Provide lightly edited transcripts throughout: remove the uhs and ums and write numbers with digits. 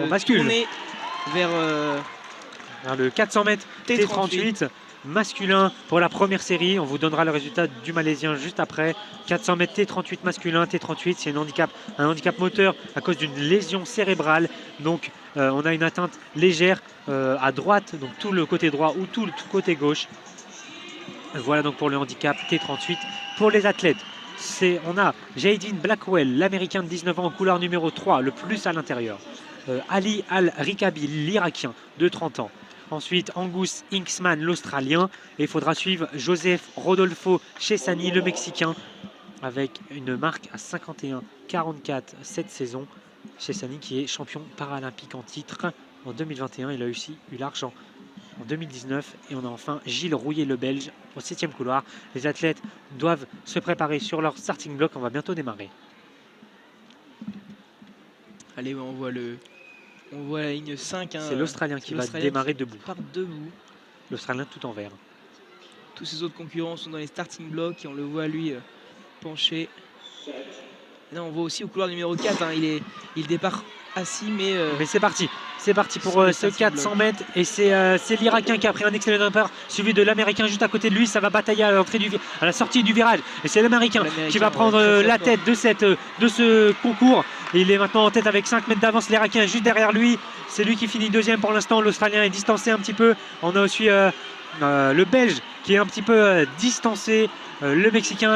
va se tourner vers le 400 mètres T38 masculin pour la première série. On vous donnera le résultat du Malaisien juste après. 400 mètres T38 masculin. T38, c'est un handicap moteur à cause d'une lésion cérébrale. Donc on a une atteinte légère à droite, donc tout le côté droit ou tout le côté gauche. Voilà donc pour le handicap T38. Pour les athlètes, on a Jaydin Blackwell, l'américain de 19 ans en couloir numéro 3, le plus à l'intérieur. Ali Al-Rikabi, l'Irakien de 30 ans. Ensuite, Angus Inksman, l'Australien. Et il faudra suivre Joseph Rodolfo Chessani, le Mexicain, avec une marque à 51-44 cette saison. Chessani qui est champion paralympique en titre en 2021. Il a aussi eu l'argent en 2019. Et on a enfin Gilles Rouillet, le Belge, au 7e couloir. Les athlètes doivent se préparer sur leur starting block. On va bientôt démarrer. Allez, on voit la ligne 5. Hein, c'est l'Australien qui va démarrer debout. Part debout. L'Australien tout en vert. Tous ses autres concurrents sont dans les starting blocks et on le voit lui penché. Et là, on voit aussi au couloir numéro 4, hein, il départ assis, mais c'est parti. C'est parti pour ce 400 mètres. Et c'est l'Irakien qui a pris un excellent départ, suivi de l'Américain juste à côté de lui. Ça va batailler à la sortie du virage. Et c'est l'Américain qui va prendre la tête de ce concours. Et il est maintenant en tête avec 5 mètres d'avance. L'Irakien est juste derrière lui. C'est lui qui finit deuxième pour l'instant. L'Australien est distancé un petit peu. On a aussi le Belge qui est un petit peu distancé. Le Mexicain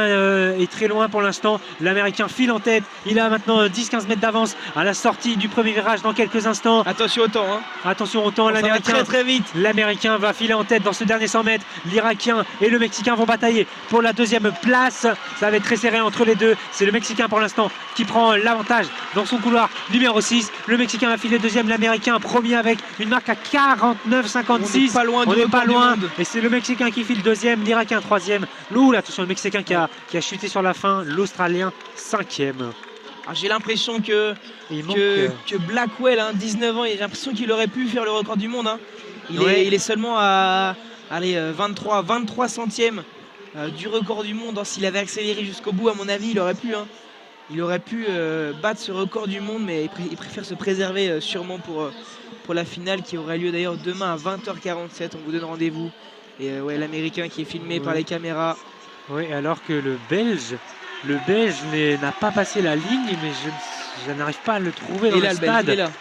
est très loin pour l'instant. L'Américain file en tête. Il a maintenant 10-15 mètres d'avance à la sortie du premier virage dans quelques instants. Attention au temps. Hein. Attention au temps. L'Américain très vite. L'Américain va filer en tête dans ce dernier 100 mètres. L'Irakien et le Mexicain vont batailler pour la deuxième place. Ça va être très serré entre les deux. C'est le Mexicain pour l'instant qui prend l'avantage dans son couloir numéro 6. Le Mexicain va filer deuxième. L'Américain premier avec une marque à 49-56. On n'est pas loin. Et c'est le Mexicain qui file deuxième. L'Irakien troisième. Attention, le Mexicain qui a chuté sur la fin. L'Australien 5e. J'ai l'impression que Blackwell, 19 ans, j'ai l'impression qu'il aurait pu faire le record du monde. Hein. Il est seulement à 23 centièmes du record du monde. S'il avait accéléré jusqu'au bout, à mon avis, il aurait pu. Hein. Il aurait pu battre ce record du monde, mais il préfère se préserver sûrement pour la finale qui aura lieu d'ailleurs demain à 20h47. On vous donne rendez-vous. Et l'Américain qui est filmé par les caméras. Oui, alors que le Belge n'a pas passé la ligne, mais je n'arrive pas à le trouver dans le stade. Il est là.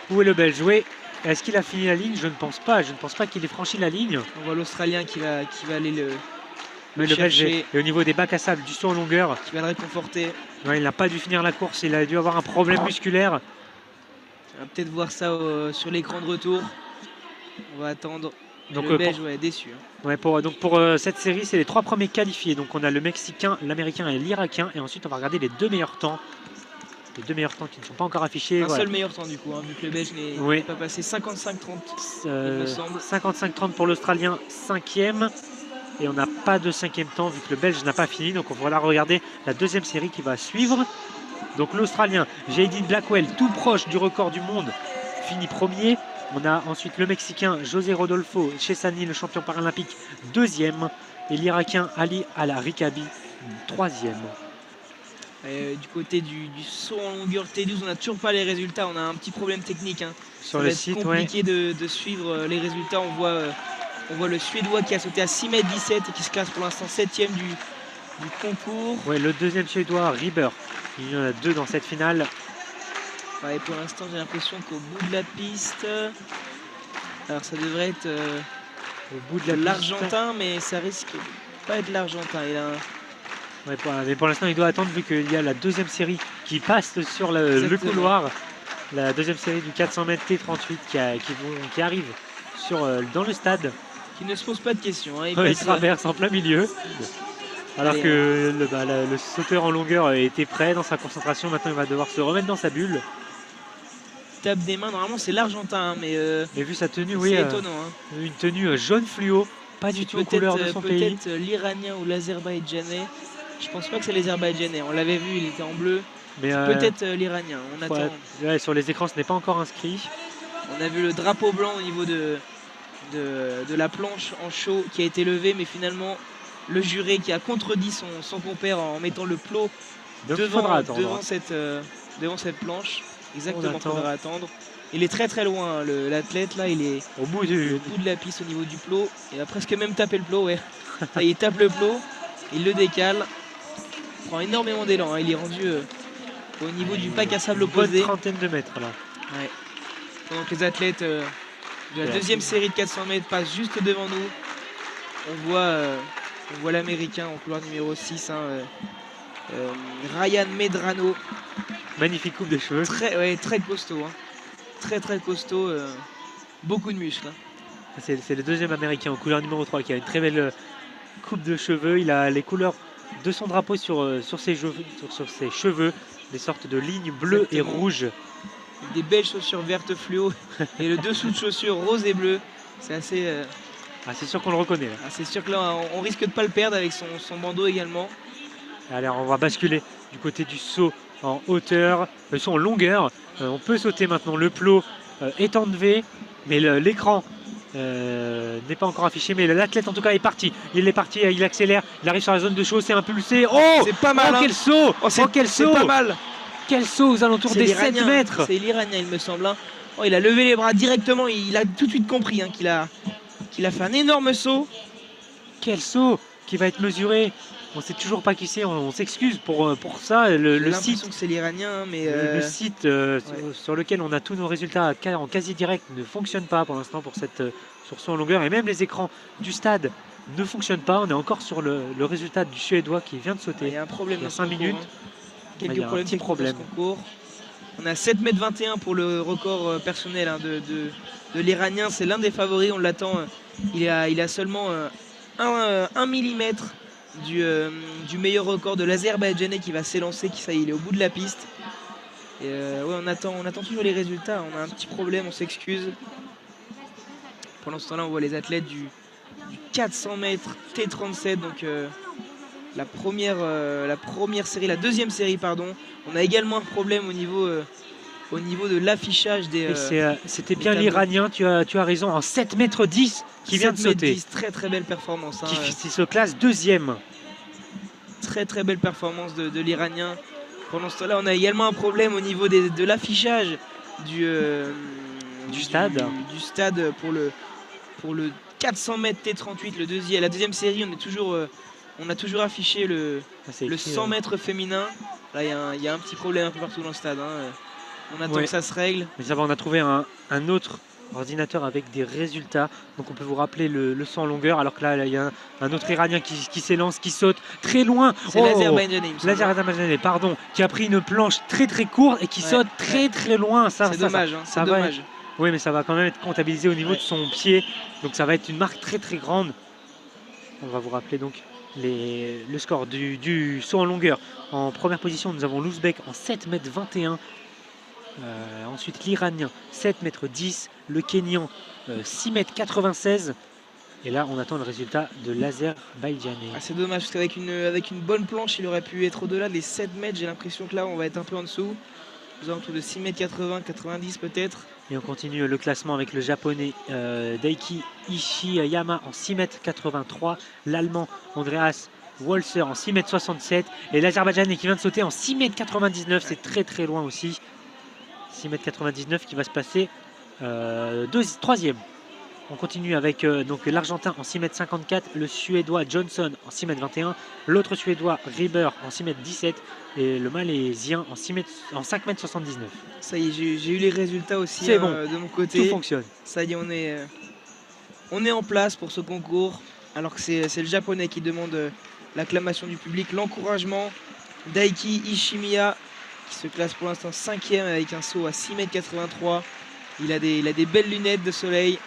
Où est le Belge? Oui. Est-ce qu'il a fini la ligne? Je ne pense pas. Je ne pense pas qu'il ait franchi la ligne. On voit l'Australien qui va aller le Belge est au niveau des bacs à sable, du saut en longueur. Qui va le réconforter. Ouais, il n'a pas dû finir la course. Il a dû avoir un problème musculaire. On va peut-être voir ça sur l'écran de retour. On va attendre. Donc, le Belge est déçu. Hein. Ouais, pour cette série, c'est les 3 premiers qualifiés. Donc on a le Mexicain, l'Américain et l'Irakien. Et ensuite, on va regarder les 2 meilleurs temps. Les 2 meilleurs temps qui ne sont pas encore affichés. Un seul meilleur temps du coup, vu que le Belge n'est pas passé. 55-30, il me semble. 55-30 pour l'Australien, 5e. Et on n'a pas de 5e temps vu que le Belge n'a pas fini. Donc on va regarder la deuxième série qui va suivre. Donc l'Australien, Jaydin Blackwell, tout proche du record du monde, finit premier. On a ensuite le Mexicain José Rodolfo Chessani, le champion paralympique, 2e. Et l'Irakien Ali Al-Rikabi, 3e. Du côté du saut en longueur T12, on n'a toujours pas les résultats. On a un petit problème technique. Hein. Sur le site, c'est compliqué de suivre les résultats. On voit le Suédois qui a sauté à 6,17 m et qui se classe pour l'instant 7e du concours. Ouais, le deuxième Suédois, Rieber. Il y en a 2 dans cette finale. Et pour l'instant, j'ai l'impression qu'au bout de la piste, alors ça devrait être au bout de l'Argentin, mais ça risque pas être l'Argentin. Mais pour l'instant, il doit attendre vu qu'il y a la deuxième série qui passe sur le couloir. La deuxième série du 400 mètres T38 qui arrive dans le stade. Qui ne se pose pas de questions. Hein. Il traverse en plein milieu. Alors que le sauteur en longueur était prêt dans sa concentration. Maintenant, il va devoir se remettre dans sa bulle. Tape des mains, normalement c'est l'Argentin, mais vu sa tenue, c'est étonnant. Hein. Une tenue jaune fluo, pas du tout aux couleurs de son pays. Peut-être l'Iranien ou l'Azerbaïdjanais. Je pense pas que c'est l'Azerbaïdjanais. On l'avait vu, il était en bleu. Peut-être l'Iranien. On attend. Sur les écrans, ce n'est pas encore inscrit. On a vu le drapeau blanc au niveau de la planche en show qui a été levé, mais finalement le juré qui a contredit son compère en mettant le plot devant cette planche. exactement qu'on devrait attendre. Il est très très loin, hein, l'athlète là, il est au bout de la piste au niveau du plot. Il va presque même taper le plot, ouais. Ça, il tape le plot, il le décale, il prend énormément d'élan, hein. Il est rendu au niveau du bac à sable opposé. Une trentaine de mètres là. Ouais. Pendant que les athlètes de la deuxième série de 400 mètres passent juste devant nous. On voit l'américain en couloir numéro 6, hein, Ryan Medrano. Magnifique coupe de cheveux. Très costaud. Hein. Très costaud. Beaucoup de muscles. Hein. C'est le deuxième américain en couleur numéro 3 qui a une très belle coupe de cheveux. Il a les couleurs de son drapeau sur ses cheveux, des sortes de lignes bleues et rouges. Des belles chaussures vertes fluo et le dessous de chaussures rose et bleu. C'est assez. C'est sûr qu'on le reconnaît. Là. C'est sûr que là, on risque de ne pas le perdre avec son bandeau également. Allez, on va basculer du côté du saut en hauteur, le saut en longueur. On peut sauter maintenant. Le plot est enlevé, mais l'écran n'est pas encore affiché. Mais l'athlète en tout cas est parti. Il est parti, il accélère, il arrive sur la zone de chaud, c'est impulsé. Oh, c'est pas mal. Oh, quel saut! Quel saut! Pas mal. Quel saut aux alentours des 7 mètres. C'est l'Iranien, il me semble. Hein. Oh, il a levé les bras directement. Il a tout de suite compris, hein, qu'il a fait un énorme saut. Quel saut qui va être mesuré. On ne sait toujours pas qui c'est, on s'excuse pour ça. Le site, que c'est l'Iranien, mais le site sur lequel on a tous nos résultats en quasi direct ne fonctionne pas pour l'instant sur son longueur. Et même les écrans du stade ne fonctionnent pas. On est encore sur le résultat du Suédois qui vient de sauter. Il y a un problème il y a 5 minutes. Quelques problèmes dans ce concours. On a 7,21 m pour le record personnel, hein, de l'Iranien. C'est l'un des favoris, on l'attend. Il a seulement 1 mm du meilleur record de l'Azerbaïdjanais qui va s'élancer, il est au bout de la piste. Et on attend toujours les résultats. On a un petit problème, on s'excuse. Pendant ce temps-là, on voit les athlètes du 400 mètres T37, donc la deuxième série, pardon. On a également un problème au niveau de l'affichage des. C'était bien l'Iranien, tu as raison, en 7,10 m qui vient de sauter. 10, très belle performance. Hein, qui se classe deuxième. Très belle performance de l'Iranien. Pendant ce temps-là, on a également un problème au niveau de l'affichage du stade. Du stade pour le 400 mètres T38, la deuxième série. On a toujours affiché le 100 mètres féminin. Là, il y a un petit problème un peu partout dans le stade. Hein. On attend que ça se règle. Mais ça va, on a trouvé un autre ordinateur avec des résultats. Donc on peut vous rappeler le saut en longueur. Alors que là, il y a un autre Iranien qui s'élance, qui saute très loin. C'est l'Azerbaïdjanais, l'Azerbaïdjanais, pardon, qui a pris une planche très courte et qui saute très loin. C'est dommage. C'est dommage. Oui, mais ça va quand même être comptabilisé au niveau de son pied. Donc ça va être une marque très grande. On va vous rappeler donc le score du saut en longueur. En première position, nous avons l'Ouzbek en 7,21 m. Ensuite, l'Iranien 7,10 m. Le Kényan 6,96 m. Et là, on attend le résultat de l'Azerbaïdjanais. C'est dommage parce qu'avec une bonne planche, il aurait pu être au-delà des 7 mètres. J'ai l'impression que là, on va être un peu en dessous. Nous avons autour de 6,80 m, 90 peut-être. Et on continue le classement avec le japonais Daiki Ishiyama en 6,83 m. L'allemand Andreas Walser en 6,67 m. Et l'Azerbaïdjanais qui vient de sauter en 6,99 m. C'est très loin aussi. 6,99 m qui va se passer troisième. On continue avec donc l'Argentin en 6,54 m, le Suédois Johnson en 6,21 m, l'autre Suédois Rieber en 6,17 m et le Malaisien en 5,79 m. Ça y est, j'ai eu les résultats aussi bon. De mon côté. Tout fonctionne. Ça y est, on est en place pour ce concours. Alors que c'est le Japonais qui demande l'acclamation du public, l'encouragement. Daiki Ishimiya qui se classe pour l'instant 5e avec un saut à 6,83 m. Il a des belles lunettes de soleil.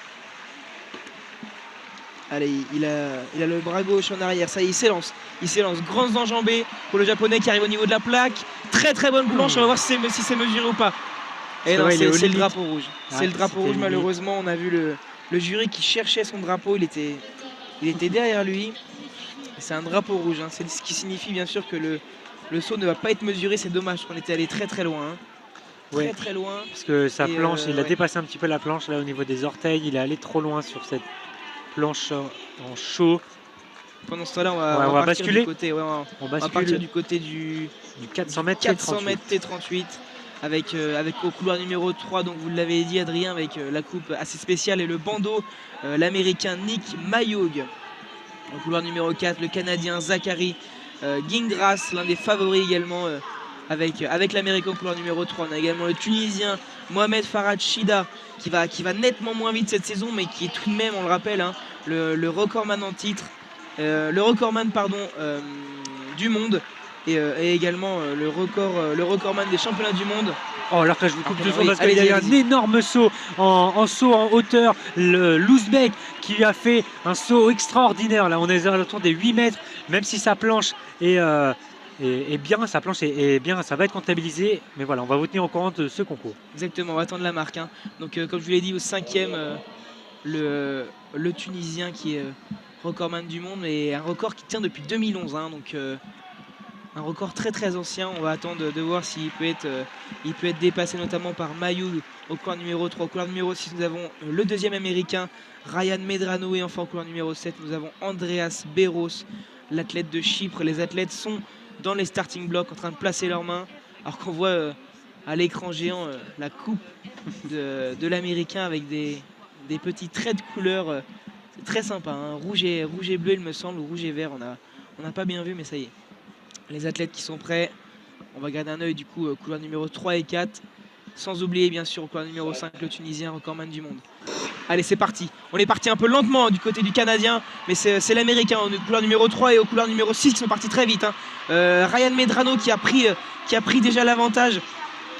Allez, il a le bras gauche en arrière. Ça y est, il s'élance. Grandes enjambées pour le Japonais qui arrive au niveau de la plaque. Très bonne planche. On va voir si c'est mesuré ou pas. Et non, c'est le drapeau rouge. C'est le drapeau rouge, malheureusement. On a vu le jury qui cherchait son drapeau. Il était derrière lui. C'est un drapeau rouge. Hein. C'est ce qui signifie bien sûr que le saut ne va pas être mesuré. C'est dommage qu'on était allé très loin. Hein. Très loin. Parce que sa planche, il a dépassé un petit peu la planche là au niveau des orteils. Il est allé trop loin sur cette planche en chaud. Pendant ce temps-là, on va basculer. On va partir du côté du 400 mètres T38 avec au couloir numéro 3, donc vous l'avez dit Adrien, avec la coupe assez spéciale et le bandeau, l'américain Nick Mayug. Au couloir numéro 4, le canadien Zachary Gingras, l'un des favoris également avec l'américain au couloir numéro 3. On a également le tunisien Mohamed Farad Chida qui va nettement moins vite cette saison, mais qui est tout de même, on le rappelle, hein, le recordman en titre, le recordman du monde, et également le recordman des championnats du monde. Oh, alors que je vous coupe deux secondes oui, parce qu'il y a eu un énorme saut en saut en hauteur. L'Ouzbek qui a fait un saut extraordinaire. Là, on est autour des 8 mètres, même si sa planche est bien, sa planche est bien, ça va être comptabilisé. Mais voilà, on va vous tenir au courant de ce concours. Exactement, on va attendre la marque, hein. Donc, comme je vous l'ai dit, au 5e, le Tunisien qui est recordman du monde, et un record qui tient depuis 2011, hein, donc un record très très ancien. On va attendre de voir s'il peut être dépassé, notamment par Mayou au couloir numéro 3. Au couloir numéro 6, nous avons le deuxième américain Ryan Medrano, et enfin au couloir numéro 7, nous avons Andreas Beros, l'athlète de Chypre. Les athlètes sont dans les starting blocks en train de placer leurs mains, alors qu'on voit à l'écran géant la coupe de l'américain avec des petits traits de couleur. C'est très sympa, hein. Rouge et bleu il me semble, ou rouge et vert, on n'a pas bien vu, mais ça y est. Les athlètes qui sont prêts, on va garder un œil du coup couloir numéro 3 et 4, sans oublier bien sûr au couloir numéro 5 le Tunisien recordman du monde. Allez, c'est parti, on est parti un peu lentement, hein, du côté du Canadien, mais c'est l'Américain au couloir numéro 3 et au couloir numéro 6 qui sont partis très vite, hein. Ryan Medrano qui a pris déjà l'avantage,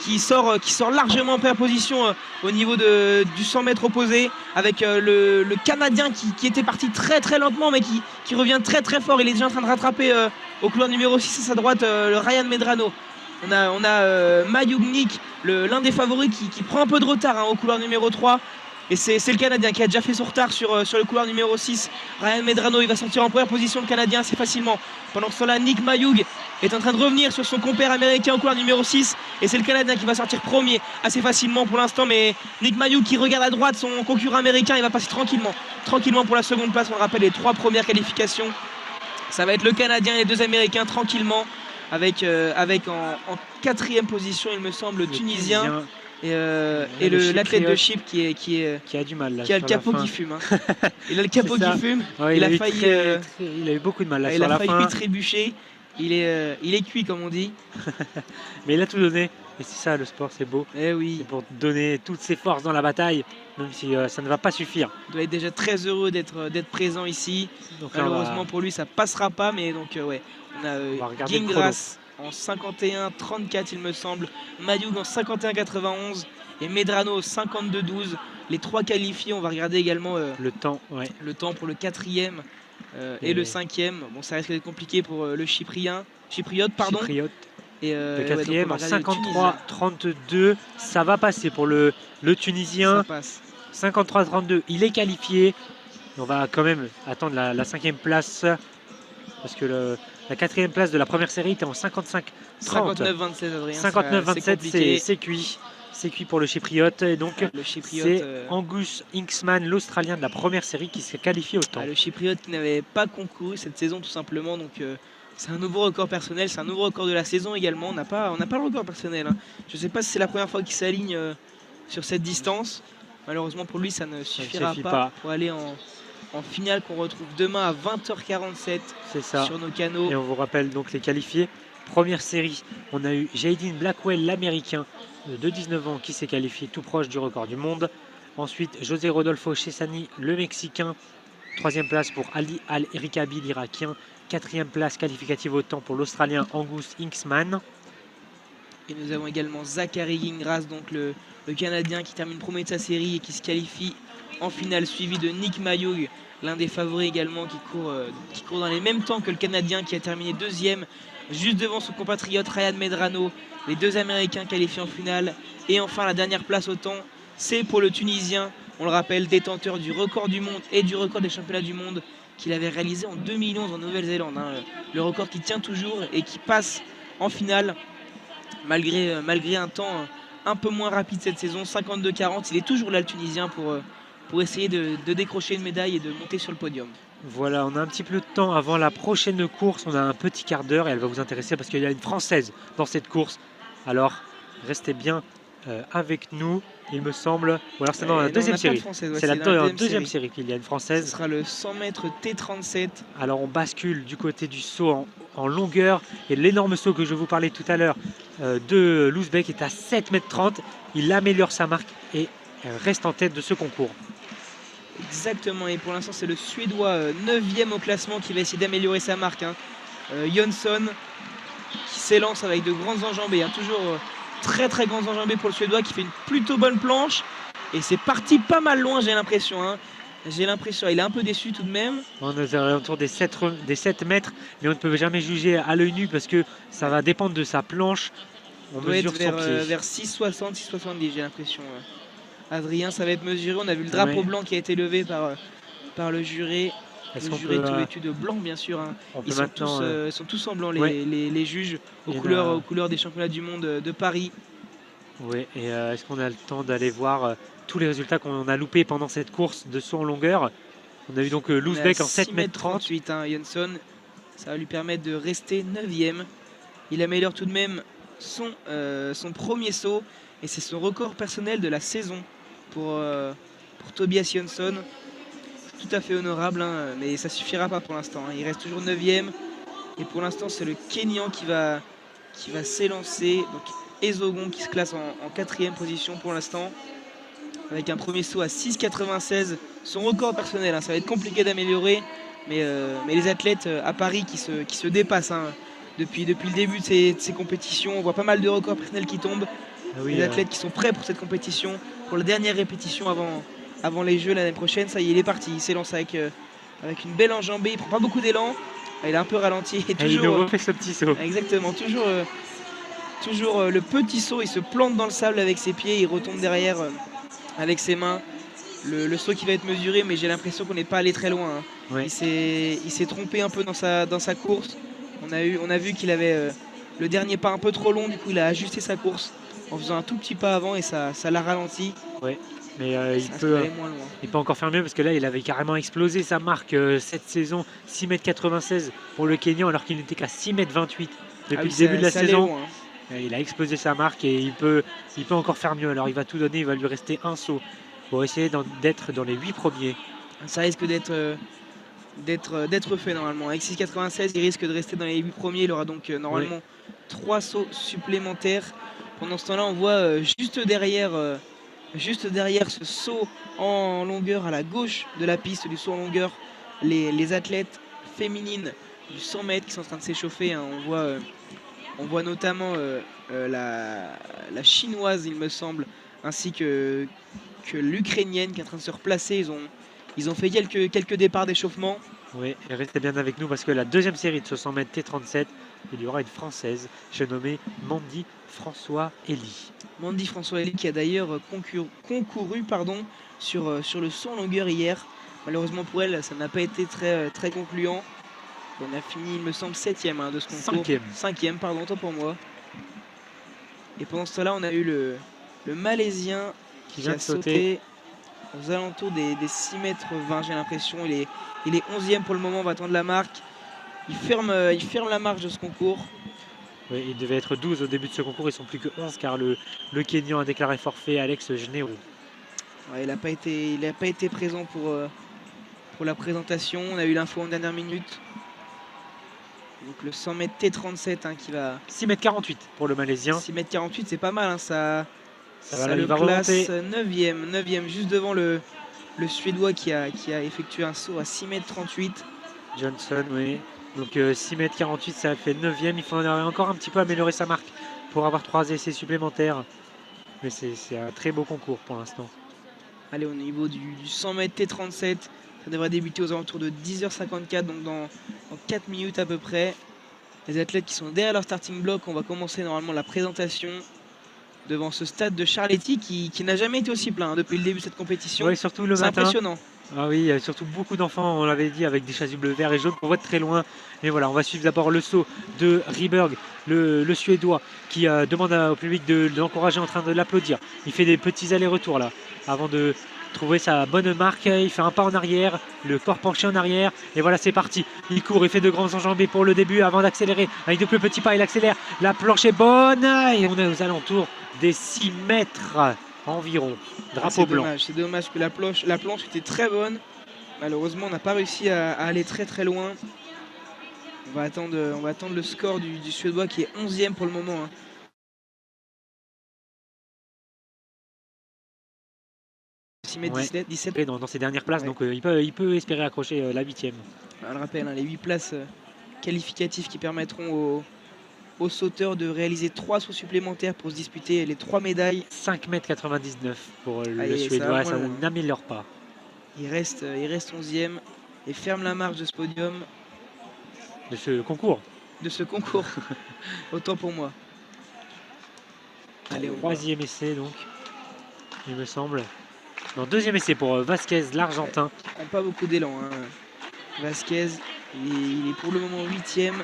qui sort largement en première position au niveau du 100 mètres opposé, avec le Canadien qui était parti très très lentement, mais qui revient très très fort. Il est déjà en train de rattraper au couloir numéro 6 à sa droite le Ryan Medrano. On a Mayug Nick, l'un des favoris, qui prend un peu de retard, hein, au couloir numéro 3. Et c'est le Canadien qui a déjà fait son retard sur le couloir numéro 6. Ryan Medrano, il va sortir en première position, le Canadien, assez facilement. Pendant ce temps-là, Nick Mayug est en train de revenir sur son compère américain au couloir numéro 6. Et c'est le Canadien qui va sortir premier assez facilement pour l'instant. Mais Nick Mayug qui regarde à droite son concurrent américain, il va passer tranquillement pour la seconde place. On rappelle les 3 premières qualifications. Ça va être le Canadien et les 2 Américains tranquillement. Avec en 4e position, il me semble, le Tunisien. Et l'athlète de Chypre qui a du mal là, qui a le capot qui fume, hein. Il a le capot qui fume, ouais, il a failli il a eu beaucoup de mal là, il sur a la failli fin. trébucher. Il est cuit comme on dit. Mais il a tout donné, et c'est ça le sport, c'est beau. Eh oui. C'est pour donner toutes ses forces dans la bataille, même si ça ne va pas suffire. Il doit être déjà très heureux d'être présent ici. Donc, malheureusement pour lui ça passera pas, mais donc ouais, on a Gingras en 51-34 il me semble, Mayug en 51-91 et Medrano 52-12. Les 3 qualifiés, on va regarder également le temps pour le 4e et le 5e. Bon, ça risque d'être compliqué pour le Chypriote. Et le 4e en 53-32, ça va passer pour le Tunisien. Ça passe. 53-32, il est qualifié. On va quand même attendre la 5e place, parce que la 4e place de la première série était en 55-30. 59-27, Adrien. 59-27, c'est cuit. C'est cuit pour le Chypriote. Et donc, c'est Angus Inksman, l'Australien de la première série, qui s'est qualifié au temps. Le Chypriote qui n'avait pas concouru cette saison, tout simplement. Donc, c'est un nouveau record personnel. C'est un nouveau record de la saison également. On n'a pas le record personnel, hein. Je ne sais pas si c'est la première fois qu'il s'aligne sur cette distance. Malheureusement pour lui, ça ne suffira pas pour aller en finale qu'on retrouve demain à 20h47 sur nos canaux. Et on vous rappelle donc les qualifiés. Première série, on a eu Jaden Blackwell, l'américain de 19 ans, qui s'est qualifié tout proche du record du monde. Ensuite, José Rodolfo Chessani, le mexicain. 3e place pour Ali Al-Rikabi, l'Irakien. 4e place qualificative au temps pour l'Australien Angus Inksman. Et nous avons également Zachary Gingras, donc le Canadien qui termine premier de sa série et qui se qualifie en finale, suivi de Nick Mayug, l'un des favoris également, qui court dans les mêmes temps que le Canadien, qui a terminé 2e, juste devant son compatriote Ryan Medrano. Les 2 Américains qualifiés en finale. Et enfin, la dernière place au temps, c'est pour le Tunisien, on le rappelle, détenteur du record du monde et du record des championnats du monde qu'il avait réalisé en 2011 en Nouvelle-Zélande, hein. Le record qui tient toujours et qui passe en finale malgré un temps un peu moins rapide cette saison, 52-40. Il est toujours là, le Tunisien, pour essayer de décrocher une médaille et de monter sur le podium. Voilà, on a un petit peu de temps avant la prochaine course. On a un petit quart d'heure et elle va vous intéresser parce qu'il y a une Française dans cette course. Alors, restez bien avec nous, il me semble. Ou alors c'est dans la Non, deuxième on n'a pas de série. française, ouais, C'est la dans la deuxième série qu'il y a une Ce française. sera le 100 mètres T37. Alors on bascule du côté du saut en longueur. Et l'énorme saut que je vous parlais tout à l'heure de Lousbeck est à 7,30 m. Il améliore sa marque et reste en tête de ce concours. Exactement, et pour l'instant c'est le Suédois 9e au classement qui va essayer d'améliorer sa marque. Jönsson qui s'élance avec de grandes enjambées, toujours très très grandes enjambées pour le Suédois qui fait une plutôt bonne planche. Et c'est parti pas mal loin, j'ai l'impression. J'ai l'impression, il est un peu déçu tout de même. On est autour des 7 mètres, mais on ne peut jamais juger à l'œil nu parce que ça va dépendre de sa planche. On doit mesure être son pied. vers 6,60, 6,70 j'ai l'impression. Adrien, ça va être mesuré. On a vu le drapeau blanc qui a été levé par le jury. Le jury est vêtu de blanc, bien sûr. Ils sont tous en blanc, les juges, aux couleurs des championnats du monde de Paris. Oui, et est-ce qu'on a le temps d'aller voir tous les résultats qu'on a loupés pendant cette course de saut en longueur? On a eu donc Lousbeck en 7,38 m. Jönsson, ça va lui permettre de rester 9e. Il améliore tout de même son premier saut. Et c'est son record personnel de la saison pour Tobias Jönsson. Tout à fait honorable, mais ça suffira pas pour l'instant. Il reste toujours 9e. Et pour l'instant, c'est le Kenyan qui va s'élancer. Donc Ezogon qui se classe en 4e position pour l'instant. Avec un premier saut à 6,96. Son record personnel, ça va être compliqué d'améliorer. Mais les athlètes à Paris qui se dépassent depuis le début de ces compétitions. On voit pas mal de records personnels qui tombent. Les athlètes qui sont prêts pour cette compétition, pour la dernière répétition avant les Jeux l'année prochaine. Ça y est, il est parti. Il s'élance avec une belle enjambée. Il prend pas beaucoup d'élan. Il est un peu ralenti. Et il nous refait ce petit saut. Exactement. Toujours le petit saut. Il se plante dans le sable avec ses pieds. Il retombe derrière avec ses mains. Le saut qui va être mesuré, mais j'ai l'impression qu'on n'est pas allé très loin. Il s'est trompé un peu dans sa course. On a vu qu'il avait le dernier pas un peu trop long. Du coup, il a ajusté sa course en faisant un tout petit pas avant et ça l'a ralenti. Ouais, mais il peut encore faire mieux parce que là il avait carrément explosé sa marque cette saison, 6,96 m pour le Kenyan alors qu'il n'était qu'à 6,28 m depuis le début de la saison. Loin, il a explosé sa marque et il peut encore faire mieux. Alors il va tout donner, il va lui rester un saut pour essayer d'être dans les 8 premiers. Ça risque d'être fait normalement. Avec 6,96 il risque de rester dans les 8 premiers. Il aura donc normalement 3 sauts supplémentaires. Pendant ce temps-là, on voit juste derrière ce saut en longueur à la gauche de la piste du saut en longueur, les athlètes féminines du 100 mètres qui sont en train de s'échauffer. On voit notamment la chinoise, il me semble, ainsi que l'ukrainienne qui est en train de se replacer. Ils ont fait quelques départs d'échauffement. Oui, et restez bien avec nous parce que la deuxième série de ce 100 mètres T37, il y aura une Française, j'ai nommé Mandy François Elie. Mandy François Elie qui a d'ailleurs concouru sur le saut en longueur hier. Malheureusement pour elle, ça n'a pas été très, très concluant. On a fini, il me semble, 7e de ce concours. 5e, pardon, tant pour moi. Et pendant ce temps-là, on a eu le Malaisien qui a sauté aux alentours des 6,20 m, j'ai l'impression. Il est 11e pour le moment, on va attendre la marque. Il ferme la marche de ce concours. Oui, il devait être 12 au début de ce concours, ils sont plus que 11 car le Kenyan a déclaré forfait, Alex Genero. Ouais, il n'a pas été présent pour la présentation. On a eu l'info en dernière minute. Donc le 100 m T37 qui va... 6,48 m pour le Malaisien. 6,48 m, c'est pas mal. Ça le place 9e, juste devant le Suédois qui a effectué un saut à 6,38 m. Jönsson, oui. Donc 6,48 m, ça fait 9e. Il faudrait encore un petit peu améliorer sa marque pour avoir 3 essais supplémentaires. Mais c'est un très beau concours pour l'instant. Allez, au niveau du 100 m T37, ça devrait débuter aux alentours de 10h54, donc dans 4 minutes à peu près. Les athlètes qui sont derrière leur starting block, on va commencer normalement la présentation devant ce stade de Charletti qui n'a jamais été aussi plein depuis le début de cette compétition. Oui, surtout le matin. C'est impressionnant. Ah oui, il y a surtout beaucoup d'enfants, on l'avait dit, avec des chasubles verts et jaunes. On voit de très loin. Et voilà, on va suivre d'abord le saut de Ryberg, le Suédois, qui demande au public de l'encourager en train de l'applaudir. Il fait des petits allers-retours là, avant de trouver sa bonne marque. Il fait un pas en arrière, le corps penché en arrière. Et voilà, c'est parti. Il court, il fait de grands enjambées pour le début avant d'accélérer. Avec de plus petits pas, il accélère. La planche est bonne. Et on est aux alentours des 6 mètres environ. Drapeau blanc. C'est dommage que la planche était très bonne. Malheureusement, on n'a pas réussi à aller très très loin. On va attendre le score du Suédois qui est 11e pour le moment. Hein. 6 mètres 17. Dans ses dernières places, donc il peut espérer accrocher la 8e. On le rappelle, hein, les 8 places qualificatives qui permettront aux sauteurs de réaliser 3 sauts supplémentaires pour se disputer les 3 médailles. 5,99 m pour le Suédois, ça n'améliore pas. Il reste 11e et ferme la marche de ce podium. De ce concours. Autant pour moi. Allez, 3e essai donc, il me semble. Non, 2e essai pour Vasquez, l'Argentin. Il n'a pas beaucoup d'élan. Hein. Vasquez, il est pour le moment 8e.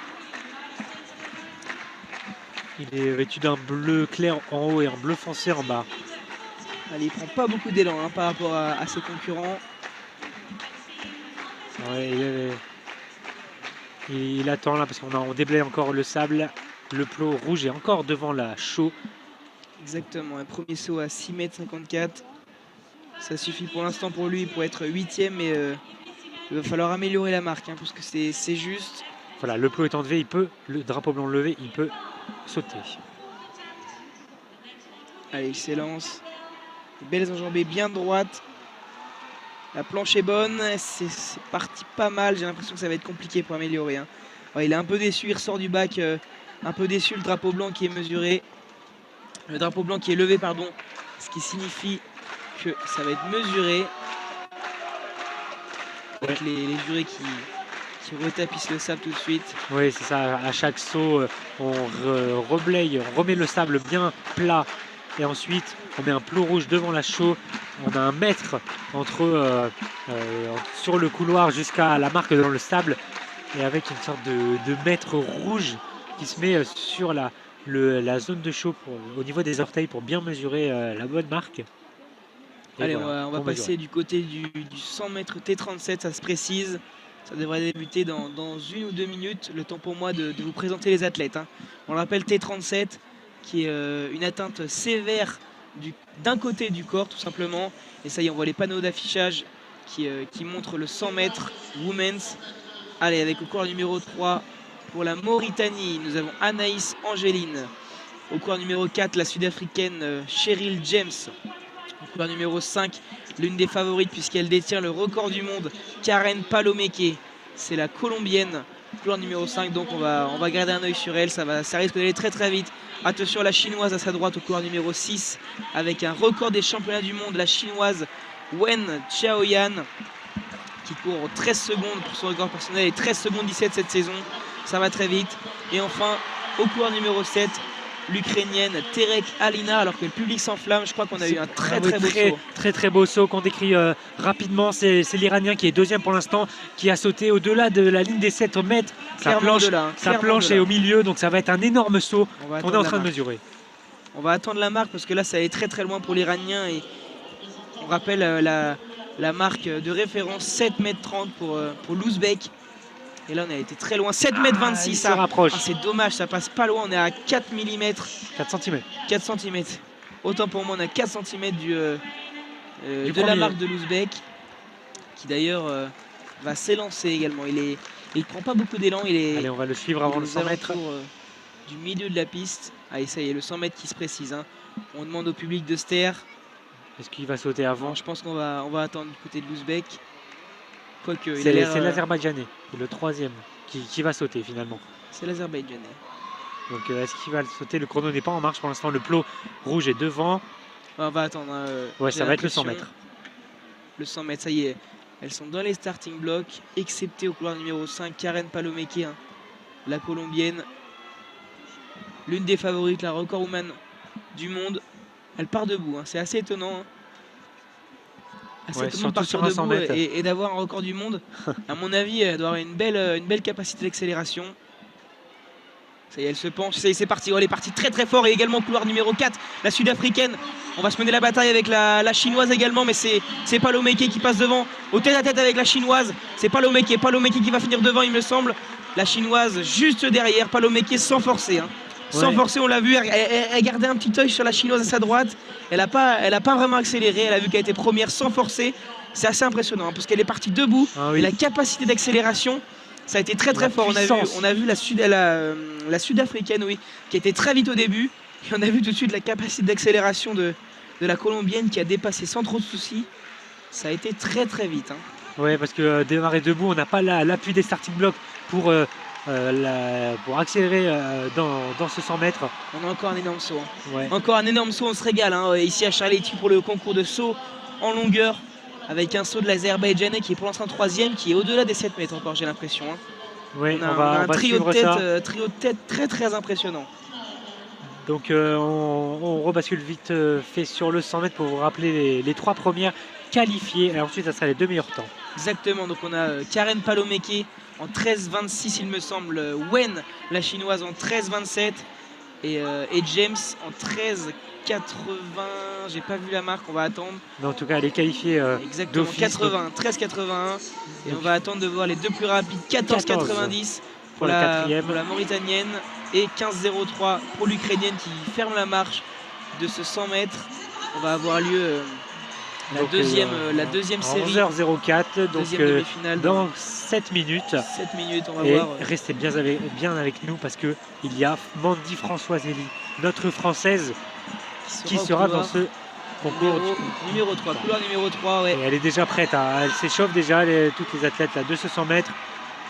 Il est vêtu d'un bleu clair en haut et un bleu foncé en bas. Allez, il prend pas beaucoup d'élan hein, par rapport à ses concurrents. Ouais, il attend là parce qu'on déblaye encore le sable. Le plot rouge est encore devant la chaux. Exactement, un premier saut à 6,54 m. Ça suffit pour l'instant pour lui pour être 8e, mais il va falloir améliorer la marque hein, parce que c'est juste. Voilà, le plot est enlevé, le drapeau blanc levé, il peut sauter. Allez, il s'élance. Belles enjambées bien droites. La planche est bonne, c'est parti pas mal. J'ai l'impression que ça va être compliqué pour améliorer. Hein. Ouais, il est un peu déçu, il ressort du bac, un peu déçu. Le drapeau blanc qui est mesuré. Le drapeau blanc qui est levé, pardon. Ce qui signifie que ça va être mesuré. Avec les jurés qui retapissent le sable tout de suite. Oui, c'est ça. À chaque saut, on reblaye, on remet le sable bien plat. Et ensuite, on met un plot rouge devant la chaux. On a un mètre sur le couloir jusqu'à la marque dans le sable. Et avec une sorte de mètre rouge qui se met sur la zone de chaux au niveau des orteils pour bien mesurer la bonne marque. Et allez, voilà, on va passer du côté du 100 mètres T37, ça se précise. Ça devrait débuter dans 1 ou 2 minutes. Le temps pour moi de vous présenter les athlètes. Hein. On le rappelle, T37, qui est une atteinte sévère d'un côté du corps, tout simplement. Et ça y est, on voit les panneaux d'affichage qui montrent le 100 mètres Women's. Allez, avec au cours numéro 3 pour la Mauritanie, nous avons Anaïs Angeline. Au cours numéro 4, la Sud-Africaine Cheryl James. Au cours numéro 5, l'une des favorites puisqu'elle détient le record du monde, Karen Palomeke. C'est la Colombienne. Couleur numéro 5, donc on va garder un œil sur elle, ça risque d'aller très très vite. Attention, la chinoise à sa droite au couleur numéro 6 avec un record des championnats du monde, la chinoise Wen Xiaoyan qui court 13 secondes pour son record personnel et 13 secondes 17 cette saison, ça va très vite. Et enfin au couleur numéro 7, l'Ukrainienne Terek Alina, alors que le public s'enflamme. Je crois qu'on a eu un très beau saut. Très beau saut qu'on décrit rapidement. C'est l'Iranien qui est 2e pour l'instant, qui a sauté au-delà de la ligne des 7 mètres. Sa planche est au milieu, donc ça va être un énorme saut qu'on est en train de mesurer. On va attendre la marque parce que là ça est très loin pour l'Iranien. Et on rappelle la marque de référence 7,30 m pour l'Ouzbek. Et là on a été très loin, 7,26 m. Ça rapproche. C'est dommage, ça passe pas loin, on est à 4 mm. 4 cm. 4 cm. Autant pour moi, on a 4 cm de la marque de l'Ouzbek, qui d'ailleurs va s'élancer également. Il prend pas beaucoup d'élan. Allez, on va le suivre avant le 100 mètres. Du milieu de la piste. Allez, ça y est, le 100 mètres qui se précise. Hein. On demande au public de se taire. Est-ce qu'il va sauter avant? Je pense qu'on va attendre du côté de l'Ouzbek. C'est l'Azerbaïdjanais, le 3e, qui va sauter finalement. C'est l'Azerbaïdjanais. Donc est-ce qu'il va sauter? Le chrono n'est pas en marche pour l'instant. Le plot rouge est devant. On va attendre. Ouais, ça va être le 100 mètres. Le 100 mètres, ça y est. Elles sont dans les starting blocks, excepté au couloir numéro 5, Karen Palomeke, hein, la Colombienne. L'une des favorites, la recordwoman du monde. Elle part debout, hein. C'est assez étonnant. Hein. Surtout sur un 100 mètres. Et d'avoir un record du monde. À mon avis, elle doit avoir une belle capacité d'accélération. Ça y est, elle se penche, c'est parti. Oh, elle est partie très très fort. Et également couloir numéro 4, la sud-africaine. On va se mener la bataille avec la chinoise également, mais c'est Palomeke qui passe devant. Au tête-à-tête avec la chinoise. C'est Palomeke qui va finir devant, il me semble. La chinoise juste derrière. Palomeke sans forcer. Hein. Sans forcer, on l'a vu. Elle gardait un petit œil sur la chinoise à sa droite. Elle n'a pas vraiment accéléré. Elle a vu qu'elle était première sans forcer. C'est assez impressionnant hein, parce qu'elle est partie debout. Et la capacité d'accélération. Ça a été très très fort. On a vu la sud-africaine, oui, qui était très vite au début. Et on a vu tout de suite la capacité d'accélération de la colombienne qui a dépassé sans trop de soucis. Ça a été très très vite. Hein. Oui, parce que démarrer debout, on n'a pas l'appui des starting blocks pour accélérer dans ce 100 mètres. On a encore un énorme saut. Hein. Ouais. Encore un énorme saut, on se régale. Hein, ici à Charletti pour le concours de saut en longueur. Avec un saut de l'Azerbaïdjanais qui est pour l'instant 3e, qui est au-delà des 7 mètres encore, j'ai l'impression. Hein. Oui, on a un trio de tête très très impressionnant. Donc on rebascule vite fait sur le 100 mètres pour vous rappeler les 3 premières qualifiées. Et ensuite, ça sera les 2 meilleurs temps. Exactement, donc on a Karen Palomeke en 13,26 il me semble. Wen, la chinoise, en 13,27. Et James en 13,80. J'ai pas vu la marque, on va attendre. Mais en tout cas, elle est qualifiée exactement, 13,81. Et on va attendre de voir les deux plus rapides. 14,90 pour la mauritanienne et 15,03 pour l'ukrainienne qui ferme la marche de ce 100 mètres. On va avoir lieu la deuxième série. 11h04, donc dans 7 minutes. 7 minutes, on va et voir. Restez bien avec nous parce qu'il y a Mandy Françoiselli, notre Française, qui sera dans ce concours. Numéro 3, couloir numéro 3. Ouais. Et elle est déjà prête, elle s'échauffe déjà, toutes les athlètes là, de ce 100 mètres.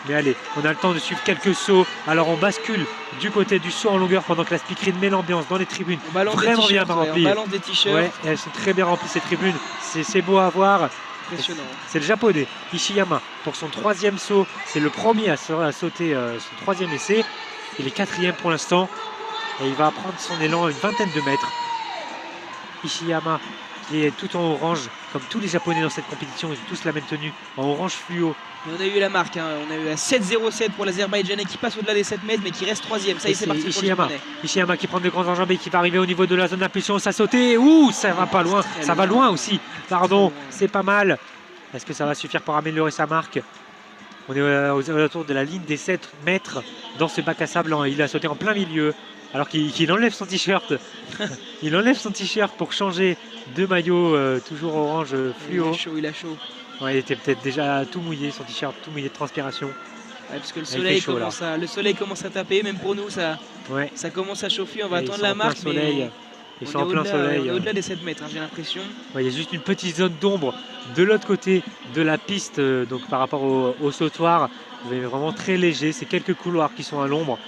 Mais allez, on a le temps de suivre quelques sauts. Alors on bascule du côté du saut en longueur pendant que la speakerine met l'ambiance dans les tribunes. Vraiment bien remplies. On balance des t-shirts. Ouais, elles sont très bien remplies ces tribunes. C'est beau à voir. Impressionnant. C'est le japonais Ishiyama pour son 3e saut. C'est le premier à sauter son 3e essai. Il est 4e pour l'instant. Et il va prendre son élan à une vingtaine de mètres. Ishiyama qui est tout en orange, comme tous les japonais dans cette compétition. Ils ont tous la même tenue, en orange fluo. Et on a eu la marque, hein. On a eu à 7,07 pour l'Azerbaïdjanais qui passe au-delà des 7 mètres mais qui reste 3e. Ça y est, c'est parti pour Ishiyama qui prend de grandes enjambées, qui va arriver au niveau de la zone d'impulsion. Ça sauter, ouh, ça va pas loin, ça va loin aussi. Pardon, c'est pas mal. Est-ce que ça va suffire pour améliorer sa marque? On est autour de la ligne des 7 mètres dans ce bac à sable. Il a sauté en plein milieu alors qu'il enlève son t-shirt. Il enlève son t-shirt pour changer de maillot toujours orange fluo. Il a chaud. Ouais, il était peut-être déjà tout mouillé, son t-shirt tout mouillé de transpiration. Ouais, parce que le soleil commence à taper, même pour nous ça commence à chauffer. On va attendre la marque. Ils sont en plein soleil. On est au-delà des 7 mètres, hein, j'ai l'impression. Ouais, il y a juste une petite zone d'ombre de l'autre côté de la piste, donc par rapport au sautoir. Vous avez vraiment très léger, c'est quelques couloirs qui sont à l'ombre.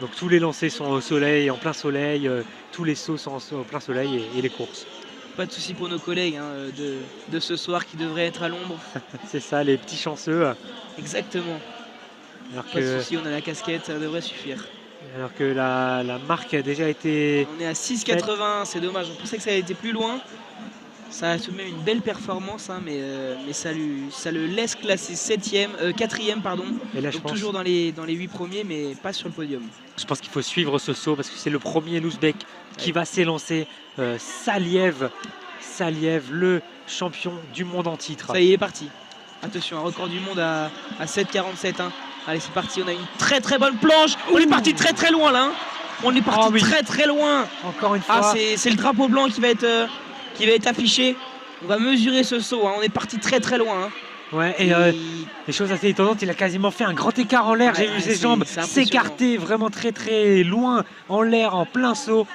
Donc tous les lancers sont au soleil, en plein soleil, tous les sauts sont en plein soleil et les courses. Pas de souci pour nos collègues hein, de ce soir qui devraient être à l'ombre. C'est ça, les petits chanceux. Exactement. Alors pas de souci, on a la casquette, ça devrait suffire. Alors que la marque a déjà été... On est à 6,80, c'est dommage. On pensait que ça allait été plus loin. Ça a tout de même une belle performance, hein, mais ça le laisse classer 4e. Pardon. Et là, donc toujours dans les 8 premiers, mais pas sur le podium. Je pense qu'il faut suivre ce saut parce que c'est le premier l'Ouzbek qui va s'élancer. Saliev, le champion du monde en titre. Ça y est, il est parti. Attention, un record du monde à 7,47. Hein. Allez, c'est parti. On a une très très bonne planche. On est parti très très loin là. Hein. On est parti très très loin. Encore une fois. Ah, c'est le drapeau blanc qui va être affiché. On va mesurer ce saut. Hein. On est parti très très loin. Hein. Ouais, et les choses assez étonnantes, il a quasiment fait un grand écart en l'air. J'ai vu ses jambes s'écarter vraiment très très loin en l'air, en plein saut.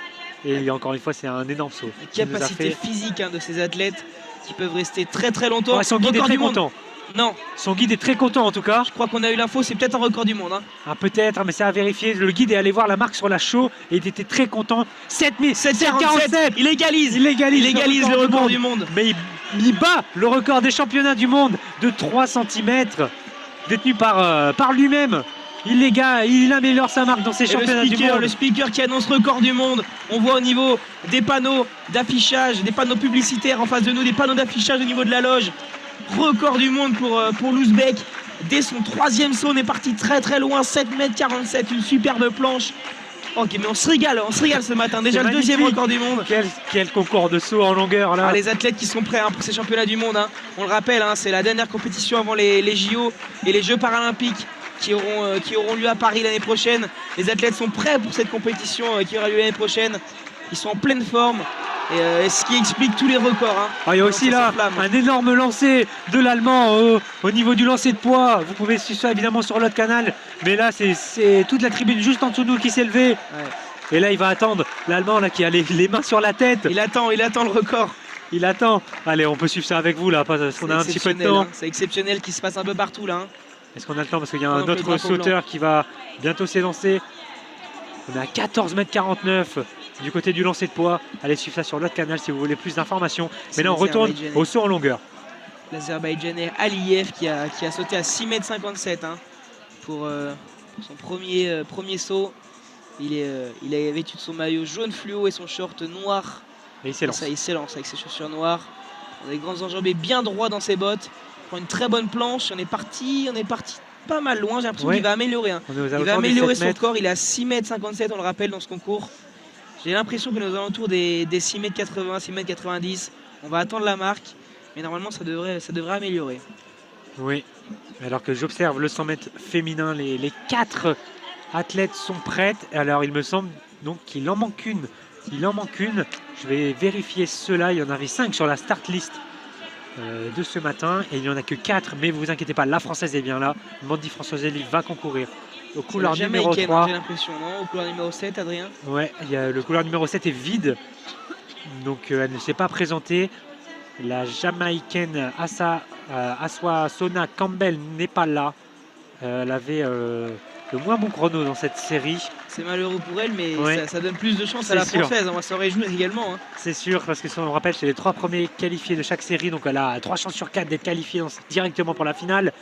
Et encore une fois, c'est un énorme saut. La capacité physique de ces athlètes qui peuvent rester très très longtemps. Ouais, son guide est très content. Non. Son guide est très content en tout cas. Je crois qu'on a eu l'info, c'est peut-être un record du monde. Hein. Ah, peut-être, mais c'est à vérifier. Le guide est allé voir la marque sur la chaux et il était très content. 7,47. Il égalise le record du monde. Mais il bat le record des championnats du monde de 3 cm détenu par lui-même. Il améliore sa marque dans ses championnats du monde. Le speaker qui annonce record du monde. On voit au niveau des panneaux d'affichage, des panneaux publicitaires en face de nous, des panneaux d'affichage au niveau de la loge. Record du monde pour l'Ouzbek dès son 3e saut. On est parti très très loin, 7,47 m, une superbe planche. Ok, mais on se régale ce matin. Déjà le 2e record du monde. Quel concours de saut en longueur là. Les athlètes qui sont prêts pour ces championnats du monde. On le rappelle, c'est la dernière compétition avant les JO et les Jeux paralympiques qui auront lieu à Paris l'année prochaine. Les athlètes sont prêts pour cette compétition qui aura lieu l'année prochaine. Ils sont en pleine forme. Et ce qui explique tous les records. Il y a aussi là un énorme lancer de l'Allemand au niveau du lancer de poids. Vous pouvez suivre ça évidemment sur l'autre canal. Mais là, c'est toute la tribune juste en dessous de nous qui s'est levée. Ouais. Et là, il va attendre l'Allemand là qui a les mains sur la tête. Il attend le record. Il attend. Allez, on peut suivre ça avec vous là parce qu'on a un petit peu de temps. C'est exceptionnel qui se passe un peu partout là. Est-ce qu'on a le temps parce qu'il y a un autre sauteur qui va bientôt s'élancer. On est à 14,49 m du côté du lancer de poids. Allez suivre ça sur l'autre canal si vous voulez plus d'informations. Mais là on retourne au saut en longueur. L'Azerbaïdjanais Aliyev qui a sauté à 6,57 m pour son premier saut. Il est vêtu de son maillot jaune fluo et son short noir. Et il s'élance. Il s'élance avec ses chaussures noires. Des grands enjambées bien droits dans ses bottes. Prend une très bonne planche. On est parti pas mal loin. J'ai l'impression qu'il va améliorer. Il va améliorer son corps. Il est à 6,57 m, on le rappelle, dans ce concours. J'ai l'impression que nous alentours des 6,80 m, 6,90 m. On va attendre la marque, mais normalement ça devrait améliorer. Oui, alors que j'observe le 100 m féminin, les 4 athlètes sont prêtes. Alors il me semble donc qu'il en manque une. Je vais vérifier cela. Il y en avait 5 sur la start list de ce matin et il n'y en a que 4. Mais vous inquiétez pas, la française est bien là. Mandy Françoiselli va concourir. Au couloir numéro 3. J'ai l'impression, non? Au couloir numéro 7, Adrien? Ouais, le couloir numéro 7 est vide. Donc elle ne s'est pas présentée. La Jamaïcaine Aswa Sona Campbell n'est pas là. Elle avait le moins bon chrono dans cette série. C'est malheureux pour elle, mais ça donne plus de chance à la française. On va s'en réjouir également. C'est sûr, parce que si on le rappelle, c'est les 3 premiers qualifiés de chaque série. Donc elle a 3 chances sur 4 d'être qualifiée directement pour la finale.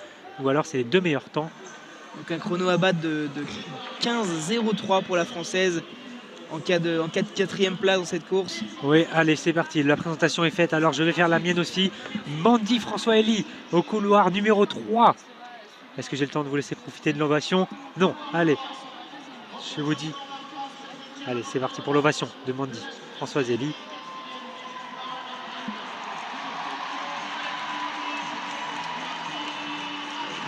Ou alors c'est les 2 meilleurs temps. Donc un chrono à battre de 15,03 pour la française en cas de 4e place dans cette course. Oui, allez, c'est parti. La présentation est faite. Alors je vais faire la mienne aussi. Mandy François-Elie au couloir numéro 3. Est-ce que j'ai le temps de vous laisser profiter de l'ovation? Non, allez. Je vous dis. Allez, c'est parti pour l'ovation de Mandy François-Elie.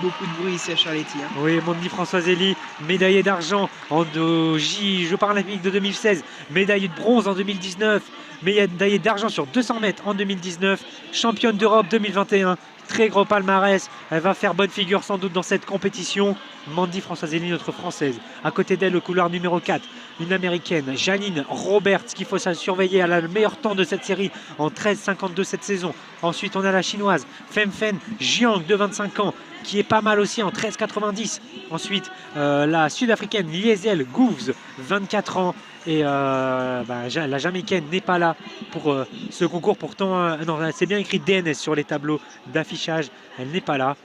Beaucoup de bruit ici à Charletti. Oui, Mandy François-Elie, médaillée d'argent en Jeux paralympiques de 2016, médaillée de bronze en 2019, médaillée d'argent sur 200 mètres en 2019, championne d'Europe 2021. Très gros palmarès, elle va faire bonne figure sans doute dans cette compétition. Mandy François-Elie, notre française. À côté d'elle, le couloir numéro 4, une américaine, Janine Roberts, qu'il faut surveiller. Elle a le meilleur temps de cette série en 13,52 cette saison. Ensuite, on a la chinoise Femfen Jiang de 25 ans, qui est pas mal aussi en 13,90. Ensuite, la sud-africaine Liesel Gouvs, 24 ans. Et la Jamaïcaine n'est pas là pour ce concours. Pourtant, non, c'est bien écrit DNS sur les tableaux d'affichage. Elle n'est pas là.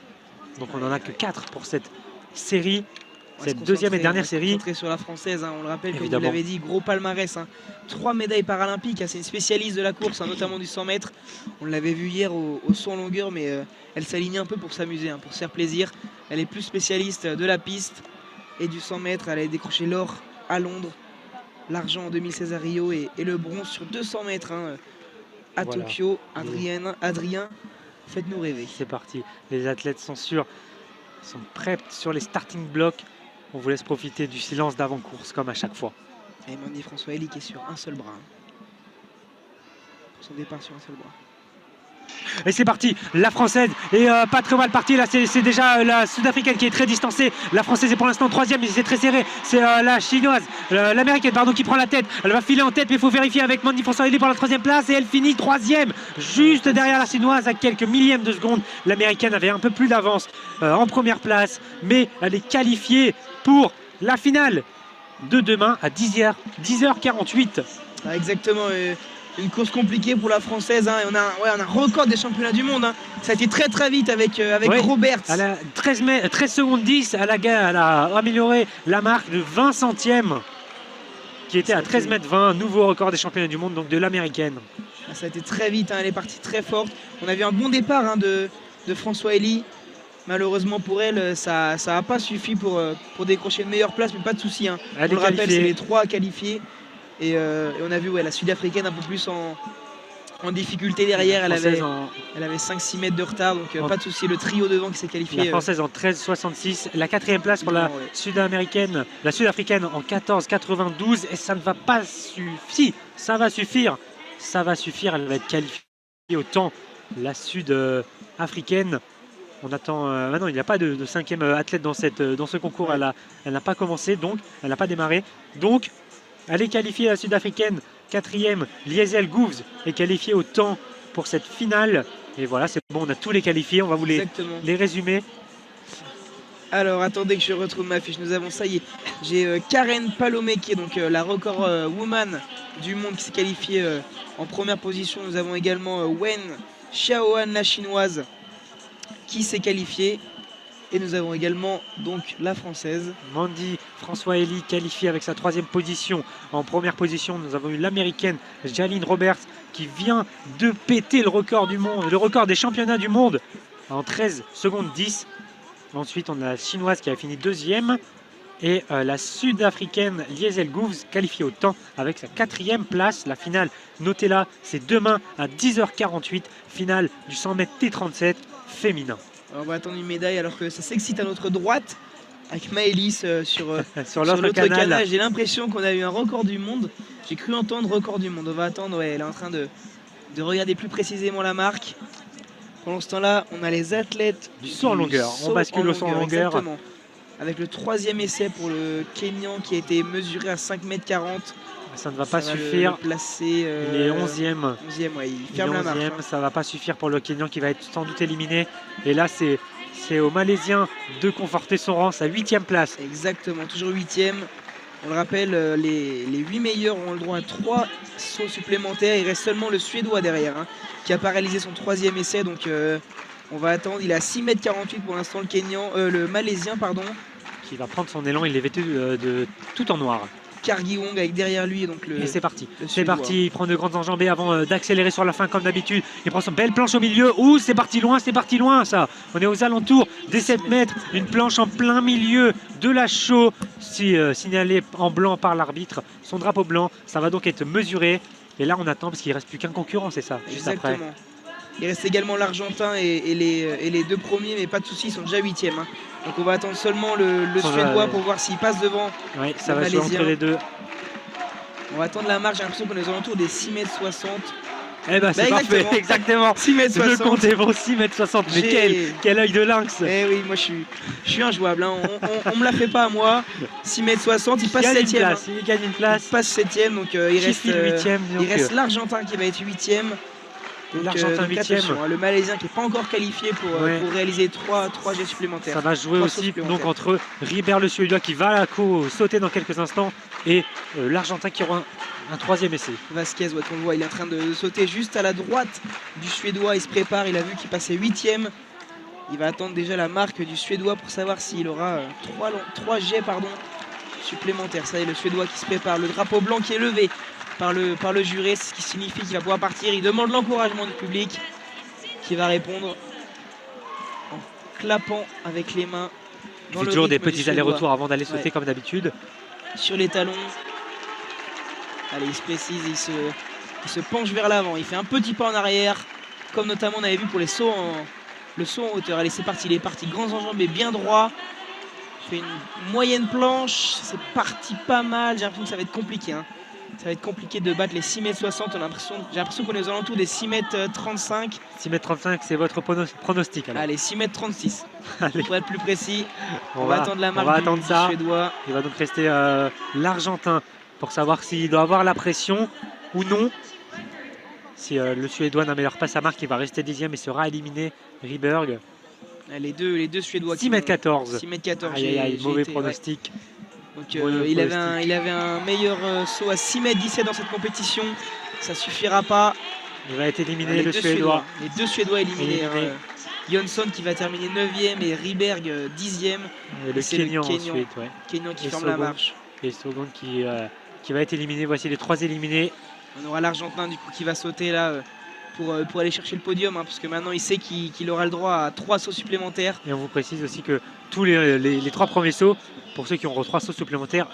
Donc on n'en a que 4 pour cette série. Cette deuxième et dernière série. Sur la française, on le rappelle, comme vous l'avez dit, gros palmarès. 3 médailles paralympiques. C'est une spécialiste de la course, notamment du 100 mètres. On l'avait vu hier au saut en longueur, mais elle s'aligne un peu pour s'amuser, pour se faire plaisir. Elle est plus spécialiste de la piste et du 100 mètres. Elle a décroché l'or à Londres, l'argent en 2016 à Rio et le bronze sur 200 mètres à Tokyo. Adrien, faites-nous rêver. C'est parti. Les athlètes sont sûrs, sont prêts sur les starting blocks. On vous laisse profiter du silence d'avant-course comme à chaque fois. Et Mandy François-Elie qui est sur un seul bras. Pour son départ sur un seul bras. Et c'est parti, la française est pas très mal partie. Là, c'est déjà la sud-africaine qui est très distancée. La française est pour l'instant 3e, mais c'est très serré. C'est la chinoise, l'américaine, pardon, qui prend la tête. Elle va filer en tête, mais il faut vérifier avec Mandy François-Elie pour la 3e place. Et elle finit 3e, juste derrière la chinoise à quelques millièmes de seconde. L'américaine avait un peu plus d'avance en première place, mais elle est qualifiée pour la finale de demain à 10h48. Exactement. Une course compliquée pour la française. Et on a un record des championnats du monde. Ça a été très très vite avec Roberts. Elle a 13 secondes 10. Elle a amélioré la marque de 20 centièmes qui était à 13 mètres 20. Nouveau record des championnats du monde, donc de l'américaine. Ça a été très vite. Elle est partie très forte. On a vu un bon départ de François-Elie. Malheureusement pour elle, ça n'a pas suffi pour décrocher une meilleure place, mais pas de souci. Hein. Elle On le rappelle, qualifiée. c'est les 3 à qualifier. Et on a vu la Sud-Africaine un peu plus en difficulté derrière. Elle avait 5-6 mètres de retard, donc pas de souci. Le trio devant qui s'est qualifié. La Française en 13,66. La 4e place pour la Sud-Africaine en 14,92. Et ça ne va pas suffire. Ça va suffire. Ça va suffire. Elle va être qualifiée au temps. La Sud-Africaine. On attend. Maintenant, il n'y a pas de 5e athlète dans ce concours. Elle n'a pas commencé, donc elle n'a pas démarré. Donc, elle est qualifiée, la Sud-Africaine. 4e, Liesel Gouvs est qualifiée au temps pour cette finale. Et voilà, c'est bon, on a tous les qualifiés. On va vous les résumer. Alors, attendez que je retrouve ma fiche. Nous avons, ça y est, j'ai Karen Palomé qui est donc la record woman du monde qui s'est qualifiée en première position. Nous avons également Wen Xiaoan, la chinoise, qui s'est qualifiée. Et nous avons également donc la Française. Mandy François Elie qualifiée avec sa 3e position. En première position, nous avons eu l'Américaine Jaline Roberts qui vient de péter le record du monde, le record des championnats du monde en 13 secondes 10. Ensuite, on a la Chinoise qui a fini 2e. Et la Sud-Africaine Liesel Gouvs qualifiée au temps avec sa 4e place. La finale, notez-la, c'est demain à 10h48. Finale du 100 m T37 féminin. Alors on va attendre une médaille alors que ça s'excite à notre droite avec Maëlys sur l'autre canal. J'ai l'impression qu'on a eu un record du monde. J'ai cru entendre record du monde. On va attendre, elle est en train de regarder plus précisément la marque. Pendant ce temps-là, on a les athlètes du saut en longueur. On bascule au saut en longueur. Exactement. Avec le 3e essai pour le Kenyan qui a été mesuré à 5,40 m. Ça ne va pas suffire. Il est 11e. 11e, ouais, il ferme la marche. Ça ne va pas suffire pour le Kenyan qui va être sans doute éliminé. Et là, c'est aux Malaisiens de conforter son rang, sa 8e place. Exactement, toujours 8e. On le rappelle, les 8 meilleurs ont le droit à 3 sauts supplémentaires. Il reste seulement le Suédois derrière, hein, qui a pas réalisé son 3e essai. Donc on va attendre. Il est à 6,48 m pour l'instant, le Malaisien, pardon. Qui va prendre son élan, il est vêtu de tout en noir. Kargi Wong avec derrière lui et c'est parti, il prend de grandes enjambées avant d'accélérer sur la fin comme d'habitude. Il prend son belle planche au milieu. Ouh, c'est parti loin ça. On est aux alentours des 7 mètres, une planche en plein milieu de la show, signalée en blanc par l'arbitre, son drapeau blanc. Ça va donc être mesuré et là on attend parce qu'il ne reste plus qu'un concurrent, c'est ça. Exactement. Juste après. Il reste également l'Argentin et les 2 premiers, mais pas de soucis, ils sont déjà 8e. Hein. Donc on va attendre seulement le Suédois pour voir s'il passe devant. Oui, ça va jouer entre les deux. On va attendre la marche, j'ai l'impression qu'on est aux alentours des 6,60 m. Eh ben c'est parfait, exactement. 6,60 m. Le compte est bon, 6,60 m. Mais quel œil de lynx. Eh oui, moi je suis injouable. Hein. On me la fait pas à moi. 6,60 m, il passe 7e. Il gagne une place. Il passe 7e, donc il reste l'Argentin qui va être 8e. L'Argentin 8e. Le Malaisien qui n'est pas encore qualifié pour réaliser 3 jets supplémentaires. Ça va jouer aussi donc entre Ribert le Suédois qui va sauter dans quelques instants et l'Argentin qui aura un 3e essai. Vasquez, on le voit, il est en train de sauter juste à la droite du Suédois. Il se prépare, il a vu qu'il passait 8e. Il va attendre déjà la marque du Suédois pour savoir s'il aura 3 jets supplémentaires. Ça y est, le Suédois qui se prépare. Le drapeau blanc qui est levé par le juré, ce qui signifie qu'il va pouvoir partir. Il demande l'encouragement du public qui va répondre en clapant avec les mains. Il fait toujours des petits allers-retours avant d'aller sauter comme d'habitude. Sur les talons. Allez, il se précise, il se penche vers l'avant. Il fait un petit pas en arrière, comme notamment on avait vu pour le saut en hauteur. Allez, c'est parti, il est parti. Grands enjambées, bien droit. Il fait une moyenne planche. C'est parti pas mal. J'ai l'impression que ça va être compliqué. Hein. Ça va être compliqué de battre les 6,60 m. J'ai l'impression qu'on est aux alentours des 6,35 m. 6,35 m, c'est votre pronostic alors. Allez, 6,36 m. Pour être plus précis, on va attendre la marque du Suédois. Il va donc rester l'Argentin pour savoir s'il doit avoir la pression ou non. Si le Suédois n'améliore pas sa marque, il va rester 10e et sera éliminé. Ryberg. Les deux Suédois. 6,14 m. 6,14 m. Aïe, mauvais pronostic. Donc il avait un meilleur saut à 6,17 m dans cette compétition. Ça suffira pas. Il va être éliminé, le Suédois. Les 2 Suédois éliminés. Jonsson qui va terminer 9e et Ryberg 10e. Et le Kenyan ensuite. Kenyan qui ferme la marche. Et Sogon qui va être éliminé. Voici les 3 éliminés. On aura l'Argentin du coup qui va sauter là pour aller chercher le podium, hein, parce que maintenant il sait qu'il aura le droit à 3 sauts supplémentaires. Et on vous précise aussi que tous les 3 premiers sauts, pour ceux qui auront 3 sauts supplémentaires,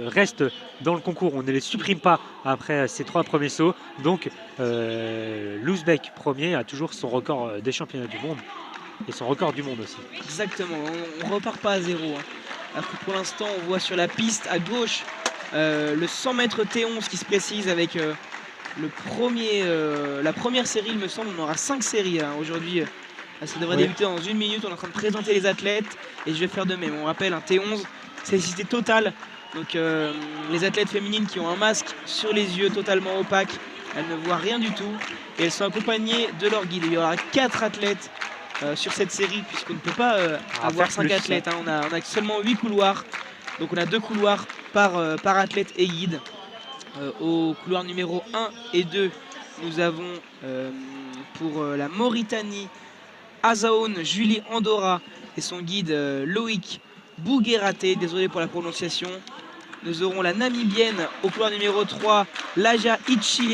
restent dans le concours. On ne les supprime pas après ces 3 premiers sauts. Donc l'Ouzbek premier a toujours son record des championnats du monde et son record du monde aussi. Exactement, on ne repart pas à zéro. Hein. Alors que pour l'instant, on voit sur la piste à gauche le 100 mètres T11 qui se précise avec la première série, il me semble. On aura 5 séries hein, aujourd'hui. Ça devrait débuter dans 1 minute. On est en train de présenter les athlètes et je vais faire de même. On rappelle un T11, c'est cécité totale. Donc les athlètes féminines qui ont un masque sur les yeux totalement opaque, elles ne voient rien du tout et elles sont accompagnées de leur guide. Il y aura 4 athlètes sur cette série puisqu'on ne peut pas avoir 5 athlètes. Hein. On a seulement 8 couloirs. Donc on a 2 couloirs par athlète et guide. Au couloir numéro 1 et 2, nous avons pour la Mauritanie Azaoun Julie Andorra et son guide Loïc Bougueraté, désolé pour la prononciation. Nous aurons la Namibienne au couloir numéro 3, Laja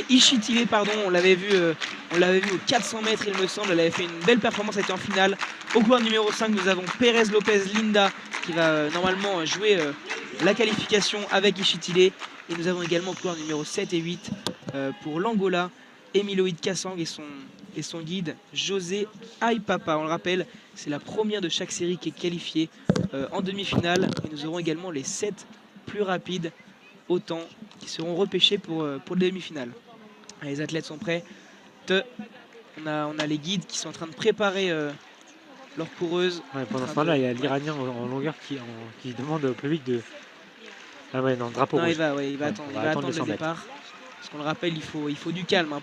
Ichitile, pardon, on l'avait vu aux 400 mètres il me semble, elle avait fait une belle performance, elle était en finale. Au couloir numéro 5, nous avons Pérez Lopez Linda qui va normalement jouer la qualification avec Ichitile. Et nous avons également au couloir numéro 7 et 8 pour l'Angola, Emiloïd Kassang et son guide José Aipapa. On le rappelle, c'est la première de chaque série qui est qualifiée en demi-finale. Et nous aurons également les 7 plus rapides au temps qui seront repêchés pour le demi-finale. Les athlètes sont prêts. On a les guides qui sont en train de préparer leur coureuse. Ouais, pendant ce temps-là, il y a l'Iranien en longueur qui demande au public de... Ah ouais, non, le drapeau rouge. Il va attendre le départ. Parce qu'on le rappelle, il faut du calme hein,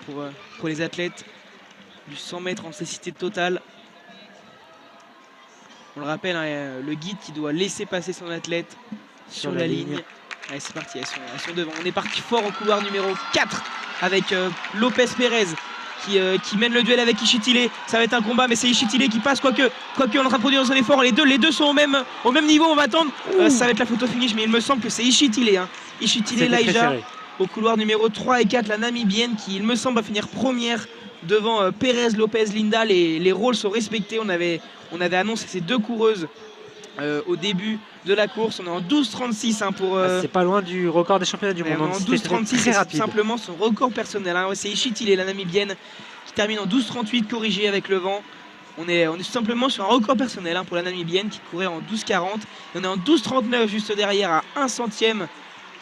pour les athlètes. Du 100 mètres en cécité totale. On le rappelle, hein, le guide qui doit laisser passer son athlète sur la ligne. Allez, c'est parti, elles sont devant. On est parti fort au couloir numéro 4 avec Lopez Pérez qui mène le duel avec Ichitile. Ça va être un combat, mais c'est Ichitile qui passe, quoique on est en train de produire son effort. Les deux sont au même niveau, on va attendre. Ça va être la photo finish, mais il me semble que c'est Ichitile. Hein. Ichitile Laïja au couloir numéro 3 et 4, la Namibienne qui, il me semble, va finir première devant Pérez Lopez Linda. Les rôles sont respectés. On avait annoncé ces 2 coureuses au début de la course. On est en 12,36 hein, pour... c'est pas loin du record des championnats du monde. En 12,36, c'est simplement son record personnel. Hein. C'est Ichitile, la Namibienne, qui termine en 12,38, corrigé avec le vent. On est tout simplement sur un record personnel hein, pour la Namibienne qui courait en 12,40. Et on est en 12,39 juste derrière à 1 centième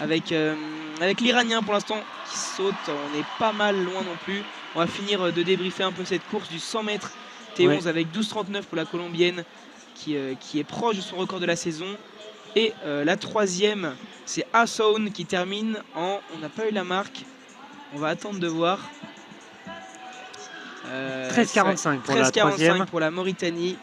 avec l'Iranien pour l'instant qui saute. On est pas mal loin non plus. On va finir de débriefer un peu cette course du 100 mètres T11 avec 12,39 pour la Colombienne qui est proche de son record de la saison. Et la troisième, c'est Azaoun qui termine en... On n'a pas eu la marque. On va attendre de voir. 13,45 pour la troisième. Pour la Mauritanie.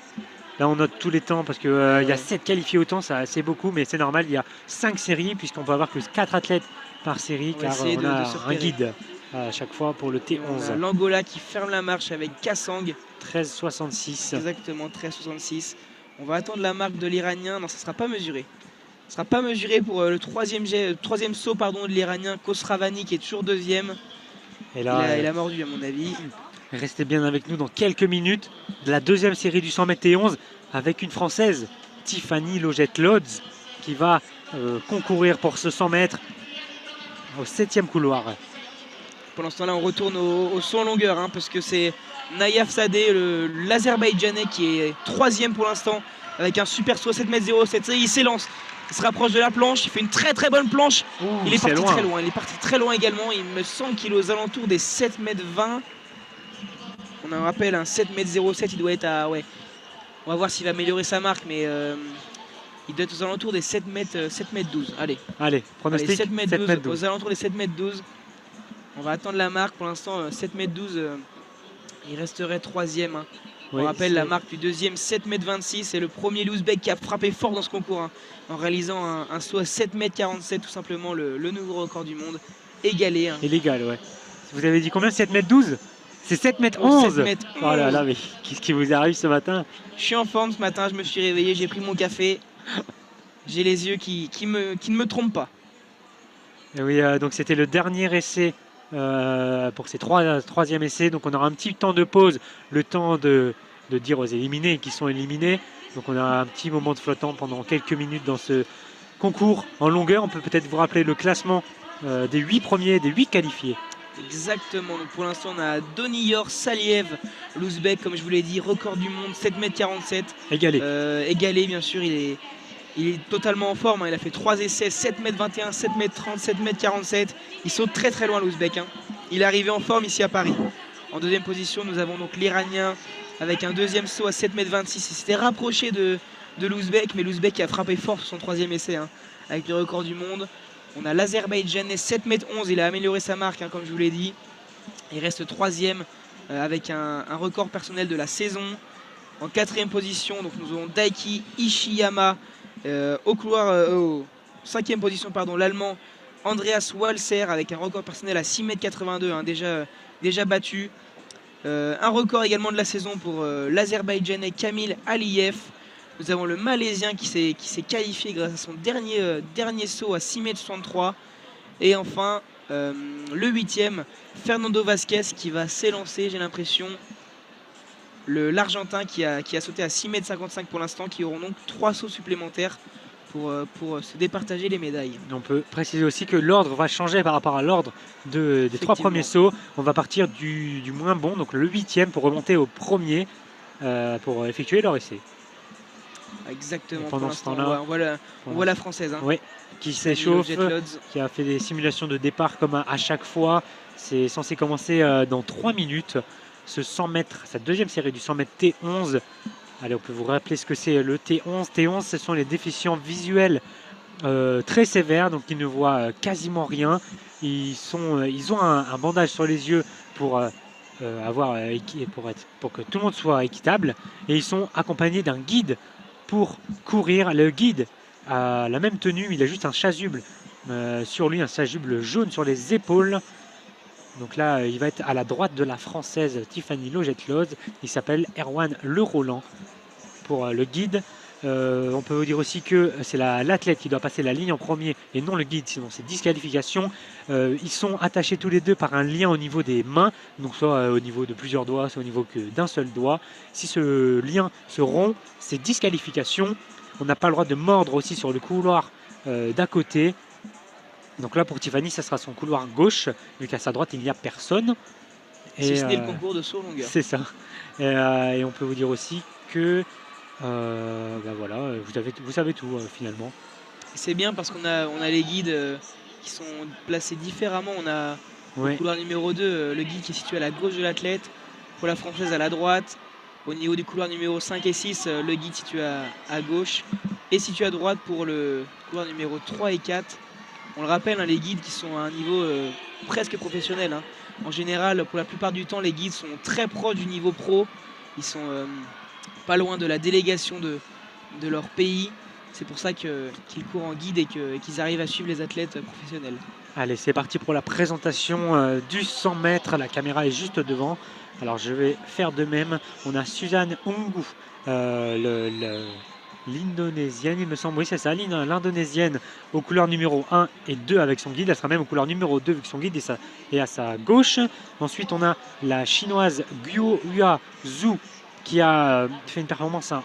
Là, on note tous les temps parce qu'il y a 7 qualifiés au temps, c'est beaucoup, mais c'est normal. Il y a 5 séries puisqu'on peut avoir que 4 athlètes par série car on a un guide à chaque fois pour le T11. L'Angola qui ferme la marche avec Kassang. 13,66. Exactement, 13,66. On va attendre la marque de l'Iranien. Non, ça ne sera pas mesuré. Ce ne sera pas mesuré pour le troisième saut de l'Iranien, Khosravani, qui est toujours deuxième. Et là, il a mordu, à mon avis. Restez bien avec nous dans quelques minutes de la deuxième série du 100 mètres T11 avec une Française, Tiffany Logette-Lodz, qui va concourir pour ce 100 mètres au 7e couloir. Pendant ce temps-là, on retourne au saut en longueur, hein, parce que c'est Nayaf Sadeh, l'Azerbaïdjanais, qui est 3e pour l'instant, avec un super saut 7,07 m. Il s'élance, il se rapproche de la planche, il fait une très très bonne planche. Il est parti très loin. Il est parti très loin également. Il me semble qu'il est aux alentours des 7,20 m. On en rappelle, un 7,07 m, il doit être à... Ouais. On va voir s'il va améliorer sa marque, mais il doit être aux alentours des 7,12 m. Allez, pronostic, 7,12 m, aux alentours des 7,12 m. On va attendre la marque. Pour l'instant, 7,12 m, il resterait 3e. Hein. On rappelle la marque du deuxième, 7,26 m. C'est le premier l'Ouzbek qui a frappé fort dans ce concours, hein, en réalisant un saut à 7,47 m, tout simplement le nouveau record du monde. Égalé. Hein. Et légal, ouais. Vous avez dit combien? 7,12 m? C'est 7,11 m. Oh là là, mais qu'est-ce qui vous arrive ce matin? Je suis en forme ce matin, je me suis réveillé, j'ai pris mon café. J'ai les yeux qui ne me trompent pas. Et oui, donc c'était le dernier essai pour ses troisième essais. Donc on aura un petit temps de pause, le temps de dire aux éliminés qui sont éliminés. Donc on a un petit moment de flottant pendant quelques minutes dans ce concours en longueur. On peut peut-être vous rappeler le classement des 8 premiers, des 8 qualifiés. Exactement, donc pour l'instant on a Doniyor Saliev, l'Ouzbek, comme je vous l'ai dit, record du monde, 7m47. Égalé. Égalé bien sûr, il est totalement en forme, hein. Il a fait 3 essais, 7m21, 7m30, 7m47. Il saute très très loin l'Ouzbek, hein. Il est arrivé en forme ici à Paris. En deuxième position, nous avons donc l'Iranien avec un deuxième saut à 7m26. Il s'était rapproché de l'Ouzbek, mais l'Ouzbek a frappé fort sur son troisième essai, hein, avec le record du monde. On a l'Azerbaïdjanais 7m11, il a amélioré sa marque, hein, comme je vous l'ai dit. Il reste troisième avec un record personnel de la saison. En quatrième position, donc nous avons Daiki Ishiyama. Au cinquième position, l'Allemand Andreas Walser avec un record personnel à 6m82, hein, déjà battu. Un record également de la saison pour l'Azerbaïdjanais Kamil Aliyev. Nous avons le Malaisien qui s'est qualifié grâce à son dernier saut à 6m63. Et enfin, le huitième, Fernando Vasquez qui va s'élancer, j'ai l'impression. L'Argentin qui a sauté à 6m55 pour l'instant, qui auront donc 3 sauts supplémentaires pour se départager les médailles. On peut préciser aussi que l'ordre va changer par rapport à l'ordre des 3 premiers sauts. On va partir du moins bon, donc le 8e, pour remonter au premier pour effectuer leur essai. Exactement. Pendant ce temps-là, on voit la Française, hein, oui, qui s'échauffe, qui a fait des simulations de départ comme à chaque fois. C'est censé commencer dans 3 minutes. Ce 100 mètres, cette deuxième série du 100 mètres T11. Allez, on peut vous rappeler ce que c'est le T11. T11, ce sont les déficients visuels très sévères, donc ils ne voient quasiment rien. Ils ont un bandage sur les yeux pour que tout le monde soit équitable, et ils sont accompagnés d'un guide pour courir. Le guide a la même tenue, il a juste un chasuble sur lui, un chasuble jaune sur les épaules. Donc là, il va être à la droite de la Française Tiffany Logetloz. Il s'appelle Erwan Le Roland pour le guide. On peut vous dire aussi que c'est l'athlète qui doit passer la ligne en premier et non le guide, sinon c'est disqualification. Ils sont attachés tous les deux par un lien au niveau des mains, donc soit au niveau de plusieurs doigts, soit au niveau d'un seul doigt. Si ce lien se rompt, c'est disqualification. On n'a pas le droit de mordre aussi sur le couloir d'à côté. Donc là pour Tiffany, ça sera son couloir gauche, vu qu'à sa droite il n'y a personne. Si ce n'est le concours de saut longueur. C'est ça. Et on peut vous dire aussi que voilà, vous savez tout finalement. C'est bien parce qu'on a les guides qui sont placés différemment. On a au couloir numéro 2 le guide qui est situé à la gauche de l'athlète, pour la Française à la droite. Au niveau du couloir numéro 5 et 6, le guide situé à gauche et situé à droite pour le couloir numéro 3 et 4. On le rappelle, hein, les guides qui sont à un niveau presque professionnel, hein. En général, pour la plupart du temps, les guides sont très proches du niveau pro. Ils sont pas loin de la délégation de leur pays. C'est pour ça qu'ils courent en guide et qu'ils arrivent à suivre les athlètes professionnels. Allez, c'est parti pour la présentation du 100 mètres. La caméra est juste devant. Alors je vais faire de même. On a Suzanne Ungu, l'Indonésienne, il me semble. Oui, c'est ça, l'Indonésienne, aux couleurs numéro 1 et 2 avec son guide. Elle sera même aux couleurs numéro 2 avec son guide et à sa gauche. Ensuite, on a la Chinoise Guohua Zhu qui a fait une performance à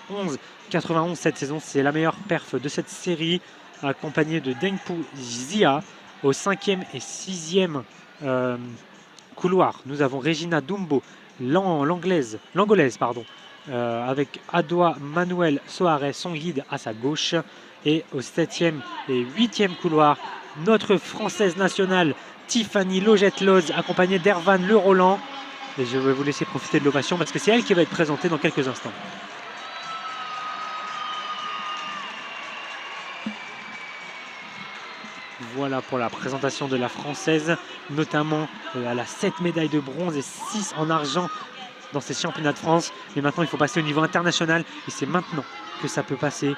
11,91 cette saison. C'est la meilleure perf de cette série, accompagnée de Dengpu Zia au 5e et 6e couloir. Nous avons Regina Dumbo, l'angolaise, avec Adoa Manuel Soares, son guide à sa gauche. Et au 7e et 8e couloir, notre Française nationale Tiffany Logetloz, accompagnée d'Erwan Le Roland. Et je vais vous laisser profiter de l'ovation parce que c'est elle qui va être présentée dans quelques instants. Voilà pour la présentation de la Française, notamment elle a 7 médailles de bronze et 6 en argent dans ces championnats de France. Mais maintenant, il faut passer au niveau international et c'est maintenant que ça peut passer.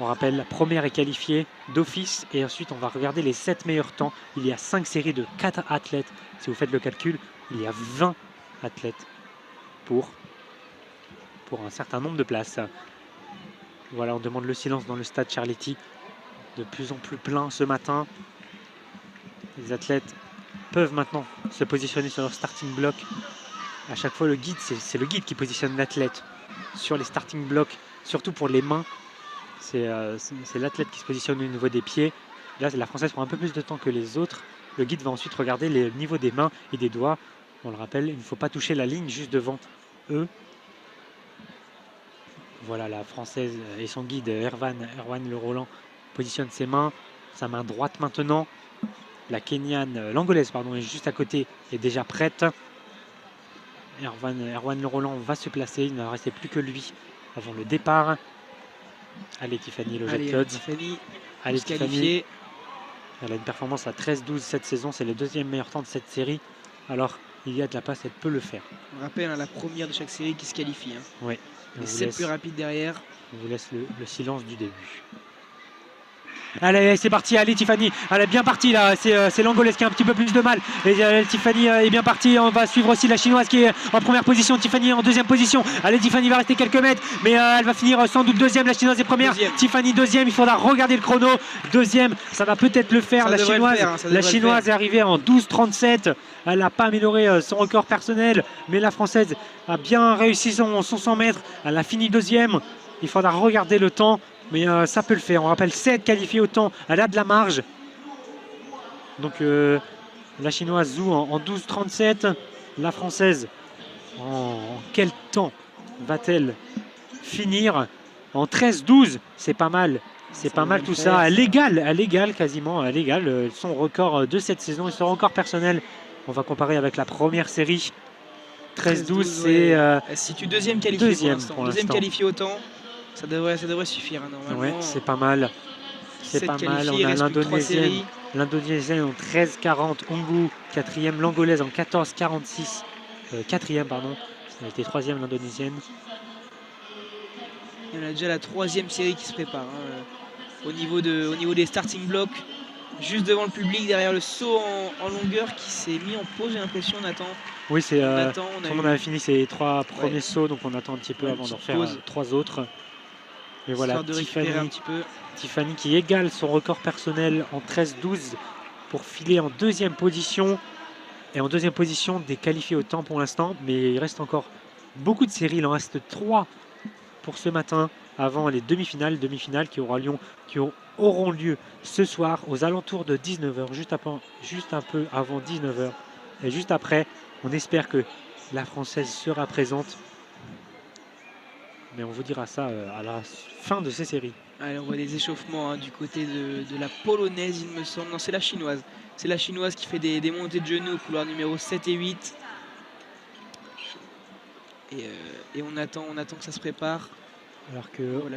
On rappelle, la première est qualifiée d'office et ensuite on va regarder les 7 meilleurs temps. Il y a 5 séries de 4 athlètes. Si vous faites le calcul, il y a 20 athlètes pour un certain nombre de places. Voilà, on demande le silence dans le stade Charletti, de plus en plus plein ce matin. Les athlètes peuvent maintenant se positionner sur leur starting block. À chaque fois, le guide, c'est le guide qui positionne l'athlète sur les starting blocks, surtout pour les mains. C'est l'athlète qui se positionne au niveau des pieds. Là, la Française prend un peu plus de temps que les autres. Le guide va ensuite regarder le niveau des mains et des doigts. On le rappelle, il ne faut pas toucher la ligne juste devant eux. Voilà, la Française et son guide Erwan Le Roland positionne ses mains, sa main droite maintenant. La Kenyane, l'Angolaise pardon, est juste à côté, est déjà prête. Erwan Le Roland va se placer, il ne va rester plus que lui avant le départ. Allez Tiffany, le jet code. Allez Tiffany. Elle a une performance à 13-12 cette saison, c'est le deuxième meilleur temps de cette série. Alors il y a de la place, elle peut le faire. On rappelle la première de chaque série qui se qualifie. Oui. Les 7 plus rapides derrière. On vous laisse le silence du début. Allez, c'est parti, allez Tiffany, elle est bien partie là, c'est l'Angolaise qui a un petit peu plus de mal. Et Tiffany est bien partie, on va suivre aussi la Chinoise qui est en première position, Tiffany en deuxième position. Allez, Tiffany va rester quelques mètres, mais elle va finir sans doute deuxième, la Chinoise est première, Tiffany deuxième, il faudra regarder le chrono. Deuxième, ça va peut-être le faire, la Chinoise. La Chinoise est arrivée en 12,37, elle n'a pas amélioré son record personnel, mais la Française a bien réussi son 100 mètres, elle a fini deuxième. Il faudra regarder le temps, mais ça peut le faire. On rappelle 7 qualifiés au temps, elle a de la marge. Donc la Chinoise joue en 12,37. La Française, en quel temps va-t-elle finir? En 13,12, c'est pas mal. C'est pas mal tout ça. Elle égale quasiment, elle égale son record de cette saison et son record personnel. On va comparer avec la première série. 13-12, c'est... Elle se situe deuxième qualifiée pour l'instant. Deuxième qualifiée au temps. Ça devrait suffire normalement. Ouais, c'est pas mal. C'est pas mal. On a l'Indonésienne en 13,40. Ongu, quatrième. L'Angolaise en 14,46. Quatrième, pardon. Elle était troisième, l'Indonésienne. On a déjà la troisième série qui se prépare. Au niveau des starting blocks. Juste devant le public, derrière le saut en longueur qui s'est mis en pause, j'ai l'impression, Nathan. Oui, tout le monde avait fini ses 3 premiers sauts, donc on attend un petit peu avant d'en faire 3 autres. Mais voilà, Tiffany qui égale son record personnel en 13-12 pour filer en deuxième position. Et en deuxième position, des qualifiés au temps pour l'instant. Mais il reste encore beaucoup de séries. Il en reste 3 pour ce matin avant les demi-finales qui auront lieu ce soir aux alentours de 19h, juste un peu avant 19h. Et juste après, on espère que la Française sera présente. Mais on vous dira ça à la fin de ces séries. Allez, on voit des échauffements du côté de la Polonaise, il me semble. Non, c'est la Chinoise. C'est la Chinoise qui fait des montées de genoux au couloir numéro 7 et 8. Et on attend que ça se prépare. Alors que voilà,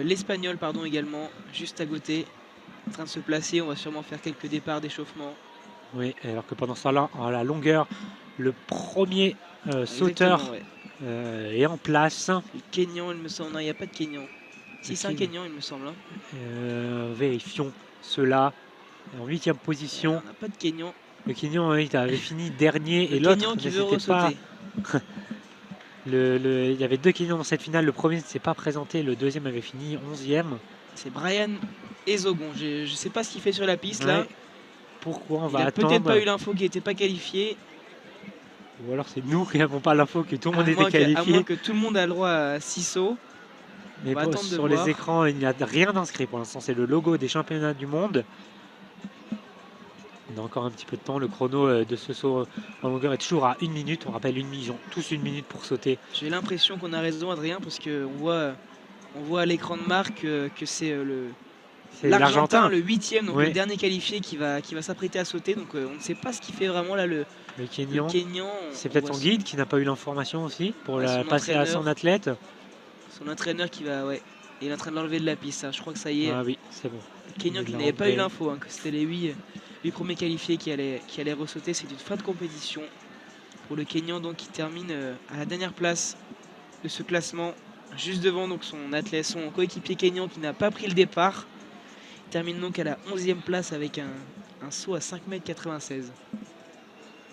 l'Espagnol également, juste à côté, en train de se placer. On va sûrement faire quelques départs d'échauffement. Oui, alors que pendant ce temps-là, à la longueur, le premier sauteur est en place. Le Kenyan, il me semble. Non, il n'y a pas de Kenyan. Si, c'est un Kenyan, il me semble. Vérifions cela. En 8e position. On n'a pas de Kenyan. Le Kenyan, il avait fini dernier. Et l'autre, qui veut ressauter. Il y avait 2 Kenyans dans cette finale. Le premier ne s'est pas présenté. Le deuxième avait fini 11e. C'est Brian Ezogon. Je ne sais pas ce qu'il fait sur la piste là. Pourquoi on va attendre? Il n'a peut-être pas eu l'info qu'il n'était pas qualifié. Ou alors c'est nous qui n'avons pas l'info que tout le monde était qualifié. À moins que tout le monde a le droit à 6 sauts. Mais sur les écrans, il n'y a rien d'inscrit pour l'instant. C'est le logo des championnats du monde. On a encore un petit peu de temps. Le chrono de ce saut en longueur est toujours à 1 minute. On rappelle, ils ont tous 1 minute pour sauter. J'ai l'impression qu'on a raison, Adrien, parce qu'on voit à l'écran de marque que c'est l'Argentin, le 8e, donc le dernier qualifié qui va s'apprêter à sauter. Donc on ne sait pas ce qu'il fait vraiment là le Kenyan. C'est peut-être son guide qui n'a pas eu l'information aussi pour passer à son athlète. Son entraîneur qui va, il est en train de l'enlever de la piste. Je crois que ça y est. Ah oui, c'est bon. Le Kenyan qui n'avait pas eu l'info, que c'était les 8 premiers qualifiés qui allaient ressauter. C'est une fin de compétition pour le Kenyan donc, qui termine à la dernière place de ce classement. Juste devant donc, son athlète, son coéquipier Kenyan qui n'a pas pris le départ. Il termine donc à la 11e place avec un saut à 5,96 m.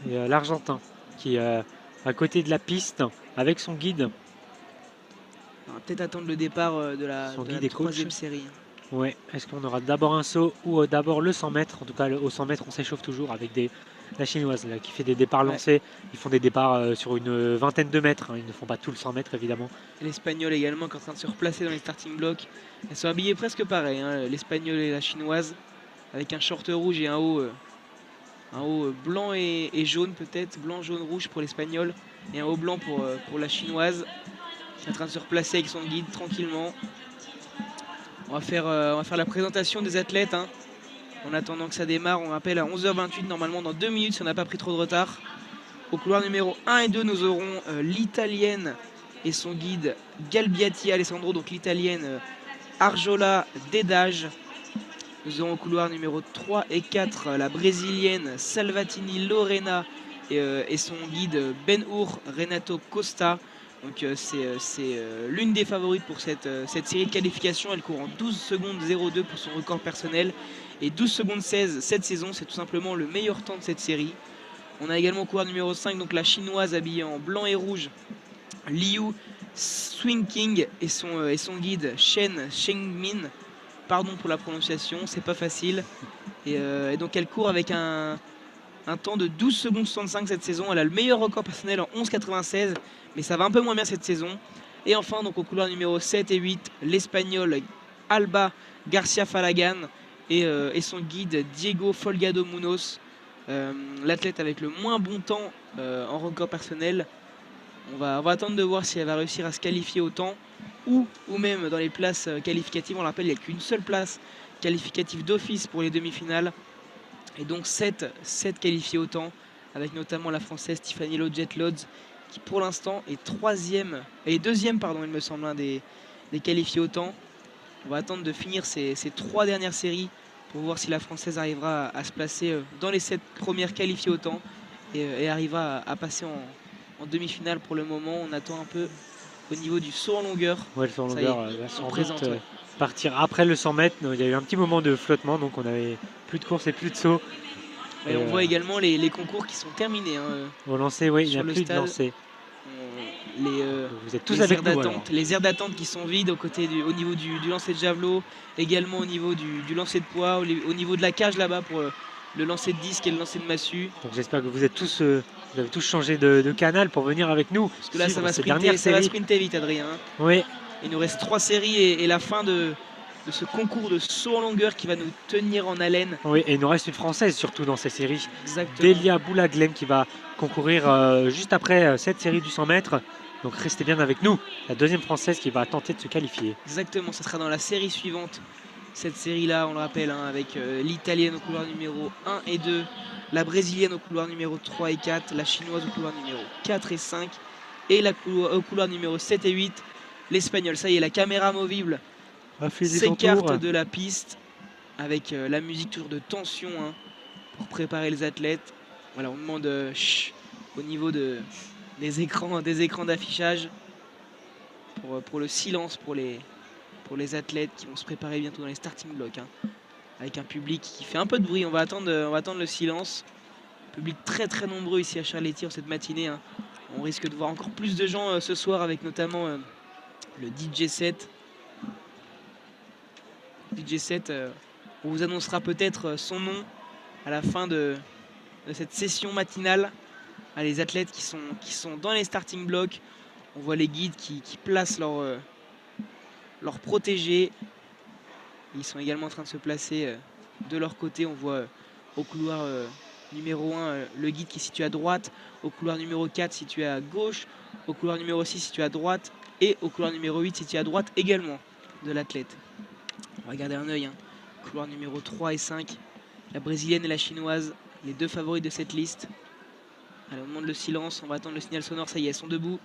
Et l'Argentin qui est à côté de la piste avec son guide. On va peut-être attendre le départ de la 3e série. Ouais, est-ce qu'on aura d'abord un saut ou d'abord le 100 mètres? En tout cas, au 100 mètres, on s'échauffe toujours avec la chinoise là, qui fait des départs lancés. Ils font des départs sur une vingtaine de mètres. Hein. Ils ne font pas tout le 100 mètres, évidemment. L'Espagnol également qui est en train de se replacer dans les starting blocks. Elles sont habillées presque pareil, hein, l'Espagnol et la chinoise, avec un short rouge et un haut blanc et jaune peut-être, blanc, jaune, rouge pour l'Espagnol, et un haut blanc pour la chinoise, qui est en train de se replacer avec son guide tranquillement. On va faire la présentation des athlètes. Hein. En attendant que ça démarre, on rappelle à 11h28, normalement dans 2 minutes si on n'a pas pris trop de retard. Au couloir numéro 1 et 2, nous aurons l'italienne et son guide Galbiati Alessandro, donc l'italienne Arjola Dedage. Nous aurons au couloir numéro 3 et 4 la brésilienne Salvatini Lorena et son guide Ben-Hur Renato Costa. Donc c'est l'une des favorites pour cette série de qualification. Elle court en 12 secondes 02 pour son record personnel et 12 secondes 16 cette saison. C'est tout simplement le meilleur temps de cette série. On a également au couloir numéro 5 donc la chinoise habillée en blanc et rouge, Liu Swingking et son guide Shen Shengmin. Pardon pour la prononciation, c'est pas facile. Et donc elle court avec un temps de 12 secondes 65 cette saison. Elle a le meilleur record personnel en 11,96, mais ça va un peu moins bien cette saison. Et enfin, donc au couloir numéro 7 et 8, l'Espagnol Alba Garcia Falagan et son guide Diego Folgado Munoz, l'athlète avec le moins bon temps en record personnel. On va attendre de voir si elle va réussir à se qualifier au temps ou même dans les places qualificatives. On le rappelle, il n'y a qu'une seule place qualificative d'office pour les demi-finales. Et donc 7 qualifiés au temps, avec notamment la française Tiffany Lodge-Lodz, qui pour l'instant est deuxième, il me semble, des qualifiés au temps. On va attendre de finir ces 3 dernières séries pour voir si la française arrivera à se placer dans les 7 premières qualifiées au temps et arrivera à passer en demi-finale. Pour le moment, on attend un peu au niveau du saut en longueur. Ouais, le saut en longueur va sans doute partir après le 100 mètres. Il y a eu un petit moment de flottement, donc on avait plus de course et plus de saut. Et on voit également les concours qui sont terminés. Hein, au lancer, oui, il n'y a plus de lancer. Vous êtes tous avec nous, les aires d'attente qui sont vides au niveau du lancer de javelot, également au niveau du lancer de poids, au niveau de la cage là-bas pour le lancer de disque et le lancer de massue. Donc j'espère que vous avez tous changé de canal pour venir avec nous. Parce que là ça va sprinter vite, Adrien. Hein. Oui. Il nous reste 3 séries et la fin de ce concours de saut en longueur qui va nous tenir en haleine. Oui, et il nous reste une française surtout dans ces séries. Exactement. Delia Boulaglem qui va concourir juste après cette série du 100 mètres. Donc restez bien avec nous, la deuxième française qui va tenter de se qualifier. Exactement, ça sera dans la série suivante. Cette série-là, on le rappelle, hein, avec l'italienne au couloir numéro 1 et 2, la brésilienne au couloir numéro 3 et 4, la chinoise au couloir numéro 4 et 5, et au couloir numéro 7 et 8, l'espagnol. Ça y est, la caméra movible s'écarte de la piste avec la musique toujours de tension, hein, pour préparer les athlètes. Voilà, on demande au niveau des écrans d'affichage pour le silence pour les athlètes qui vont se préparer bientôt dans les starting blocks, hein, avec un public qui fait un peu de bruit. On va attendre le silence. Public très très nombreux ici à Charles-les-Tyreux cette matinée, hein. On risque de voir encore plus de gens ce soir, avec notamment le DJ set. On vous annoncera peut-être son nom à la fin de cette session matinale. Ah, les athlètes qui sont dans les starting blocks. On voit les guides qui placent leurs protégés. Ils sont également en train de se placer de leur côté. On voit au couloir numéro 1 le guide qui est situé à droite, au couloir numéro 4 situé à gauche, au couloir numéro 6 situé à droite et au couloir numéro 8 situé à droite également de l'athlète. On va garder un œil, hein. Couloir numéro 3 et 5, la brésilienne et la chinoise, les 2 favoris de cette liste. Allez, on demande le silence, on va attendre le signal sonore. Ça y est, elles sont debout.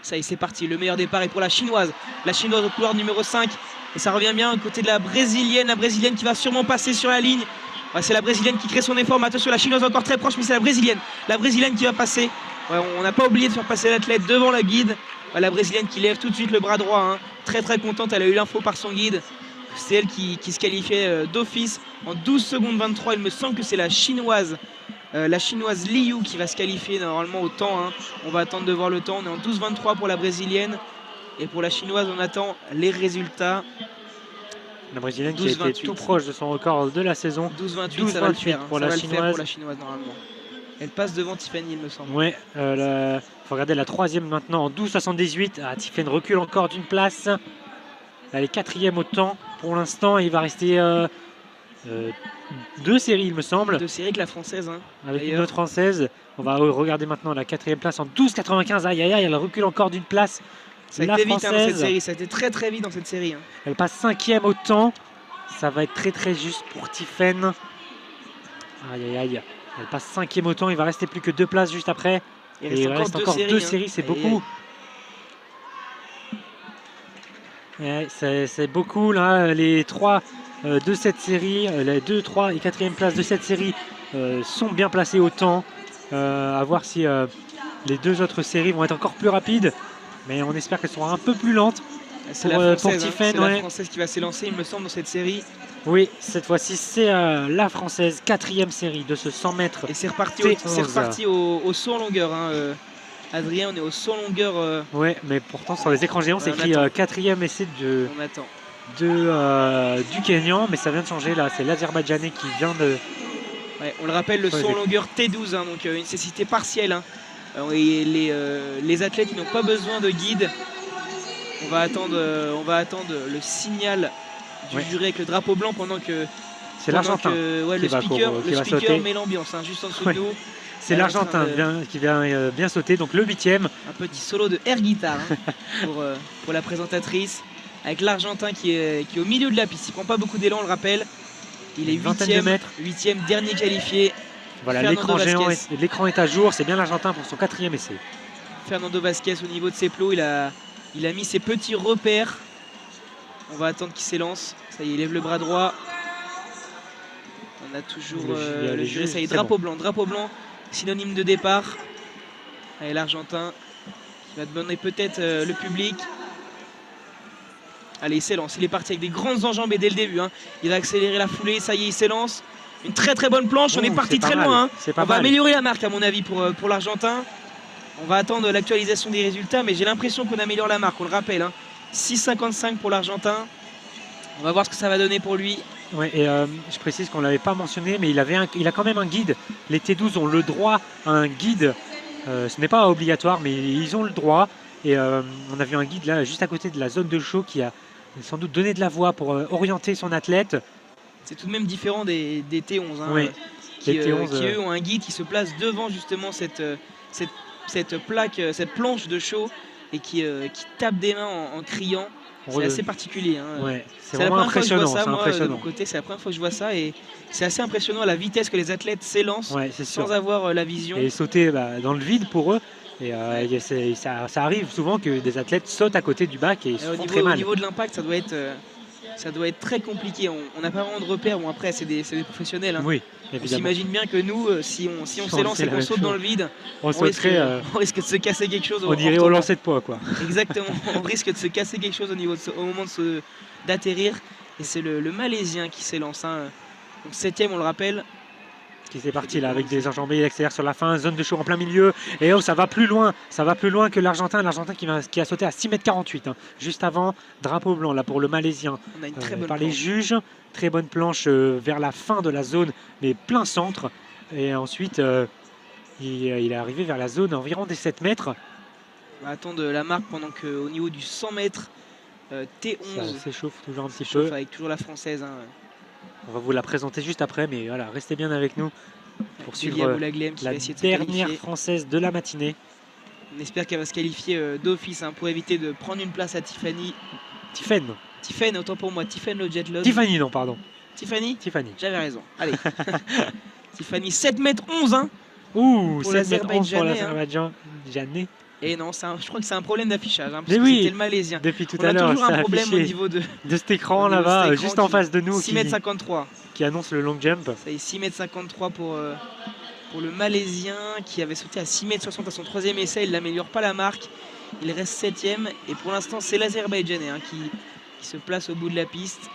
Ça y est, c'est parti. Le meilleur départ est pour la chinoise. La chinoise au couloir numéro 5. Et ça revient bien côté de la brésilienne. La brésilienne qui va sûrement passer sur la ligne. Ouais, c'est la brésilienne qui crée son effort. Mais attention, la chinoise encore très proche. Mais c'est la brésilienne. La brésilienne qui va passer. Ouais, on n'a pas oublié de faire passer l'athlète devant la guide. Ouais, la brésilienne qui lève tout de suite le bras droit, hein. Très très contente. Elle a eu l'info par son guide. C'est elle qui se qualifiait d'office en 12 secondes 23. Il me semble que c'est la chinoise Liu qui va se qualifier normalement au temps, hein. On va attendre de voir le temps. On est en 12-23 pour la brésilienne. Et pour la chinoise, on attend les résultats. La brésilienne qui 12, a été 28. tout proche de son record de la saison. 12-28, ça va le faire. pour ça la va le chinoise. faire pour la chinoise normalement. Elle passe devant Tiffany, il me semble. Ouais, il faut regarder la troisième maintenant en 12,78. Ah, Tiffany recule encore d'une place. Elle est quatrième au temps pour l'instant. Il va rester 2 séries, il me semble. 2 séries que la française. Hein, avec une autre française. On va regarder maintenant la quatrième place en 12,95. Aïe aïe aïe, elle recule encore d'une place. Ça a été vite dans cette série. Ça a été très très vite dans cette série. Hein. Elle passe cinquième au temps. Ça va être très très juste pour Tiffany. Aïe aïe aïe. Elle passe cinquième au temps. Il va rester plus que 2 places juste après. Il reste encore 2 séries. C'est beaucoup. C'est beaucoup là. Les 3 de cette série, les 2, 3 et 4e place de cette série sont bien placés au temps. À voir si les 2 autres séries vont être encore plus rapides. Mais on espère qu'elles seront un peu plus lentes. C'est la française qui va s'élancer, il me semble, dans cette série. Oui, cette fois-ci, c'est la française, 4e série de ce 100 mètres. Et c'est reparti au saut en longueur. Hein, Adrien, on est au saut en longueur. Oui, mais pourtant, sur les écrans géants, c'est écrit 4e essai du Kenyan. Mais ça vient de changer là. C'est l'Azerbaïdjanais qui vient de. Ouais, on le rappelle, le saut en longueur T12, hein, donc une nécessité partielle. Hein. Et les athlètes qui n'ont pas besoin de guide. On va attendre le signal du jury avec le drapeau blanc pendant que c'est l'Argentin le speaker met l'ambiance hein, juste en dessous de nous. C'est l'Argentin qui vient bien sauter, donc le 8e. Un petit solo de air guitar hein, pour la présentatrice, avec l'Argentin qui est au milieu de la piste. Il prend pas beaucoup d'élan, on le rappelle. Il est 8e, dernier qualifié. Voilà, l'écran est à jour, c'est bien l'Argentin pour son 4e essai. Fernando Vasquez au niveau de ses plots, il a mis ses petits repères. On va attendre qu'il s'élance. Ça y est, il lève le bras droit. On a toujours le jury. Ça y est, drapeau blanc, synonyme de départ. Allez, l'Argentin qui va donner peut-être le public. Allez, il s'élance. Il est parti avec des grandes enjambées dès le début. Hein. Il va accélérer la foulée. Ça y est, il s'élance. Une très très bonne planche. On est parti très loin. Hein. On va améliorer la marque, à mon avis, pour l'Argentin. On va attendre l'actualisation des résultats, mais j'ai l'impression qu'on améliore la marque, on le rappelle. Hein. 6,55 pour l'Argentin. On va voir ce que ça va donner pour lui. Ouais, et je précise qu'on ne l'avait pas mentionné, mais il a quand même un guide. Les T12 ont le droit à un guide. Ce n'est pas obligatoire, mais ils ont le droit. Et on a vu un guide là, juste à côté de la zone de show, qui a sans doute donné de la voix pour orienter son athlète. C'est tout de même différent des T11. Hein, oui, qui eux ont un guide qui se place devant justement cette planche de show et qui tape des mains en criant. C'est assez particulier. Hein. Ouais, c'est vraiment impressionnant. De mon côté, c'est la première fois que je vois ça et c'est assez impressionnant à la vitesse que les athlètes s'élancent sans avoir la vision. Et sauter dans le vide pour eux. Et ça arrive souvent que des athlètes sautent à côté du bac et ils se font très mal. Au niveau de l'impact, ça doit être très compliqué. On n'a pas vraiment de repères. Bon, après, c'est des professionnels. Hein. Oui, on s'imagine bien que nous, si on s'élance et qu'on saute dans le vide, on risque de se casser quelque chose. On dirait au lancer de poids, quoi. Exactement. On risque de se casser quelque chose au moment d'atterrir. Et c'est le Malaisien qui s'élance. Hein. Donc 7e, on le rappelle. Qui s'est parti là avec des enjambées, il accélère sur la fin, zone de show en plein milieu. Et ça va plus loin que l'Argentin. L'Argentin qui a sauté à 6,48 m. Hein. Juste avant, drapeau blanc là pour le Malaisien. On a une très bonne par planche. Les juges. Très bonne planche vers la fin de la zone, mais plein centre. Et ensuite, il est arrivé vers la zone environ des 7 mètres. On va attendre la marque pendant qu'au niveau du 100 mètres, T11. Ça s'échauffe toujours un petit peu. Avec toujours la française. Hein. On va vous la présenter juste après, mais voilà, restez bien avec nous pour suivre la dernière française de la matinée. On espère qu'elle va se qualifier d'office hein, pour éviter de prendre une place à Tiffany. Tiffany, autant pour moi. Tiffany le Jet Log. Tiffany, non, pardon. Tiffany. J'avais raison. Allez. Tiffany, 7,11 m. Hein, ouh, 7,11 pour l'Azerbaïdjanais. Et non, je crois que c'est un problème d'affichage. Hein, mais oui, c'était le Malaisien. Depuis tout à l'heure, on a toujours un problème au niveau de cet écran là-bas, juste en face de nous. 6,53 m. Qui annonce le long jump. Ça y est, 6,53 m pour le Malaisien qui avait sauté à 6,60 m à son 3e essai. Il n'améliore pas la marque. Il reste 7e. Et pour l'instant, c'est l'Azerbaïdjanais hein, qui se place au bout de la piste.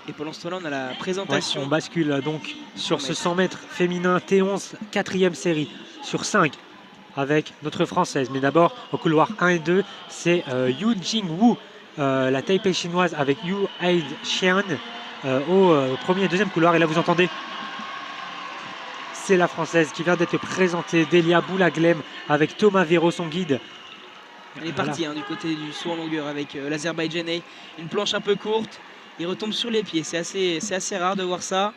Et pendant ce temps-là, on a la présentation. On bascule donc sur ce 100 mètres féminin T11, 4e série sur 5. Avec notre française. Mais d'abord, au couloir 1 et 2, c'est Yu Jingwu la Taipei chinoise avec Yu Hai Xian au premier et deuxième couloir. Et là, vous entendez, c'est la française qui vient d'être présentée, Delia Boulaglem, avec Thomas Véro, son guide. Elle est partie du côté du saut en longueur avec l'Azerbaïdjanais. Une planche un peu courte. Il retombe sur les pieds. C'est assez rare de voir ça.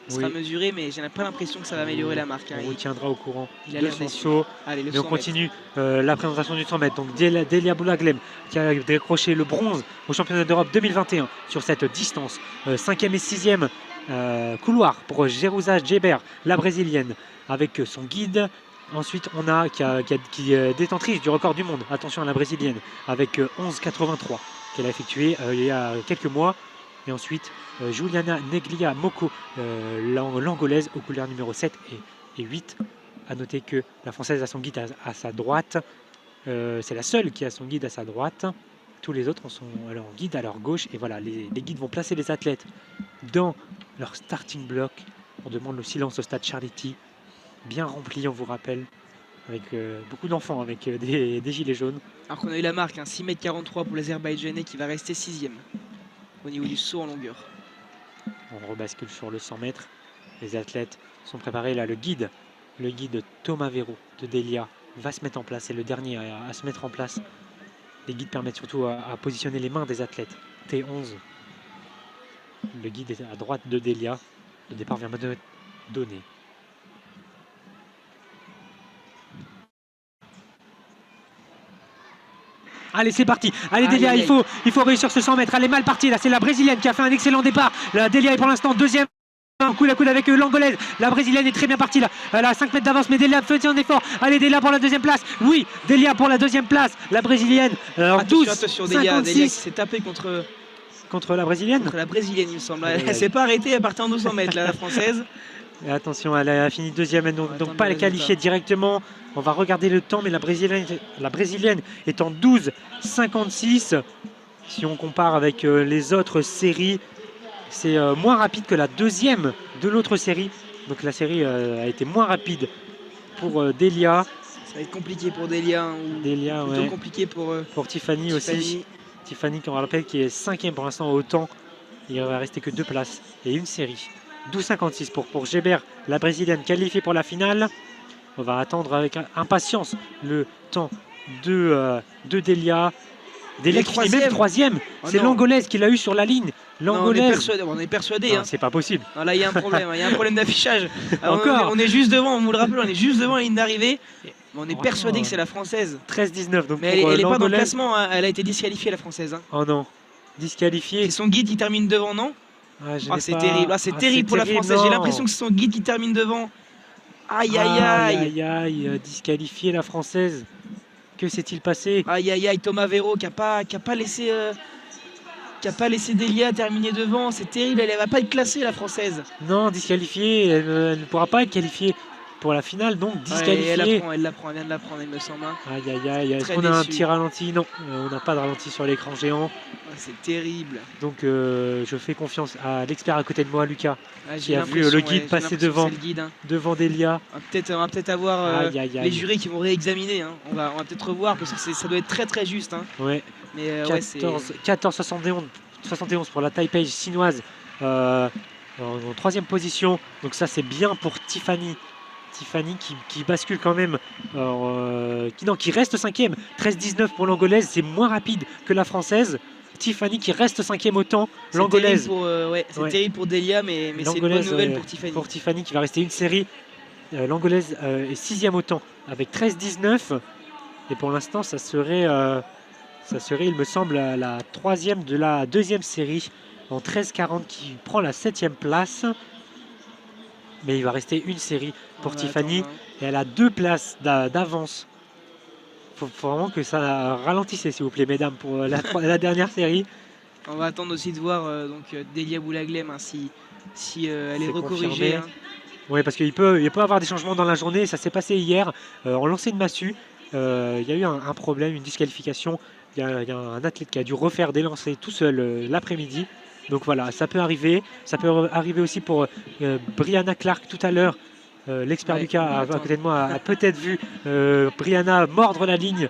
Il sera mesuré, mais j'ai pas l'impression que ça va améliorer la marque. On vous tiendra au courant de son saut. Allez, mais on continue la présentation du 100 mètres. Donc Delia Boulaglem qui a décroché le bronze au championnat d'Europe 2021 sur cette distance. 5e et 6e couloir pour Jerusa Djeber, la brésilienne, avec son guide. Ensuite, on a qui est détentrice du record du monde. Attention à la brésilienne, avec 11,83 qu'elle a effectué il y a quelques mois. Et ensuite, Juliana Neglia Moko, l'angolaise, au couleur numéro 7 et 8. A noter que la française a son guide à sa droite. C'est la seule qui a son guide à sa droite. Tous les autres ont leur guide à leur gauche. Et voilà, les guides vont placer les athlètes dans leur starting block. On demande le silence au stade Charity. Bien rempli, on vous rappelle. Avec beaucoup d'enfants, avec des gilets jaunes. Alors qu'on a eu la marque, 6,43 m pour l'Azerbaïdjanais qui va rester 6e au niveau du saut en longueur. On rebascule sur le 100 mètres. Les athlètes sont préparés. Là, le guide Thomas Véro de Delia va se mettre en place. C'est le dernier à se mettre en place. Les guides permettent surtout à positionner les mains des athlètes. T11. Le guide est à droite de Delia. Le départ vient de donner. Allez, c'est parti. Allez, Delia, il faut réussir ce 100 mètres. Elle est mal partie là. C'est la brésilienne qui a fait un excellent départ. La Delia est pour l'instant deuxième. Coude à coude avec l'angolaise. La brésilienne est très bien partie là. Elle a 5 mètres d'avance, mais Delia fait un effort. Allez, Delia pour la deuxième place. Oui, Delia pour la deuxième place. La brésilienne. Attention, Delia qui s'est tapée contre la brésilienne. Contre la brésilienne, il me semble. Elle s'est pas arrêtée. Elle partait en 200 mètres là, la française. Et attention, elle a fini deuxième, donc pas la qualifier directement. On va regarder le temps, mais la brésilienne est en 12,56. Si on compare avec les autres séries, c'est moins rapide que la deuxième de l'autre série. Donc la série a été moins rapide pour Delia. Ça va être compliqué pour Delia. Delia, plutôt compliqué pour Tiffany aussi. Tiffany, qu'on rappelle, qui est 5e pour l'instant au temps. Il va rester que 2 places et une série. 12,56 pour Djeber, la brésilienne qualifiée pour la finale. On va attendre avec impatience le temps de Delia. Delia qui finit même 3e. C'est l'angolaise qui l'a eu sur la ligne. L'angolaise. On est persuadé. C'est pas possible. Non, là, il y a un problème. Il y a un problème d'affichage. Encore. On est juste devant, on vous le rappelle, on est juste devant la ligne d'arrivée. On est persuadé que c'est la française. 13,19. Donc mais elle n'est pas dans le classement. Elle a été disqualifiée, la française. Oh non. Disqualifiée. C'est son guide qui termine devant, non? C'est terrible. C'est terrible pour la française. J'ai l'impression que c'est son guide qui termine devant. Aïe, aïe, aïe. Disqualifiée, la française. Que s'est-il passé? Aïe, Thomas Véro qui a pas laissé Delia terminer devant. C'est terrible. Elle va pas être classée, la française. Non, disqualifiée. Elle ne pourra pas être qualifiée pour la finale, donc disqualifiée. Elle vient de la prendre, il me semble. Aïe. Est-ce qu'on a un petit ralenti? Non, on n'a pas de ralenti sur l'écran géant. C'est terrible. Donc je fais confiance à l'expert à côté de moi, Lucas, qui a vu le guide passer devant Delia. On va peut-être avoir les jurys qui vont réexaminer. On va peut-être revoir parce que ça doit être très très juste. Ouais. Mais 14,71 pour la Taipei chinoise en 3e position. Donc ça c'est bien pour Tiffany. Tiffany qui bascule quand même, qui reste 5e. 13,19 pour l'angolaise, c'est moins rapide que la française. Tiffany qui reste 5e au temps, l'angolaise. C'est terrible pour Delia, mais c'est une bonne nouvelle pour Tiffany. Pour Tiffany qui va rester une série. L'angolaise est 6e au temps avec 13,19. Et pour l'instant, ça serait, il me semble, la 3e de la 2e série en 13,40 qui prend la 7e place. Mais il va rester une série pour Tiffany. Et elle a 2 places d'avance. Faut vraiment que ça ralentisse, s'il vous plaît, mesdames, pour la dernière série. On va attendre aussi de voir Delia Boulaglem si elle est recorrigée. Oui, parce qu'il peut avoir des changements dans la journée. Ça s'est passé hier en lancer de massue. Il y a eu un problème, une disqualification. Il y a un athlète qui a dû refaire des lancers tout seul l'après-midi. Donc voilà, ça peut arriver. Ça peut arriver aussi pour Brianna Clark tout à l'heure. L'expert Lucas à côté de moi a peut-être vu Brianna mordre la ligne,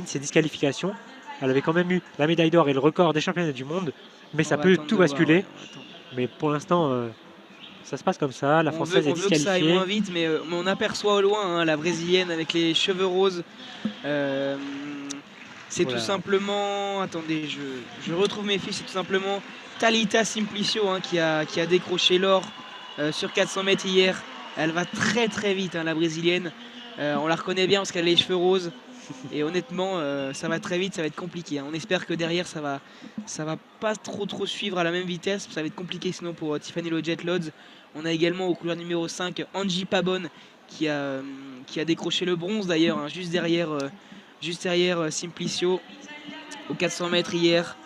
c'est disqualification. Elle avait quand même eu la médaille d'or et le record des championnats du monde. Mais ça peut tout basculer. Mais pour l'instant, ça se passe comme ça. La Française est disqualifiée. On veut que ça aille moins vite, mais on aperçoit au loin la Brésilienne avec les cheveux roses. C'est tout simplement... Attendez, je retrouve mes fiches. C'est tout simplement Thalita Simplicio qui a décroché l'or sur 400 mètres hier. Elle va très très vite, la Brésilienne. On la reconnaît bien parce qu'elle a les cheveux roses. Et honnêtement, ça va très vite, ça va être compliqué. On espère que derrière, ça va pas trop suivre à la même vitesse. Ça va être compliqué sinon pour Tiffany Lojet-Lodz. On a également au couleur numéro 5 Angie Pabon qui a décroché le bronze d'ailleurs, juste derrière Simplicio au 400 mètres hier.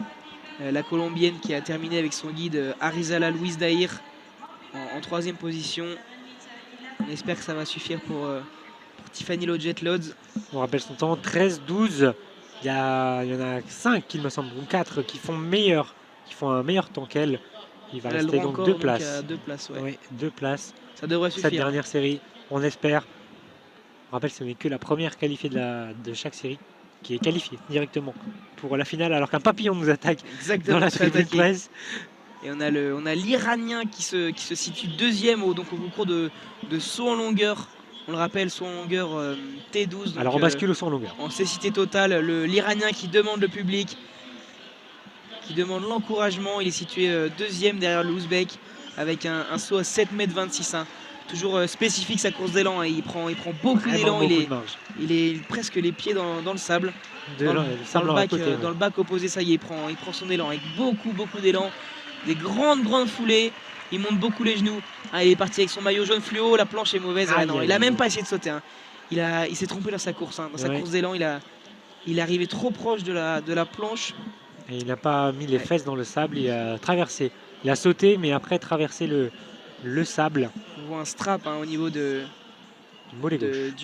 La Colombienne qui a terminé avec son guide Arizala Luis Dair en 3e position. On espère que ça va suffire pour Tiffany Lojet-Lodz. On rappelle son temps, 13-12. Il y en a 5, il me semble, ou 4 qui font un meilleur temps qu'elle. Il va rester donc 2 places. 2 places, ouais. Oui, 2 places. Ça devrait suffire. Cette dernière série, on espère. On rappelle, ce n'est que la première qualifiée de chaque série qui est qualifiée directement pour la finale, alors qu'un papillon nous attaque. Exactement, dans la tribune presse. Et on a l'Iranien qui se situe 2e au concours de saut en longueur. On le rappelle, saut en longueur T12. Donc, alors on bascule au saut en longueur. En cécité totale, l'Iranien qui demande le public, qui demande l'encouragement. Il est situé 2e derrière l'Ouzbek avec un saut à 7,26 m. Toujours spécifique sa course d'élan. Il prend beaucoup d'élan. Il est presque les pieds dans le sable. Dans le bac opposé, ça y est, il prend son élan avec beaucoup d'élan. Des grandes foulées. Il monte beaucoup les genoux. Il est parti avec son maillot jaune fluo. La planche est mauvaise. Il n'a même pas essayé de sauter. Il s'est trompé dans sa course. Dans sa course d'élan, il est arrivé trop proche de la planche. Et il n'a pas mis les fesses dans le sable. Il a traversé. Il a sauté, mais après traversé le sable. On voit un strap au niveau du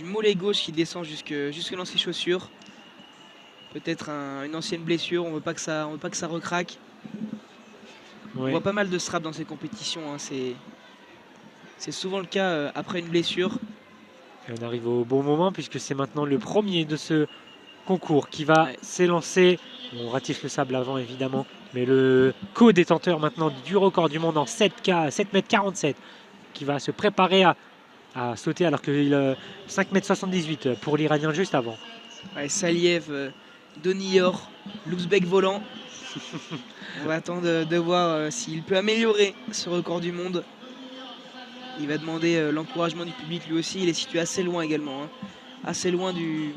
mollet gauche qui descend jusque dans ses chaussures. Peut-être une ancienne blessure. On veut pas que ça recraque. On voit pas mal de straps dans ces compétitions. C'est souvent le cas après une blessure. Et on arrive au bon moment puisque c'est maintenant le premier de ce concours qui va s'élancer. On ratisse le sable avant évidemment, mais le co-détenteur maintenant du record du monde en 7K, 7,47 m qui va se préparer à sauter alors qu'il a 5,78 m pour l'Iranien juste avant. Saliev, Doniyor, l'Ouzbek volant. On va attendre de voir s'il peut améliorer ce record du monde. Il va demander l'encouragement du public lui aussi. Il est situé assez loin également. Assez loin du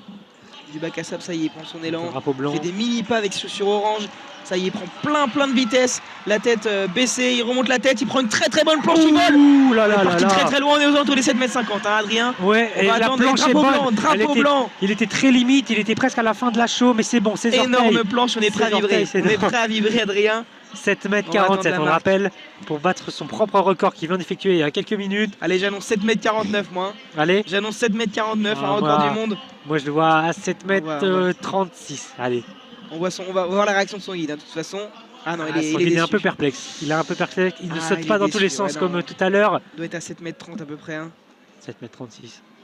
bac à sable. Ça y est, il prend son élan. Il fait des mini pas avec chaussures orange. Ça y est, il prend plein de vitesse. La tête baissée, il remonte la tête. Il prend une très bonne planche. Il vole. Il est parti très loin. On est aux alentours des 7,50 m, Adrien. Ouais, et la planche est bonne. Drapeau blanc. Il était très limite. Il était presque à la fin de la show, mais c'est bon. Énorme planche. On est prêt à vibrer. On est prêt à vibrer, Adrien. 7,47 m, on le rappelle, pour battre son propre record qu'il vient d'effectuer il y a quelques minutes. Allez, j'annonce 7,49 m moi. Allez. J'annonce 7,49 m, un record du monde. Moi je le vois à 7,36 m. Allez. On va voir la réaction de son guide, de toute façon. Ah non, il est un peu perplexe. Il est un peu perplexe. Il ne saute pas dans tous les sens comme tout à l'heure. Il doit être à 7,30 m à peu près. 7,36 m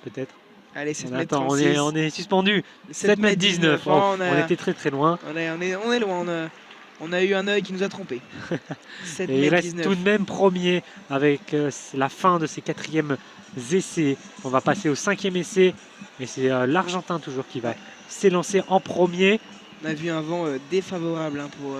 peut-être. Allez, 7,36 m. On est suspendu. 7,19 m. On était très loin. On est loin. On a eu un œil qui nous a trompés. Et il reste tout de même premier avec la fin de ses 4e essais. On va passer au 5e essai. Et c'est l'Argentin toujours qui va s'élancer en premier. On a vu un vent défavorable pour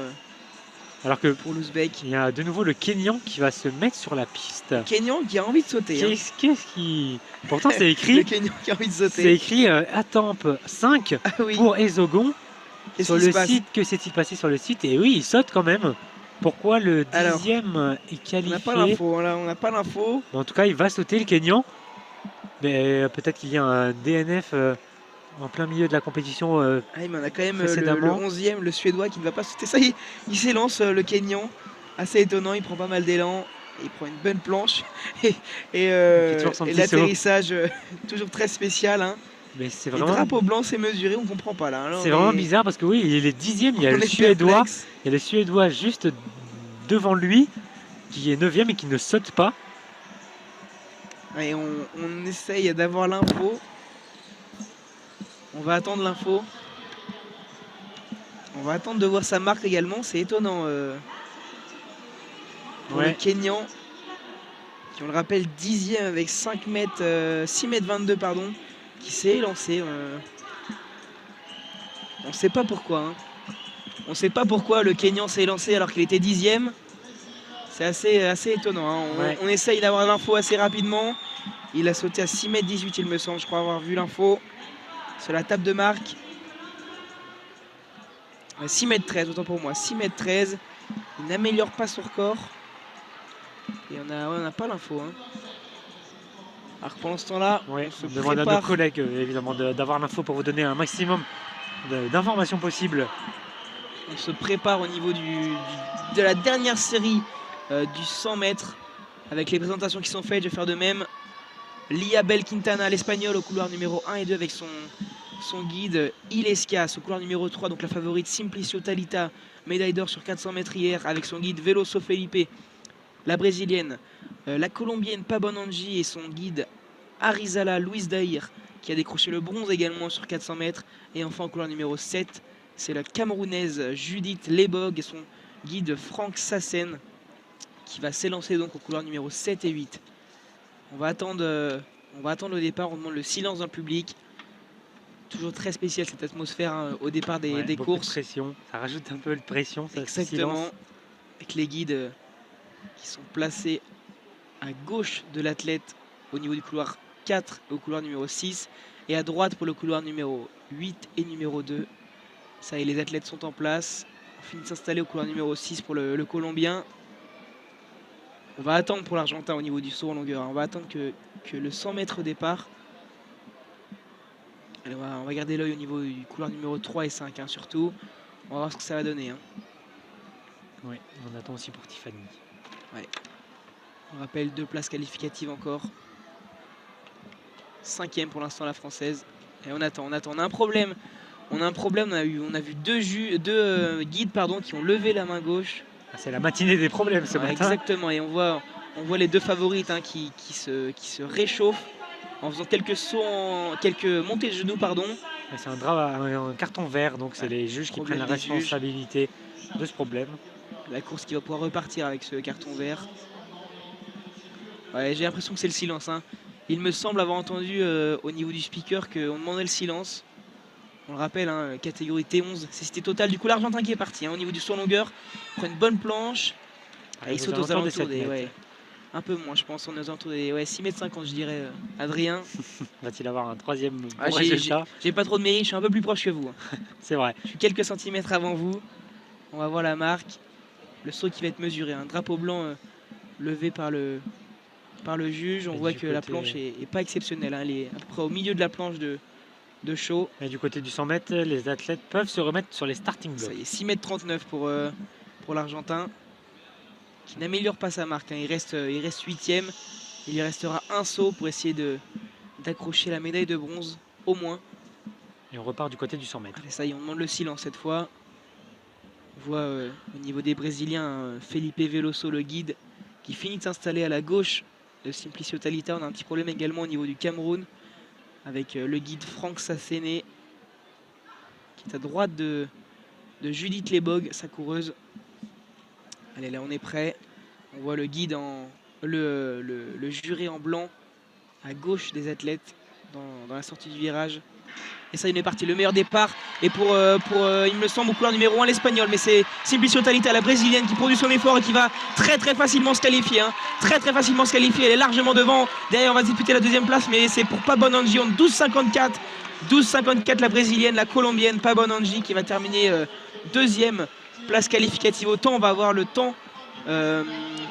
l'Ouzbek. Il y a de nouveau le Kenyan qui va se mettre sur la piste. Le Kenyan qui a envie de sauter. Qu'est-ce qui... Pourtant c'est écrit... Le Kenyan qui a envie de sauter. C'est écrit Attampe 5 pour Ezogon. Sur le site, que s'est-il passé sur le site? Et oui, il saute quand même. Pourquoi le 10e est qualifié? On n'a pas l'info. En tout cas, il va sauter le Kenyan. Mais peut-être qu'il y a un DNF en plein milieu de la compétition. Mais on a quand même le 11e, le Suédois qui ne va pas sauter. Ça y est, il s'élance le Kenyan. Assez étonnant, il prend pas mal d'élan. Il prend une bonne planche. Et l'atterrissage, toujours très spécial. Mais c'est vraiment... Le drapeau blanc s'est mesuré, on comprend pas là. C'est vraiment bizarre parce que oui, il est 10e, il y a le Suédois. Il y a le Suédois juste devant lui qui est 9e et qui ne saute pas. Et on essaye d'avoir l'info. On va attendre l'info. On va attendre de voir sa marque également. C'est étonnant pour le Kenyan, qui on le rappelle 10e avec 5 mètres, 6 mètres 22 pardon, qui s'est lancé. On ne sait pas pourquoi. Hein. On ne sait pas pourquoi le Kenyan s'est lancé alors qu'il était 10e. C'est assez étonnant. Hein. On essaye d'avoir l'info assez rapidement. Il a sauté à 6 mètres 18 il me semble. Je crois avoir vu l'info sur la table de marque. 6 mètres 13 autant pour moi. 6 mètres 13. Il n'améliore pas son record. Et on n'a pas l'info. Hein. Alors que pendant ce temps-là, on demande à nos collègues évidemment d'avoir l'info pour vous donner un maximum d'informations possibles. On se prépare au niveau de la dernière série du 100 mètres avec les présentations qui sont faites. Je vais faire de même. Liabel Quintana, l'Espagnol, au couloir numéro 1 et 2 avec son guide Ilescas au couloir numéro 3. Donc la favorite Simplicio Talita, médaille d'or sur 400 mètres hier avec son guide Veloso Felipe. La brésilienne, la colombienne Pabonangi et son guide Arizala Luis Dair qui a décroché le bronze également sur 400 mètres. Et enfin au couloir numéro 7, c'est la Camerounaise Judith Lebog et son guide Franck Sassen qui va s'élancer donc au couloir numéro 7 et 8. On va attendre au départ, on demande le silence dans le public. Toujours très spécial cette atmosphère hein, au départ des courses. De pression, ça rajoute un peu de pression. Ça, exactement, avec les guides qui sont placés à gauche de l'athlète au niveau du couloir 4 au couloir numéro 6 et à droite pour le couloir numéro 8 et numéro 2. Ça y est, les athlètes sont en place. On finit de s'installer au couloir numéro 6 pour le Colombien. On va attendre pour l'Argentin au niveau du saut en longueur. On va attendre que le 100 mètres au départ. Allez, on va garder l'œil au niveau du couloir numéro 3 et 5 hein, surtout. On va voir ce que ça va donner. Hein. Oui, on attend aussi pour Tiffany. Ouais. On rappelle 2 places qualificatives encore. 5e pour l'instant la française. Et on attend. On a un problème. On a vu deux guides qui ont levé la main gauche. C'est la matinée des problèmes ce matin. Exactement, et on voit les deux favorites hein, qui se réchauffent en faisant quelques sauts, quelques montées de genoux. C'est un carton vert, donc c'est les juges qui prennent la responsabilité de ce problème. La course qui va pouvoir repartir avec ce carton vert. Ouais, j'ai l'impression que c'est le silence. Hein. Il me semble avoir entendu au niveau du speaker qu'on demandait le silence. On le rappelle, hein, catégorie T11, cécité totale. Du coup, l'Argentin qui est parti hein, au niveau du saut en longueur. Il prend une bonne planche. Il saute aux alentours des un peu moins, je pense. On est aux alentours des 6,50 m, je dirais. Adrien. Va-t-il avoir un troisième résultat? J'ai pas trop de mérite, je suis un peu plus proche que vous. Hein. C'est vrai. Je suis quelques centimètres avant vous. On va voir la marque. Le saut qui va être mesuré. Un drapeau blanc levé par le juge. On voit que la planche est pas exceptionnelle. Hein. Elle est à peu près au milieu de la planche de show. Et du côté du 100 mètres, les athlètes peuvent se remettre sur les starting blocks. Ça y est, 6,39 m pour l'Argentin, qui n'améliore pas sa marque. Hein. Il reste 8e. Il lui restera un saut pour essayer d'accrocher la médaille de bronze, au moins. Et on repart du côté du 100 mètres. Allez, ça y est, on demande le silence cette fois. On voit au niveau des Brésiliens, Felipe Veloso, le guide, qui finit de s'installer à la gauche de Simplicio Talita. On a un petit problème également au niveau du Cameroun, avec le guide Franck Sassené qui est à droite de Judith Lebog, sa coureuse. Allez, là on est prêt. On voit le guide le juré en blanc à gauche des athlètes dans la sortie du virage. Et ça, il est parti, le meilleur départ. Et pour il me semble, au couloir numéro 1, l'Espagnol. Mais c'est Simplicio Talita, la brésilienne, qui produit son effort et qui va très facilement se qualifier. Hein. Très facilement se qualifier. Elle est largement devant. Derrière, on va disputer la deuxième place. Mais c'est pour Pabonangi. 12,54 la brésilienne, la colombienne Pabonangi qui va terminer deuxième place qualificative. Autant on va avoir le temps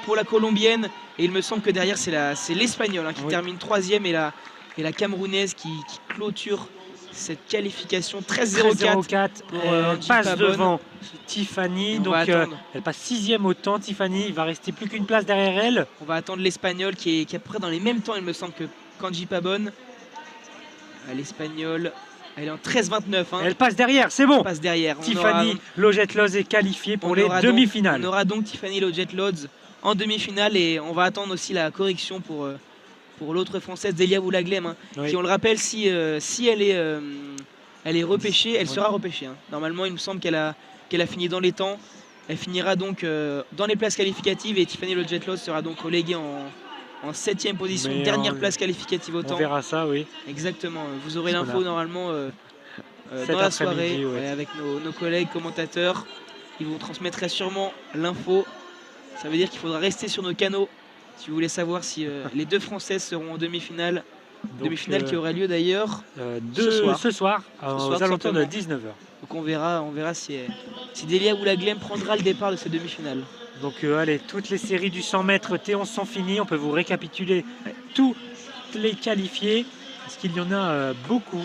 pour la colombienne. Et il me semble que derrière, c'est l'Espagnol hein, qui termine troisième. Et la Camerounaise qui clôture cette qualification. 13,04 pour passe devant Tiffany. Donc elle passe 6e au temps. Tiffany, il va rester plus qu'une place derrière elle. On va attendre l'Espagnol qui est à peu près dans les mêmes temps, il me semble, que Kanji Pabon. L'Espagnol, elle est en 13,29. Hein. Elle passe derrière, c'est bon. Passe derrière. Tiffany Loget-Lodz est qualifiée pour les demi-finales. On aura donc Tiffany Loget-Lodz en demi-finale et on va attendre aussi la correction pour l'autre française, Delia Boulaglem, hein, qui, on le rappelle, si elle est Elle est repêchée, elle sera repêchée. Hein. Normalement, il me semble qu'elle a fini dans les temps. Elle finira donc dans les places qualificatives et Tiffany Logetloz sera donc reléguée en 7e position, dernière place qualificative au temps. On verra ça, oui. Exactement. Vous aurez l'info normalement dans la soirée avec nos collègues commentateurs. Ils vous transmettraient sûrement l'info. Ça veut dire qu'il faudra rester sur nos canaux si vous voulez savoir si les deux Françaises seront en demi-finale. Demi-finale qui aura lieu d'ailleurs ce soir aux alentours de 19h. Donc on verra si Delia Oulaglem prendra le départ de cette demi-finale. Donc allez, toutes les séries du 100 mètres T11 sont finies. On peut vous récapituler tous les qualifiés parce qu'il y en a beaucoup.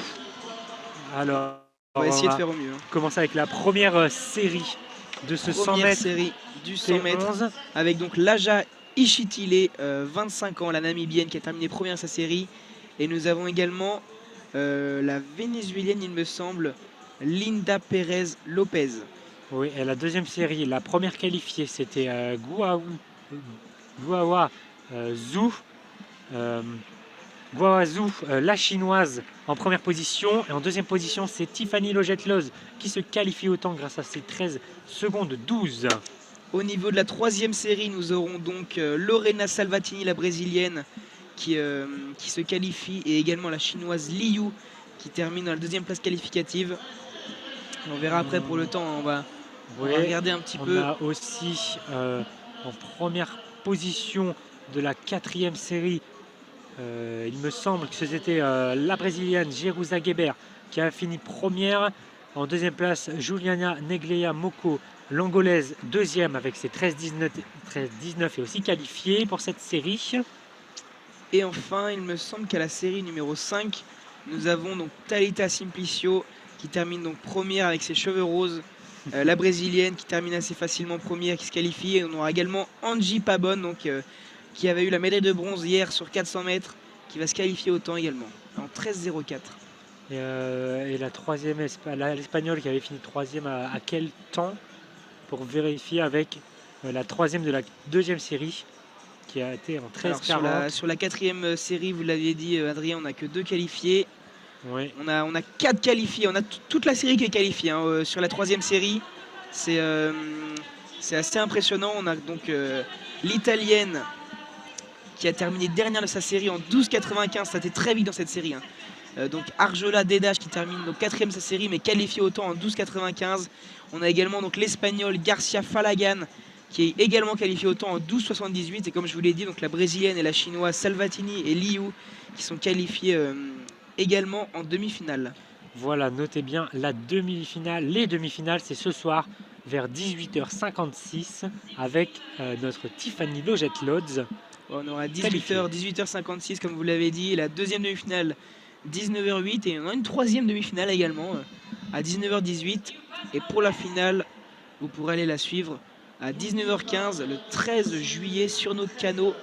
Alors, on va essayer de faire au mieux. Commencer avec la première série de ce 100 mètres. Série du 100 mètres avec donc Laja Ishitile, 25 ans, la Namibienne qui a terminé première sa série. Et nous avons également la Vénézuélienne, il me semble, Linda Pérez Lopez. Oui, et la deuxième série, la première qualifiée, c'était Guawazou, la chinoise, en première position. Et en deuxième position, c'est Tiffany Logetloz qui se qualifie au temps grâce à ses 13 secondes 12. Au niveau de la troisième série, nous aurons donc Lorena Salvatini, la brésilienne, qui se qualifie, et également la chinoise Liu qui termine dans la deuxième place qualificative. On verra après pour le temps, on va regarder un petit peu. On a aussi en première position de la quatrième série, il me semble que c'était la brésilienne Jerusa Geber qui a fini première. En deuxième place, Juliana Negleia Moko, l'angolaise, deuxième avec ses 13-19 et aussi qualifiée pour cette série. Et enfin, il me semble qu'à la série numéro 5, nous avons donc Thalita Simplicio qui termine donc première avec ses cheveux roses. La brésilienne qui termine assez facilement première, qui se qualifie. Et on aura également Angie Pabon, donc, qui avait eu la médaille de bronze hier sur 400 mètres, qui va se qualifier au temps également, en 13,04. Et la troisième, l'Espagnole qui avait fini troisième, à quel temps? Pour vérifier avec la troisième de la deuxième série, qui a été en 13,40. Sur la quatrième série, vous l'aviez dit, Adrien, on n'a que 2 qualifiés. Oui. On a 4 qualifiés, on a toute la série qui est qualifiée. Hein. Sur la troisième série, c'est assez impressionnant. On a donc l'Italienne qui a terminé dernière de sa série en 12,95. Ça a été très vite dans cette série. Hein. Donc Arjola Dedache qui termine donc 4e de sa série, mais qualifiée au temps en 12,95. On a également donc l'Espagnol Garcia Falagan qui est également qualifié au temps en 12,78. Et comme je vous l'ai dit, donc la brésilienne et la chinoise Salvatini et Liu qui sont qualifiées également en demi-finale. Voilà, notez bien la demi-finale. Les demi-finales, c'est ce soir vers 18h56 avec notre Tiffany Logetloz. On aura 18h56 comme vous l'avez dit. La deuxième demi-finale 19h08 et on a une troisième demi-finale également à 19h18. Et pour la finale, vous pourrez aller la suivre à 19h15 le 13 juillet sur notre canot.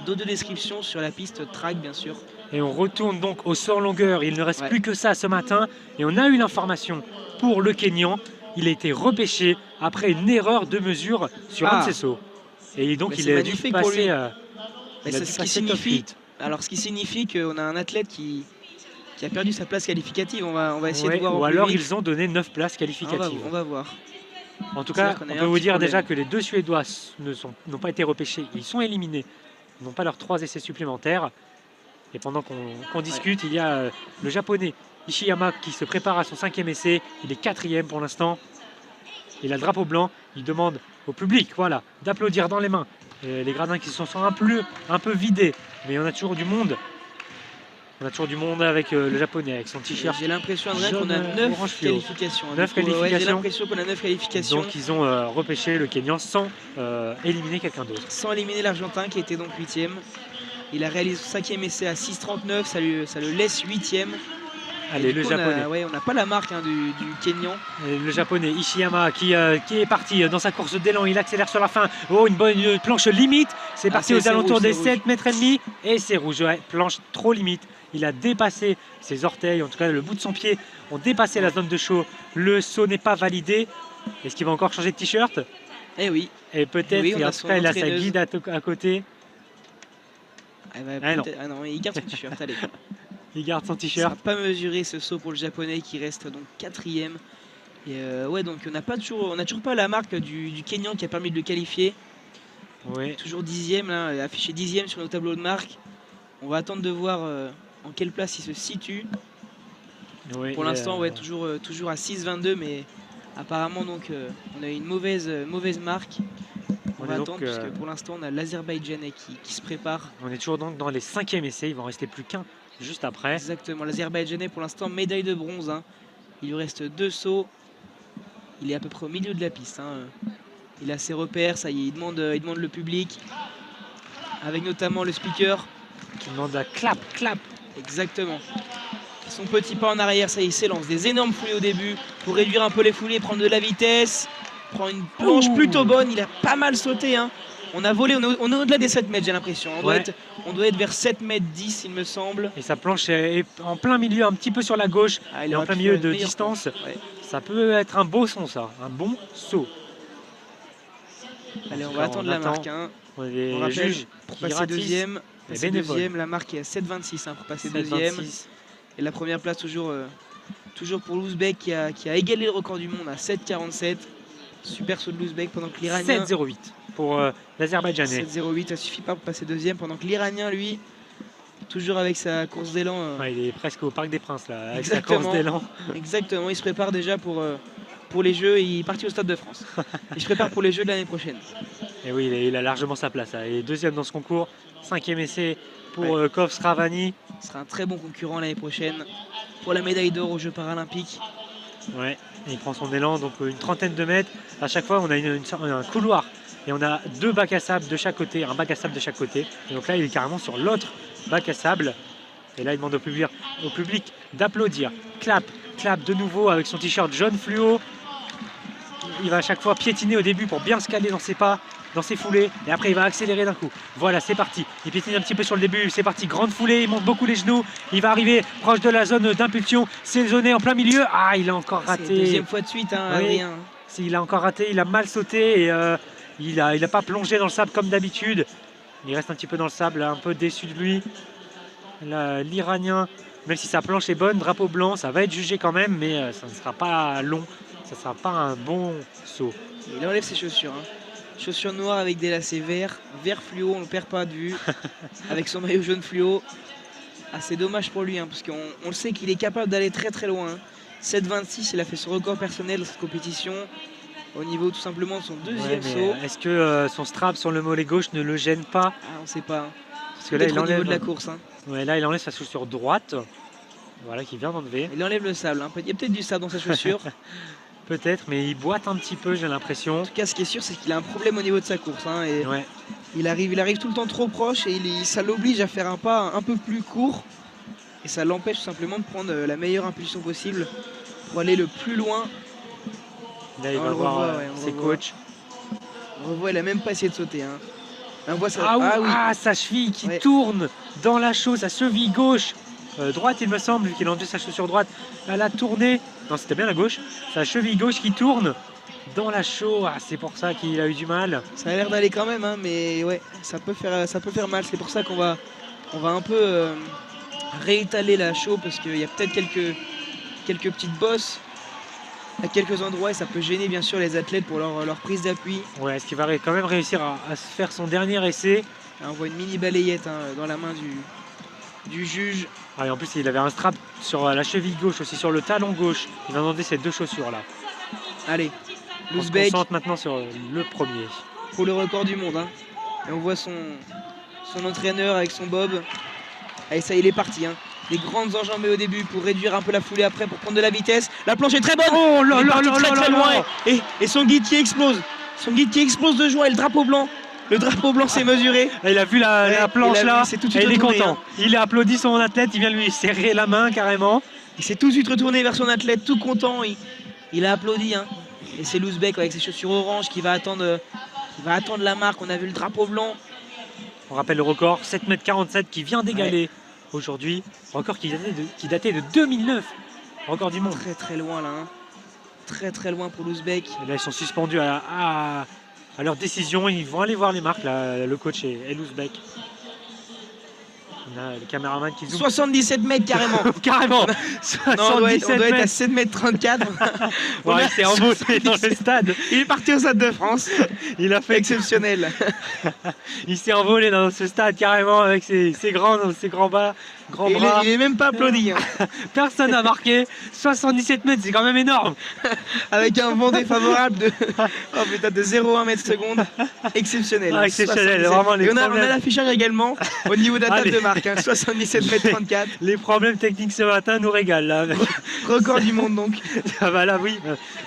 Dos de description sur la piste track bien sûr. Et on retourne donc au sort longueur. Il ne reste plus que ça ce matin. Et on a eu l'information pour le Kenyan. Il a été repêché après une erreur de mesure sur un de ses sauts. Et donc il a dû passer. Ce qui signifie qu'on a un athlète qui a perdu sa place qualificative. On va essayer de voir. Ou alors ils ont donné 9 places qualificatives. On va voir. En tout cas, on peut vous dire déjà que les deux Suédois n'ont pas été repêchés. Ils sont éliminés. Ils n'ont pas leurs 3 essais supplémentaires. Et pendant qu'on discute, il y a le japonais Ishiyama qui se prépare à son 5e essai. Il est 4e pour l'instant. Il a le drapeau blanc. Il demande au public d'applaudir dans les mains. Les gradins qui se sont un peu vidés. Mais on a toujours du monde. On a toujours du monde avec le japonais, avec son t-shirt. J'ai l'impression qu'on a 9 qualifications. 9 qualifications. J'ai l'impression qu'on a 9 qualifications. Donc ils ont repêché le Kenyan sans éliminer quelqu'un d'autre. Sans éliminer l'Argentin qui était donc 8e. Il a réalisé son 5e essai à 6,39. Ça le laisse 8e. Allez, le japonais. On n'a pas la marque du Kenyan. Le japonais Ishiyama qui est parti dans sa course d'élan. Il accélère sur la fin. Oh, une bonne planche limite. C'est parti aux alentours des 7 mètres et demi. Et c'est rouge. Planche trop limite. Il a dépassé ses orteils, en tout cas le bout de son pied ont dépassé la zone de chaud. Le saut n'est pas validé. Est-ce qu'il va encore changer de t-shirt? Eh oui. Et peut-être, en tout cas, il a sa guide à côté. Non, il garde son t-shirt, allez. Il garde son Ça t-shirt. n'a pas mesuré ce saut pour le japonais qui reste donc 4e. Et ouais, donc on n'a toujours pas la marque du Kenyan qui a permis de le qualifier. Oui. Toujours 10e, là, affiché 10e sur nos tableaux de marque. On va attendre de voir en quelle place il se situe. Oui, Pour l'instant, ouais, toujours à 6,22, mais apparemment donc on a une mauvaise marque. On va attendre parce que pour l'instant on a l'Azerbaïdjanais qui se prépare. On est toujours donc dans les 5e essais, il va en rester plus qu'un juste après. Exactement, l'Azerbaïdjanais pour l'instant médaille de bronze. Hein. Il lui reste 2 sauts. Il est à peu près au milieu de la piste. Hein. Il a ses repères, ça y est, il demande le public. Avec notamment le speaker. Qui demande à clap, clap. Exactement. Son petit pas en arrière, ça y est, il s'élance. Des énormes foulées au début pour réduire un peu les foulées, prendre de la vitesse. Prend une planche plutôt bonne, il a pas mal sauté. Hein. On a volé, on est au-delà des 7 mètres, j'ai l'impression. On doit être vers 7 mètres 10, il me semble. Et sa planche est en plein milieu, un petit peu sur la gauche. Il est en plein milieu de distance. Ouais. Ça peut être un beau son, ça. Un bon saut. Allez, on va attendre la marque. Hein. On rappelle, juges pour passer deuxième. La marque est à 7,26 hein, pour passer deuxième. Et la première place toujours pour l'Ouzbek qui a égalé le record du monde à 7,47. Super saut de l'Ouzbek pendant que l'Iranien... 7,08 pour l'Azerbaïdjanais. 7,08, ça suffit pas pour passer deuxième pendant que l'Iranien, lui, toujours avec sa course d'élan... Ouais, il est presque au Parc des Princes là, avec exactement, sa course d'élan. Exactement, il se prépare déjà pour les Jeux. Il est parti au Stade de France. Il se prépare pour les Jeux de l'année prochaine. Et oui, il a largement sa place. Il est deuxième dans ce concours. 5e essai pour Kovs Ravani. Ce sera un très bon concurrent l'année prochaine pour la médaille d'or aux Jeux paralympiques. Ouais, et il prend son élan, donc une trentaine de mètres. À chaque fois, on a un couloir et on a 2 bacs à sable de chaque côté, un bac à sable de chaque côté. Et donc là, il est carrément sur l'autre bac à sable. Et là, il demande au public d'applaudir. Clap, clap de nouveau avec son t-shirt jaune fluo. Il va à chaque fois piétiner au début pour bien se caler dans ses pas, dans ses foulées, et après il va accélérer d'un coup. Voilà, c'est parti. Il piétine un petit peu sur le début, c'est parti. Grande foulée, il monte beaucoup les genoux. Il va arriver proche de la zone d'impulsion. C'est zoné en plein milieu. Ah, il a encore raté. Deuxième fois de suite, hein, Adrien. Il a encore raté, il a mal sauté et il a pas plongé dans le sable comme d'habitude. Il reste un petit peu dans le sable, un peu déçu de lui. L'Iranien, même si sa planche est bonne, drapeau blanc, ça va être jugé quand même, mais ça ne sera pas long. Ça ne sera pas un bon saut. Il enlève ses chaussures. Hein. Chaussures noires avec des lacets verts. Vert fluo, on ne le perd pas de vue. Avec son maillot jaune fluo. Ah, c'est dommage pour lui, hein, parce qu'on le sait qu'il est capable d'aller très très loin. Hein. 7,26, il a fait son record personnel dans cette compétition. Au niveau tout simplement de son deuxième saut. Est-ce que son strap sur le mollet gauche ne le gêne pas? On ne sait pas. Hein. Parce que là, il enlève au niveau de la course. Hein. Ouais, là, il enlève sa chaussure droite. Voilà, qu'il vient d'enlever. Il enlève le sable. Hein. Il y a peut-être du sable dans sa chaussure. Peut-être, mais il boite un petit peu, j'ai l'impression. En tout cas, ce qui est sûr, c'est qu'il a un problème au niveau de sa course. Hein, et il arrive tout le temps trop proche et ça l'oblige à faire un pas un peu plus court. Et ça l'empêche tout simplement de prendre la meilleure impulsion possible pour aller le plus loin. Là, il va voir ses coachs. On revoit, il a même pas essayé de sauter. Hein. On voit ça. Sa cheville qui tourne dans la chaussure, sa cheville gauche. Droite, il me semble, vu qu'il a enlevé sa chaussure droite. Elle a tourné. Non, c'était bien la gauche. Sa cheville gauche qui tourne dans la chaux. Ah, c'est pour ça qu'il a eu du mal. Ça a l'air d'aller quand même, hein, mais ouais, ça peut faire mal. C'est pour ça qu'on va un peu réétaler la chaux parce qu'il y a peut-être quelques petites bosses à quelques endroits et ça peut gêner bien sûr les athlètes pour leur prise d'appui. Ouais, est-ce qu'il va quand même réussir à se faire son dernier essai? Là, on voit une mini balayette dans la main du juge. Ah, et en plus, il avait un strap sur la cheville gauche, aussi sur le talon gauche. Il va demander ces 2 chaussures là. Allez, l'Ouzbek. On se concentre maintenant sur le premier. Pour le record du monde. Hein. Et on voit son entraîneur avec son bob. Allez, ça y est, il est parti. Hein. Des grandes enjambées au début pour réduire un peu la foulée après, pour prendre de la vitesse. La planche est très bonne. Oh là là là très loin. Et son guide qui explose. Son guide qui explose de joie et le drapeau blanc. Le drapeau blanc s'est mesuré. Il a vu la planche là, et il est content. Hein. Il a applaudi son athlète, il vient lui serrer la main carrément. Il s'est tout de suite retourné vers son athlète, tout content. Il a applaudi. Hein. Et c'est l'Ouzbek avec ses chaussures orange qui va attendre la marque. On a vu le drapeau blanc. On rappelle le record, 7,47 m qui vient d'égaler aujourd'hui. Record qui datait de 2009. Record du monde. Très très loin là. Hein. Très très loin pour l'Ouzbek. Et là ils sont suspendus à leur décision, ils vont aller voir les marques, là, le coach et l'Ouzbek. On a le caméraman qui zoome. 77 mètres carrément. Carrément. Non, on doit être à mètres. 7 mètres 34. Bon, il s'est envolé dans le stade. Il est parti au Stade de France. Il a fait Exceptionnel. Il s'est envolé dans ce stade carrément avec ses grands bras. Grands Et bras. il est même pas applaudi. Hein. Personne n'a marqué. 77 mètres, c'est quand même énorme. Avec un vent défavorable de, oh, putain, de 0,1 mètre seconde. Exceptionnel. Ah, exceptionnel, 77. vraiment, les Et on a problèmes. l'affichage également au niveau de la table de marque. Hein, 77 mètres 34. Les problèmes techniques ce matin nous régalent là. Record du monde donc. Ah bah là oui,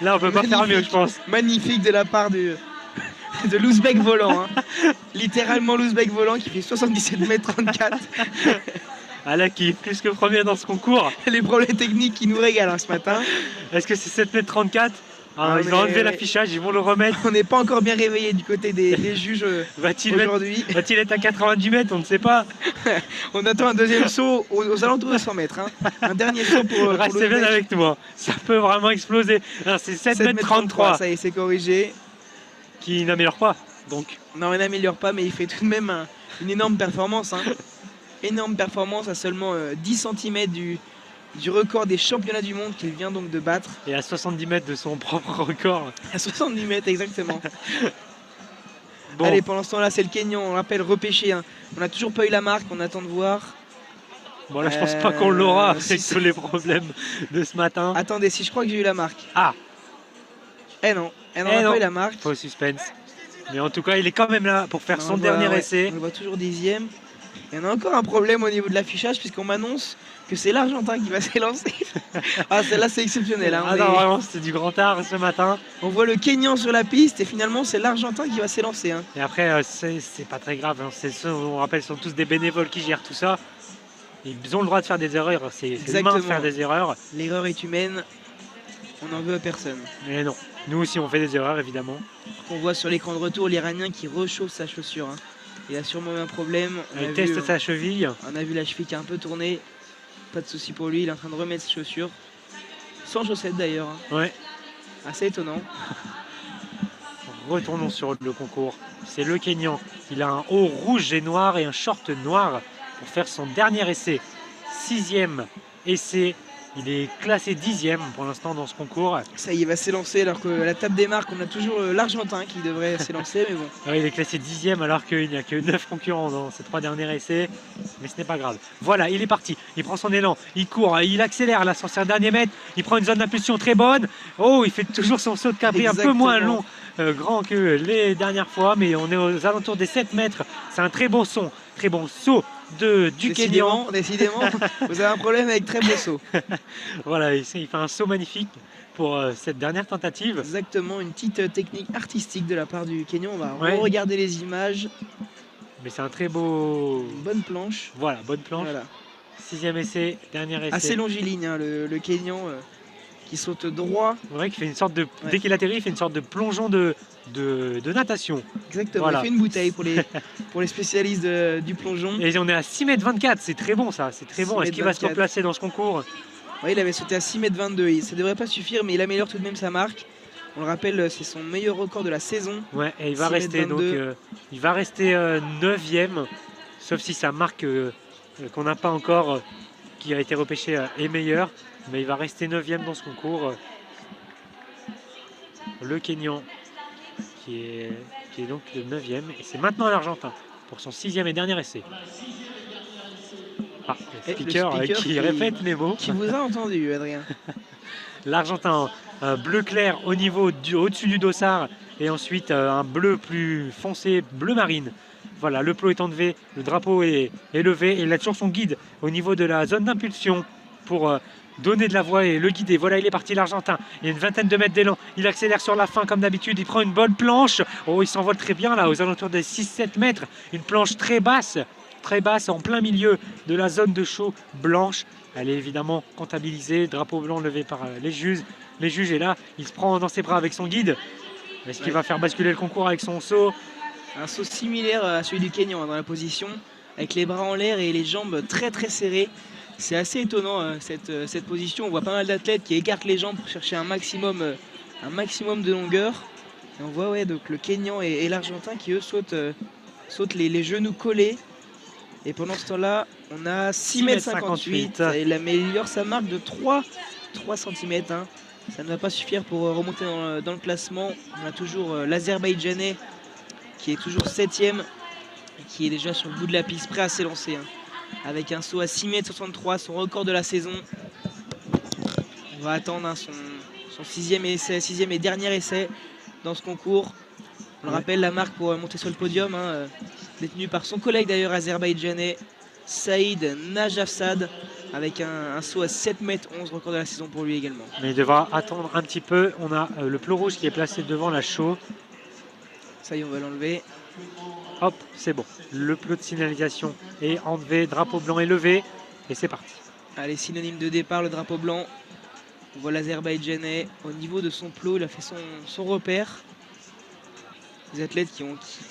là on peut pas faire mieux je pense. Magnifique de la part de l'Ouzbek volant. Hein. Littéralement l'Ouzbek volant qui fait 77 mètres 34. Ah là qui est plus que premier dans ce concours. Les problèmes techniques qui nous régalent hein, ce matin. Est-ce que c'est 7 mètres 34 Ah, ils ont enlevé l'affichage, ils vont le remettre. On n'est pas encore bien réveillé du côté des juges Va-t-il aujourd'hui. être à 90 mètres? On ne sait pas. On attend un deuxième saut aux alentours de 100 mètres. Hein. Un dernier saut pour Restez bien l'Ouzbek. avec nous. Ça peut vraiment exploser. Alors, c'est 7 mètres 33 Ça y est, c'est corrigé. qui n'améliore pas. Donc Non, il n'améliore pas, mais il fait tout de même une énorme performance. Hein. Énorme performance à seulement 10 cm du record des championnats du monde qu'il vient donc de battre. et à 70 mètres de son propre record. À 70 mètres exactement. Bon, Allez, pendant ce temps-là, c'est le Kenyan, on rappelle, repêché. Hein. On n'a toujours pas eu la marque, on attend de voir. bon là je pense pas qu'on l'aura avec si, tous les problèmes de ce matin. Attendez, si je crois que j'ai eu la marque. Ah, Eh non, on Eh n'a non. pas eu la marque. faux suspense. Mais en tout cas, il est quand même là pour faire On son le voit, dernier ouais, essai. On le voit toujours dixième. Et on a encore un problème au niveau de l'affichage puisqu'on m'annonce que c'est l'Argentin qui va s'élancer. Ah, celle-là, c'est exceptionnel. Hein. Ah non, vraiment, c'était du grand art ce matin. On voit le Kenyan sur la piste et finalement, c'est l'Argentin qui va s'élancer. Hein. Et après, c'est pas très grave. Hein. On rappelle, ce sont tous des bénévoles qui gèrent tout ça. Ils ont le droit de faire des erreurs. C'est humain de Exactement. faire des erreurs. L'erreur est humaine, on n'en veut à personne. Mais non, nous aussi, on fait des erreurs, évidemment. On voit sur l'écran de retour l'Iranien qui rechauffe sa chaussure. Hein. Il a sûrement eu un problème. Il teste sa cheville. On a vu la cheville qui a un peu tourné. Pas de souci pour lui, il est en train de remettre ses chaussures. Sans chaussettes d'ailleurs. Hein. Ouais. Assez étonnant. Retournons sur le concours. C'est le Kenyan. Il a un haut rouge et noir et un short noir pour faire son dernier essai. 6e essai. Il est classé 10e pour l'instant dans ce concours. Ça y est, il va s'élancer alors qu'à la table des marques, on a toujours l'Argentin qui devrait s'élancer. Mais bon, Alors, il est classé 10e alors qu'il n'y a que 9 concurrents dans ces 3 derniers essais. Mais ce n'est pas grave. Voilà, il est parti. Il prend son élan. Il court. Il accélère là sur ses derniers mètres. Il prend une zone d'impulsion très bonne. Oh, il fait toujours son saut de cabri un peu moins long. Grand que les dernières fois. Mais on est aux alentours des 7 mètres. C'est un très bon son. Très bon saut du Kenyan. Décidément, vous avez un problème avec très beau saut. Voilà, il fait un saut magnifique pour cette dernière tentative. Exactement, une petite technique artistique de la part du Kenyan. On va Ouais. regarder les images. Mais c'est un très beau... Une bonne planche. Voilà, bonne planche. Voilà. 6e essai, dernier essai. Assez longiligne, hein, le Kenyan qui saute droit. C'est vrai qu'il fait une sorte de... Ouais. Dès qu'il atterrit, il fait une sorte de plongeon de natation. Exactement, Voilà. il fait une bouteille pour les spécialistes du plongeon. Et on est à 6,24 m, c'est très bon ça, c'est très bon. Est-ce qu'il va se 6,24 m. replacer dans ce concours? Ouais, il avait sauté à 6,22 m. Ça devrait pas suffire, mais il améliore tout de même sa marque. On le rappelle, c'est son meilleur record de la saison. Ouais, et il va 6,22 rester donc, il va rester 9e, sauf si sa marque qu'on n'a pas encore, qui a été repêchée, est meilleure. Mais il va rester 9e dans ce concours. Le Kenyan, qui est donc le 9e. Et c'est maintenant l'Argentin pour son 6e et dernier essai. Ah, le Et le speaker, speaker qui qui- répète les mots. Qui vous a entendu, Adrien? L'Argentin, un bleu clair au-dessus du dossard et ensuite un bleu plus foncé, bleu marine. Voilà, le plot est enlevé, le drapeau est levé et il a toujours son guide au niveau de la zone d'impulsion pour donner de la voie et le guider. Voilà, il est parti l'Argentin. Il y a une vingtaine de mètres d'élan. Il accélère sur la fin comme d'habitude. Il prend une bonne planche. Oh, il s'envole très bien là, aux alentours des 6-7 mètres. Une planche très basse en plein milieu de la zone de chaud blanche. Elle est évidemment comptabilisée. Drapeau blanc levé par les juges. Les juges et là, il se prend dans ses bras avec son guide. Est-ce qu'il va faire basculer le concours avec son saut? Un saut similaire à celui du Kenyan dans la position, avec les bras en l'air et les jambes très très serrées. C'est assez étonnant cette position. On voit pas mal d'athlètes qui écartent les jambes pour chercher un maximum de longueur. Et on voit donc le Kenyan et l'Argentin qui eux sautent les genoux collés. Et pendant ce temps-là, on a 6,58 m. Il améliore sa marque de 3 cm. Hein. Ça ne va pas suffire pour remonter dans le classement. On a toujours l'Azerbaïdjanais qui est toujours 7ème et qui est déjà sur le bout de la piste, prêt à s'élancer. Hein. Avec un saut à 6,63 m, son record de la saison. On va attendre hein, son 6e essai, 6e et dernier essai dans ce concours. On le rappelle, la marque pour monter sur le podium, hein, détenue par son collègue d'ailleurs azerbaïdjanais, Saïd Najafzad, avec un saut à 7,11 m, record de la saison pour lui également. Mais il devra attendre un petit peu. On a le plot rouge qui est placé devant la chaux. Ça y est, on va l'enlever. Hop, c'est bon. Le plot de signalisation est enlevé, drapeau blanc est levé et c'est parti. Allez, synonyme de départ, le drapeau blanc. On voit l'Azerbaïdjanais au niveau de son plot, il a fait son repère. Les athlètes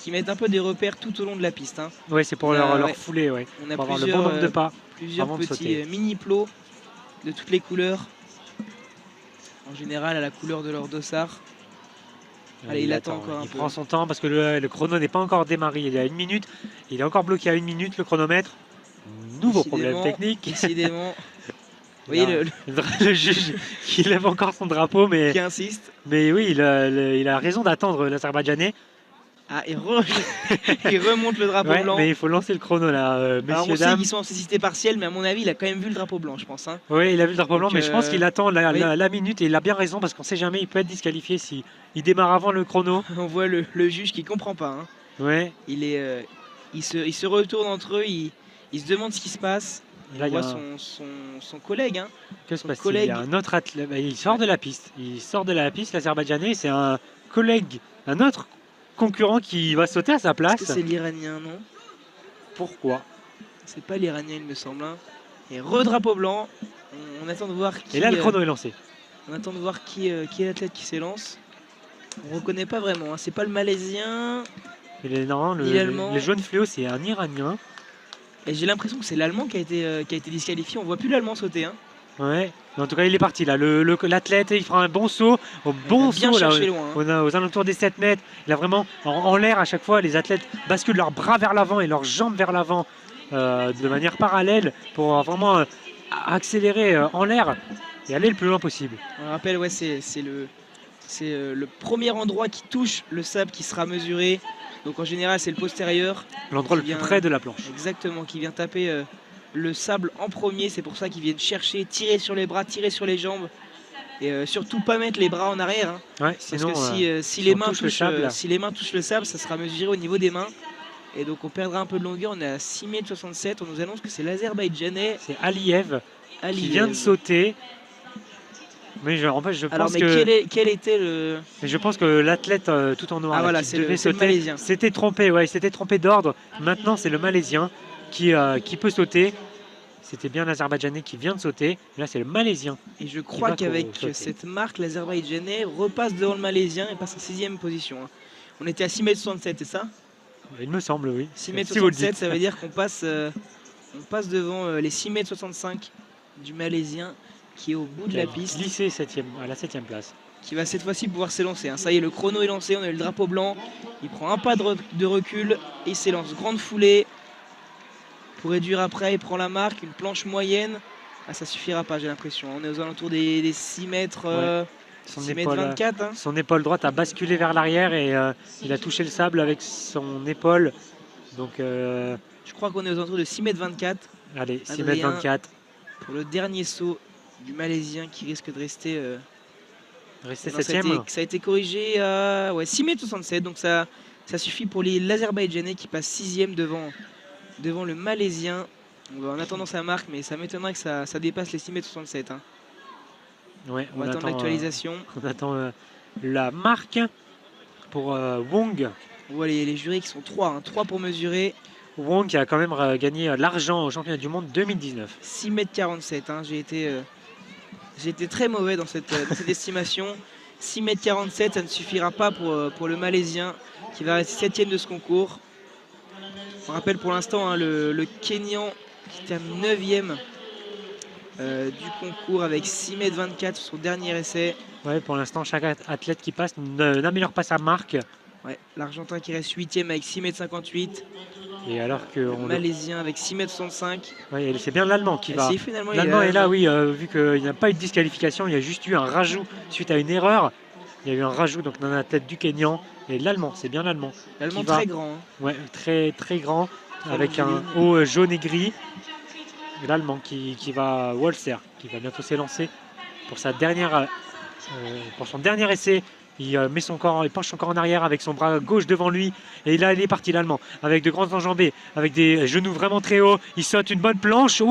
qui mettent un peu des repères tout au long de la piste. Hein. Oui, c'est pour leur foulée, ouais. On a pour avoir le bon nombre de pas. Plusieurs petits mini-plots de toutes les couleurs. En général, à la couleur de leur dossard. Allez, il attend encore un peu. Il prend son temps parce que le chrono n'est pas encore démarré. Il est à 1 minute. Il est encore bloqué à 1 minute, le chronomètre. Nouveau problème technique. Décidément. Oui, le juge qui lève encore son drapeau, mais qui insiste. Mais oui, il a raison d'attendre l'Azerbaïdjanais. Ah, il remonte le drapeau blanc. Mais il faut lancer le chrono là, messieurs, alors, on dames. sait qu'ils sont en cécité partielle, mais à mon avis, il a quand même vu le drapeau blanc, je pense. Hein. Oui, il a vu le drapeau blanc, mais je pense qu'il attend la minute et il a bien raison parce qu'on ne sait jamais, il peut être disqualifié s'il démarre avant le chrono. On voit le juge qui ne comprend pas. Hein. Ouais. Il se retourne entre eux, il se demande ce qui se passe. Il voit son collègue. Hein. Que se passe-t-il ? Il y a un autre athlète, il sort de la piste. Il sort de la piste, l'Azerbaïdjanais. C'est un collègue, un autre concurrent qui va sauter à sa place. Est-ce que c'est l'Iranien, non? Pourquoi? C'est pas l'Iranien, il me semble. Hein. Et redrapeau blanc. On attend de voir qui. Et là, le chrono est lancé. On attend de voir qui est l'athlète qui s'élance. On reconnaît pas vraiment. Hein. C'est pas le Malaisien. Non, les jaunes fléaux, c'est un Iranien. Et j'ai l'impression que c'est l'Allemand qui a été disqualifié. On voit plus l'Allemand sauter. Hein. Ouais, mais en tout cas, il est parti là. L'athlète, il fera un bon saut. Bon saut là. Loin, hein. On a aux alentours des 7 mètres. Il a vraiment en l'air à chaque fois. Les athlètes basculent leurs bras vers l'avant et leurs jambes vers l'avant de manière parallèle pour vraiment accélérer en l'air et aller le plus loin possible. On rappelle, ouais, c'est le premier endroit qui touche le sable qui sera mesuré. Donc en général, c'est le postérieur. L'endroit le plus près de la planche. Exactement, qui vient taper le sable en premier. C'est pour ça qu'ils viennent chercher, tirer sur les bras, tirer sur les jambes. Et surtout pas mettre les bras en arrière. Hein. Ouais, parce que si les mains touchent le sable, ça sera mesuré au niveau des mains. Et donc on perdra un peu de longueur. On est à 6,67 m. On nous annonce que c'est l'Azerbaïdjanais. C'est Aliyev qui vient de sauter. Mais je pense que quel était le. Mais je pense que l'athlète tout en noir qui devait sauter s'était trompé. Ouais, il s'était trompé d'ordre. Maintenant, c'est le Malaisien qui peut sauter. C'était bien l'Azerbaïdjanais qui vient de sauter. Là, c'est le Malaisien. Et je crois qu'avec cette marque, l'Azerbaïdjanais repasse devant le Malaisien et passe en 6e position. Hein. On était à 6,67 m, c'est ça? Il me semble, oui. 6,67 m, ça veut dire qu'on passe devant les 6,65 m du Malaisien qui est au bout de la piste. Glissé à la 7e place. Qui va cette fois-ci pouvoir s'élancer. Hein. Ça y est, le chrono est lancé, on a eu le drapeau blanc. Il prend un pas de recul et il s'élance. Grande foulée. Pour réduire après, il prend la marque, une planche moyenne. Ah, ça suffira pas, j'ai l'impression. On est aux alentours des 6 mètres. Ouais. 6 mètres 24. Hein. Son épaule droite a basculé vers l'arrière et il a touché le sable avec son épaule. Donc, je crois qu'on est aux alentours de 6 mètres 24. Allez, 6 mètres 24. Pour le dernier saut du Malaisien qui risque de rester. Rester 7e. Ça a été corrigé à 6,67 m. Donc ça suffit pour l'Azerbaïdjanais qui passe 6e devant le Malaisien. En attendant sa marque, mais ça m'étonnerait que ça dépasse les 6,67 m. Hein. Ouais, on attend l'actualisation. On attend la marque pour Wong. On voit les jurys qui sont 3. Hein, 3 pour mesurer. Wong qui a quand même gagné l'argent au championnat du monde 2019. 6,47 m. Hein, j'ai été très mauvais dans cette estimation. 6,47 m, ça ne suffira pas pour le Malaisien qui va rester 7e de ce concours. On rappelle pour l'instant hein, le Kenyan qui termine 9e du concours avec 6,24 m sur son dernier essai. Ouais, pour l'instant, chaque athlète qui passe n'améliore pas sa marque. Ouais, l'Argentin qui reste 8e avec 6,58 m. Et alors que Le Malaisien avec 6,65 m. Ouais, c'est bien l'Allemand qui va. Finalement, L'Allemand est là, oui, vu qu'il n'y a pas eu de disqualification, il y a juste eu un rajout suite à une erreur. Il y a eu un rajout donc dans la tête du Kényan. Et l'Allemand, c'est bien l'Allemand. L'Allemand très grand. Ouais, très, très grand, très avec un haut jaune et gris. L'Allemand qui va, Walser, qui va bientôt s'élancer pour sa dernière, pour son dernier essai. Il met son corps, il penche son corps en arrière avec son bras gauche devant lui. Et là, il est parti l'Allemand, avec de grandes enjambées, avec des genoux vraiment très hauts. Il saute une bonne planche.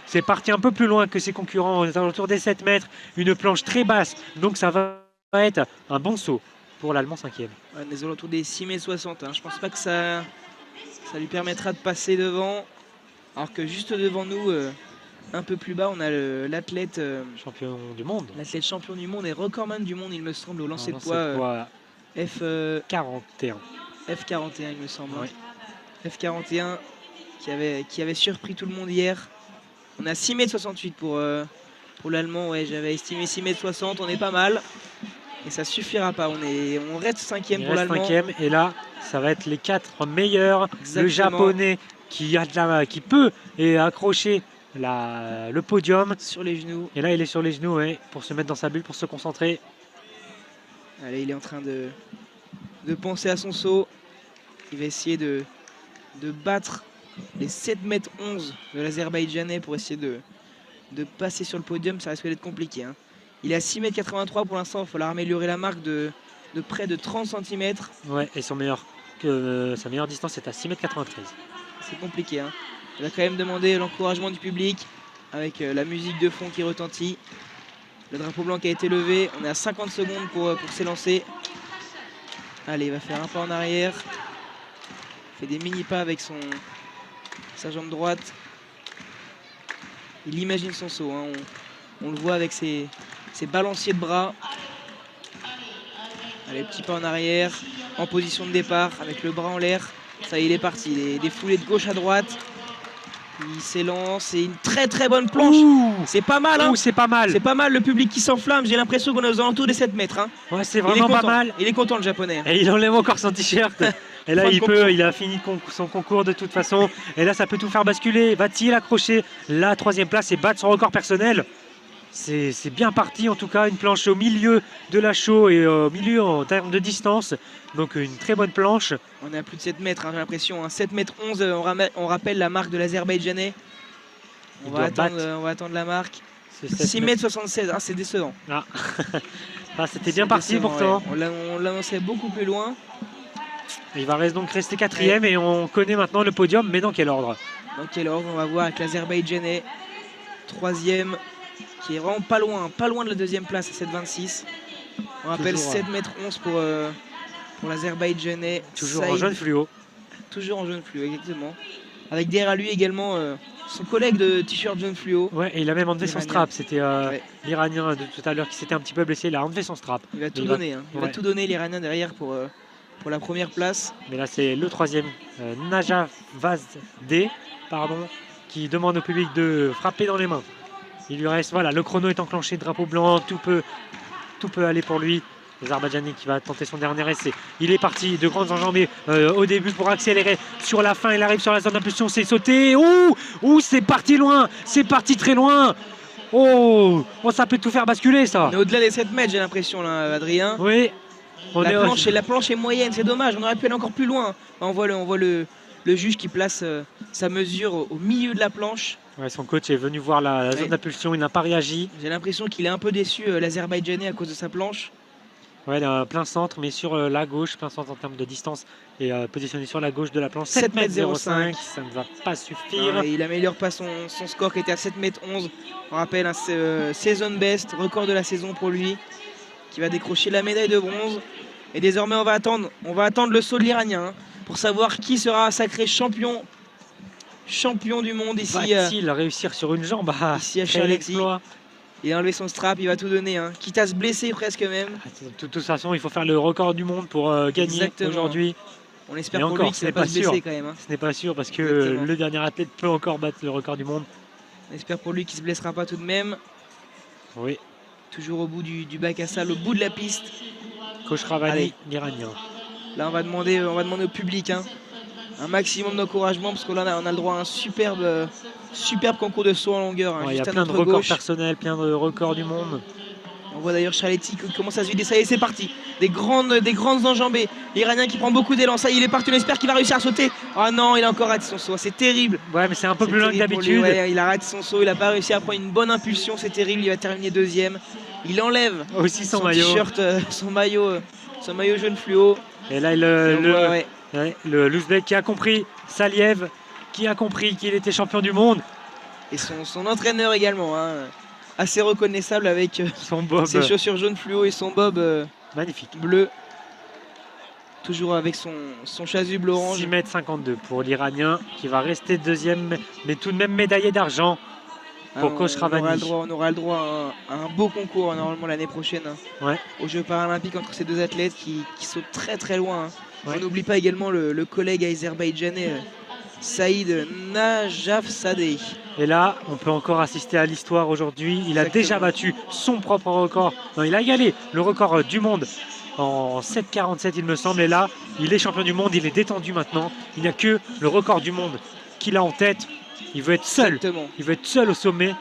C'est parti un peu plus loin que ses concurrents, autour des 7 mètres. Une planche très basse. Donc ça va être un bon saut pour l'Allemand 5e. Ouais, on est autour des 6,60 m. Hein. Je pense pas que ça lui permettra de passer devant. Alors que juste devant nous, un peu plus bas, on a l'athlète champion du monde. L'athlète champion du monde et recordman du monde, il me semble, au lancer de poids F41. F41, il me semble. Ouais. F41 qui avait surpris tout le monde hier. On a 6,68 m pour l'Allemand. Ouais, j'avais estimé 6,60 m. On est pas mal. Et ça suffira pas. On reste 5e pour l'Allemand. Et là, ça va être les 4 meilleurs. Exactement. Le Japonais qui peut accrocher le podium. Sur les genoux. Et là, il est sur les genoux, ouais, pour se mettre dans sa bulle, pour se concentrer. Allez, il est en train de penser à son saut. Il va essayer de battre les 7,11 m de l'Azerbaïdjanais pour essayer de passer sur le podium. Ça risque d'être compliqué. Hein. Il est à 6,83 m pour l'instant. Il va falloir améliorer la marque de près de 30 cm. Ouais, et sa meilleure distance est à 6,93 m. C'est compliqué. Hein. Il va quand même demander l'encouragement du public avec la musique de fond qui retentit. Le drapeau blanc qui a été levé. On est à 50 secondes pour s'élancer. Allez, il va faire un pas en arrière. Il fait des mini-pas avec sa jambe droite. Il imagine son saut. Hein. On le voit avec ses balanciers de bras. Allez, petit pas en arrière. En position de départ avec le bras en l'air. Ça y est, il est parti. Des foulées de gauche à droite. Il s'élance. C'est une très très bonne planche. C'est pas mal. Hein. C'est pas mal. C'est pas mal, le public qui s'enflamme. J'ai l'impression qu'on est aux alentours des 7 mètres. Hein. Ouais, c'est vraiment pas mal. Il est content, le Japonais. Et il enlève encore son t-shirt. Et là, il a fini son concours de toute façon. Et là, ça peut tout faire basculer. Va-t-il accrocher la 3e place et battre son record personnel? C'est bien parti, en tout cas. Une planche au milieu de la chaux et au milieu en termes de distance. Donc, une très bonne planche. On est à plus de 7 mètres, hein, j'ai l'impression. Hein. 7,11 m, on rappelle la marque de l'Azerbaïdjanais. On va attendre la marque. 6,76 m, c'est décevant. Ah. C'était bien parti pourtant. Ouais. On l'annonçait beaucoup plus loin. Il va donc rester 4e et on connaît maintenant le podium, mais dans quel ordre? Dans quel ordre? On va voir avec l'Azerbaïdjanais. 3e, qui est vraiment pas loin de la 2e place à 7,26 m. On rappelle 7,11 m pour l'Azerbaïdjanais. Toujours en jaune fluo. Toujours en jaune fluo, exactement. Avec derrière lui également son collègue de t-shirt jaune fluo. Ouais, et il a même enlevé son strap. C'était l'Iranien de tout à l'heure qui s'était un petit peu blessé. Il a enlevé son strap. Il va tout donner. Hein. Il va tout donner, l'Iranien, derrière pour la première place. Mais là, c'est le 3e, Najavazde, qui demande au public de frapper dans les mains. Il lui reste, voilà, le chrono est enclenché, drapeau blanc, tout peut aller pour lui. L'Azerbaïdjanais qui va tenter son dernier essai. Il est parti, de grandes enjambées au début pour accélérer. Sur la fin, il arrive sur la zone d'impulsion, c'est sauté. C'est parti loin, c'est parti très loin. Ça peut tout faire basculer, ça. On est au-delà des 7 mètres, j'ai l'impression, là, Adrien. Oui. La planche est moyenne, c'est dommage, on aurait pu aller encore plus loin. On voit le juge qui place sa mesure au milieu de la planche. Ouais, son coach est venu voir la zone d'impulsion, il n'a pas réagi. J'ai l'impression qu'il est un peu déçu, l'Azerbaïdjanais, à cause de sa planche. Ouais, plein centre, mais sur la gauche, plein centre en termes de distance, et positionné sur la gauche de la planche. 7,05 m, ça ne va pas suffire. Il améliore pas son score qui était à 7,11 m. On rappelle un season best, record de la saison pour lui, qui va décrocher la médaille de bronze. Et désormais, on va attendre le saut de l'Iranien hein, pour savoir qui sera sacré champion du monde ici. Va-t-il réussir sur une jambe ici à Charletti. Il a enlevé son strap, il va tout donner, hein. Quitte à se blesser presque même. De toute façon, il faut faire le record du monde pour gagner aujourd'hui. On espère pour lui qu'il ne va pas se blesser quand même. Hein. Ce n'est pas sûr parce que le dernier athlète peut encore battre le record du monde. On espère pour lui qu'il ne se blessera pas tout de même. Oui. Toujours au bout du bac à sable, au bout de la piste. Khosravani, l'Iranien. Là, on va demander au public. Hein. un maximum d'encouragement parce que là on a le droit à un superbe concours de saut en longueur. Il y a plein de records personnels, plein de records du monde. On voit d'ailleurs Charletti qui commence à se vider. Ça y est, c'est parti. Des grandes enjambées. L'Iranien qui prend beaucoup d'élan. Ça y est, il est parti. On espère qu'il va réussir à sauter. Oh non, il a encore raté son saut. C'est terrible. Ouais, mais c'est un peu plus loin que d'habitude. Ouais, il a raté son saut. Il n'a pas réussi à prendre une bonne impulsion. C'est terrible. Il va terminer deuxième. Il enlève aussi son maillot. T-shirt, son maillot jaune fluo. Et là, l'Ouzbek qui a compris, Saliev qui a compris qu'il était champion du monde. Et son entraîneur également, hein, assez reconnaissable avec son bob, ses chaussures jaunes fluo et son bob magnifique bleu. Toujours avec son chasuble orange. 6,52 m pour l'Iranien qui va rester deuxième, mais tout de même médaillé d'argent pour Khosravani. On aura le droit à un beau concours normalement l'année prochaine, hein, ouais, aux Jeux paralympiques entre ces deux athlètes qui sautent très très loin. Hein. Ouais. On n'oublie pas également le collègue azerbaïdjanais Saïd Najafzadeh. Et là, on peut encore assister à l'histoire aujourd'hui. Il a déjà battu son propre record. Non, il a égalé le record du monde en 7,47 il me semble. Et là, il est champion du monde. Il est détendu maintenant. Il n'y a que le record du monde qu'il a en tête. Il veut être seul. Exactement. Il veut être seul au sommet.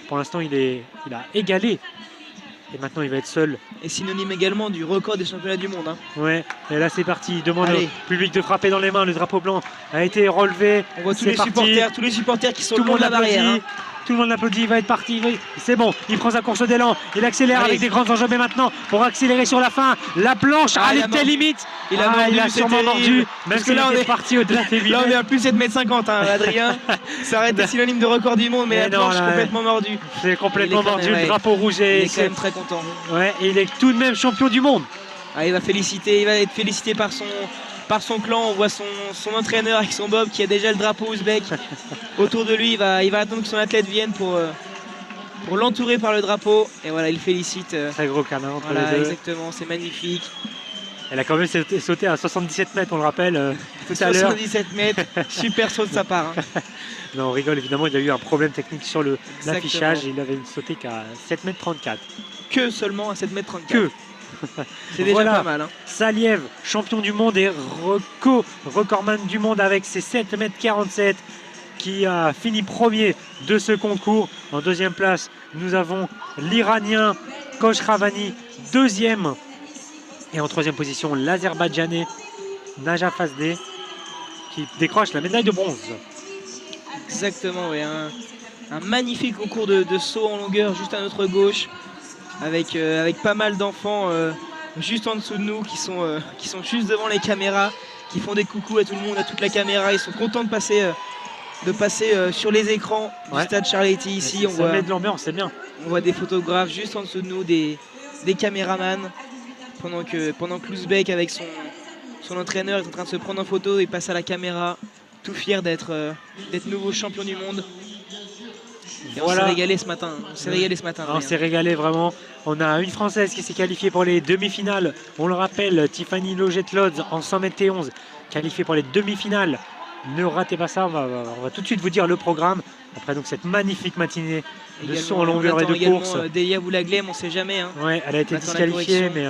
Pour l'instant, il a égalé. Et maintenant, il va être seul. Et synonyme également du record des championnats du monde. Hein. Ouais, et là, c'est parti. Il demande au public de frapper dans les mains. Le drapeau blanc a été relevé. On voit tous les supporters qui sont tout le long de la barrière. Hein. Tout le monde l'applaudit, il va être parti. C'est bon, il prend sa course d'élan. Il accélère avec des grandes enjambées maintenant pour accélérer sur la fin. La planche à l'été limite. Il a sûrement mordu. Même si là, on est parti au-delà des limites. Là, on est à plus 7,50 m, hein, Adrien. Ça aurait été synonyme de record du monde, mais la planche est complètement mordue. C'est complètement mordu. Le drapeau rouge. Il est quand même très content. Ouais, et il est tout de même champion du monde. Il va être félicité par son clan. On voit son entraîneur avec son bob qui a déjà le drapeau ouzbek autour de lui. Il va attendre que son athlète vienne pour l'entourer par le drapeau. Et voilà, il félicite. Très gros câlin entre voilà, les deux. Exactement, c'est magnifique. Elle a quand même sauté à 77 mètres, on le rappelle, tout à l'heure. 77 mètres, super saut de sa part. Hein. Non, on rigole, évidemment, il y a eu un problème technique sur l'affichage. Il avait sauté qu'à 7,34 m. Que seulement à 7,34 m. Que. C'est déjà pas mal. Hein. Saliev, champion du monde et recordman du monde avec ses 7,47 m, qui a fini premier de ce concours. En deuxième place, nous avons l'Iranien Khosravani, deuxième. Et en troisième position, l'Azerbaïdjanais Najafzadeh qui décroche la médaille de bronze. Exactement, oui. Un magnifique concours de saut en longueur juste à notre gauche. Avec pas mal d'enfants juste en dessous de nous qui sont juste devant les caméras, qui font des coucous à tout le monde, à toute la caméra. Ils sont contents de passer sur les écrans du stade Charletti ici. Ça met de l'ambiance, c'est bien. On voit des photographes juste en dessous de nous, des caméramans, pendant que l'Ouzbek avec son entraîneur est en train de se prendre en photo et passe à la caméra, tout fier d'être nouveau champion du monde. Et voilà. On s'est régalé ce matin. On s'est régalé vraiment. On a une Française qui s'est qualifiée pour les demi-finales. On le rappelle, Tiffany Loget-Lodz en 100 m T11, qualifiée pour les demi-finales. Ne ratez pas ça, on va tout de suite vous dire le programme. Après donc cette magnifique matinée de saut en longueur et de course. Delia Boulaglem, on ne sait jamais. Hein. Ouais, elle a été disqualifiée, mais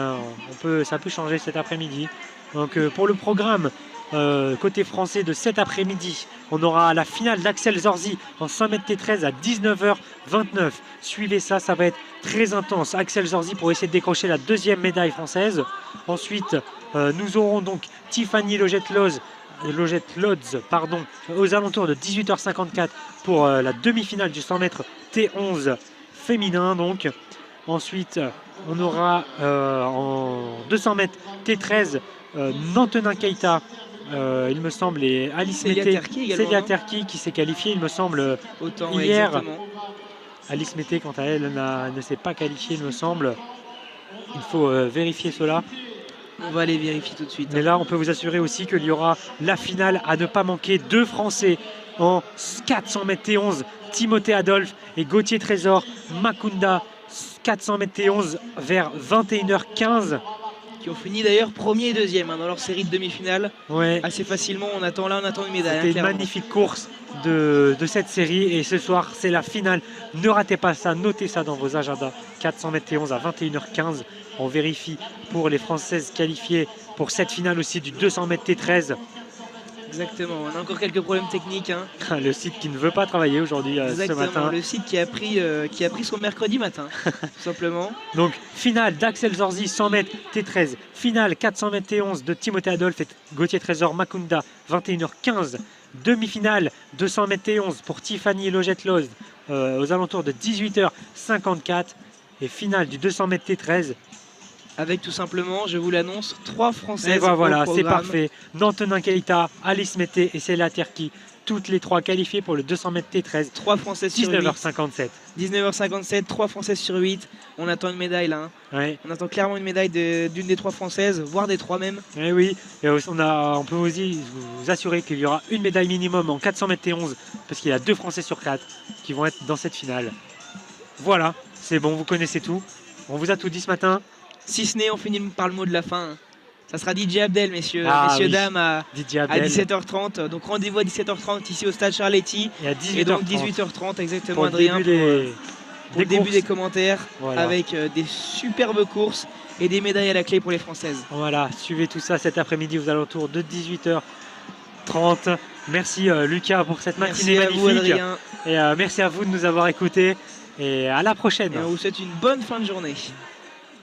ça peut changer cet après-midi. Donc pour le programme, côté français de cet après-midi, on aura la finale d'Axel Zorzi en 100 m T13 à 19h29. Suivez ça, ça va être très intense. Axel Zorzi pour essayer de décrocher la deuxième médaille française. Ensuite, nous aurons donc Tiffany Loget-Lodz aux alentours de 18h54 pour la demi-finale du 100 m T11 féminin. Donc. Ensuite, on aura en 200 m T13 Nantenin Keita, il me semble, et Alice Mété, Célia Terki qui s'est qualifiée, il me semble, hier. Ouais, Alice Mété, quant à elle, ne s'est pas qualifiée, il me semble. Il faut vérifier cela. On va aller vérifier tout de suite. Mais là, on peut vous assurer aussi qu'il y aura la finale à ne pas manquer. Deux Français en 400 m T11, Timothée Adolphe et Gauthier Trésor Makunda, 400 m T11 vers 21h15. Qui ont fini d'ailleurs premier et deuxième dans leur série de demi-finale. Ouais. Assez facilement, on attend une médaille. C'était une magnifique course de cette série. Et ce soir, c'est la finale. Ne ratez pas ça, notez ça dans vos agendas. 400 m T11 à 21h15. On vérifie pour les Françaises qualifiées pour cette finale aussi du 200 m T13. Exactement, on a encore quelques problèmes techniques. Hein. Le site qui ne veut pas travailler aujourd'hui ce matin. Le site qui a pris son mercredi matin, tout simplement. Donc, finale d'Axel Zorzi, 100 mètres T13. Finale 400 mètres T11 de Timothée Adolphe et Gauthier Trésor Makunda, 21h15. Demi-finale 200 mètres T11 pour Tiffany Logette-Lozde aux alentours de 18h54. Et finale du 200 mètres T13. Avec tout simplement, je vous l'annonce, 3 Françaises. Et voilà, c'est parfait. Nantenin Keita, Alice Mété et Célia Terki, toutes les 3 qualifiées pour le 200 mètres T13. 3 Françaises sur 8. 19h57. 19h57, 3 Françaises sur 8. On attend une médaille là. Hein. Ouais. On attend clairement une médaille d'une des 3 Françaises, voire des 3 même. Et oui, et on peut vous assurer qu'il y aura une médaille minimum en 400 mètres T11, parce qu'il y a 2 Français sur 4 qui vont être dans cette finale. Voilà, c'est bon, vous connaissez tout. On vous a tout dit ce matin. Si ce n'est, on finit par le mot de la fin. Hein. Ça sera DJ Abdel, messieurs, oui. dames, à Abdel. 17h30. Donc rendez-vous à 17h30 ici au stade Charletti. Et donc 18h30 exactement, pour Adrien, pour le début des commentaires, voilà. Avec des superbes courses et des médailles à la clé pour les Françaises. Voilà, suivez tout ça cet après-midi aux alentours de 18h30. Merci Lucas pour cette matinée magnifique. Vous, Adrien. Et merci à vous de nous avoir écoutés. Et à la prochaine. Et on vous souhaite une bonne fin de journée.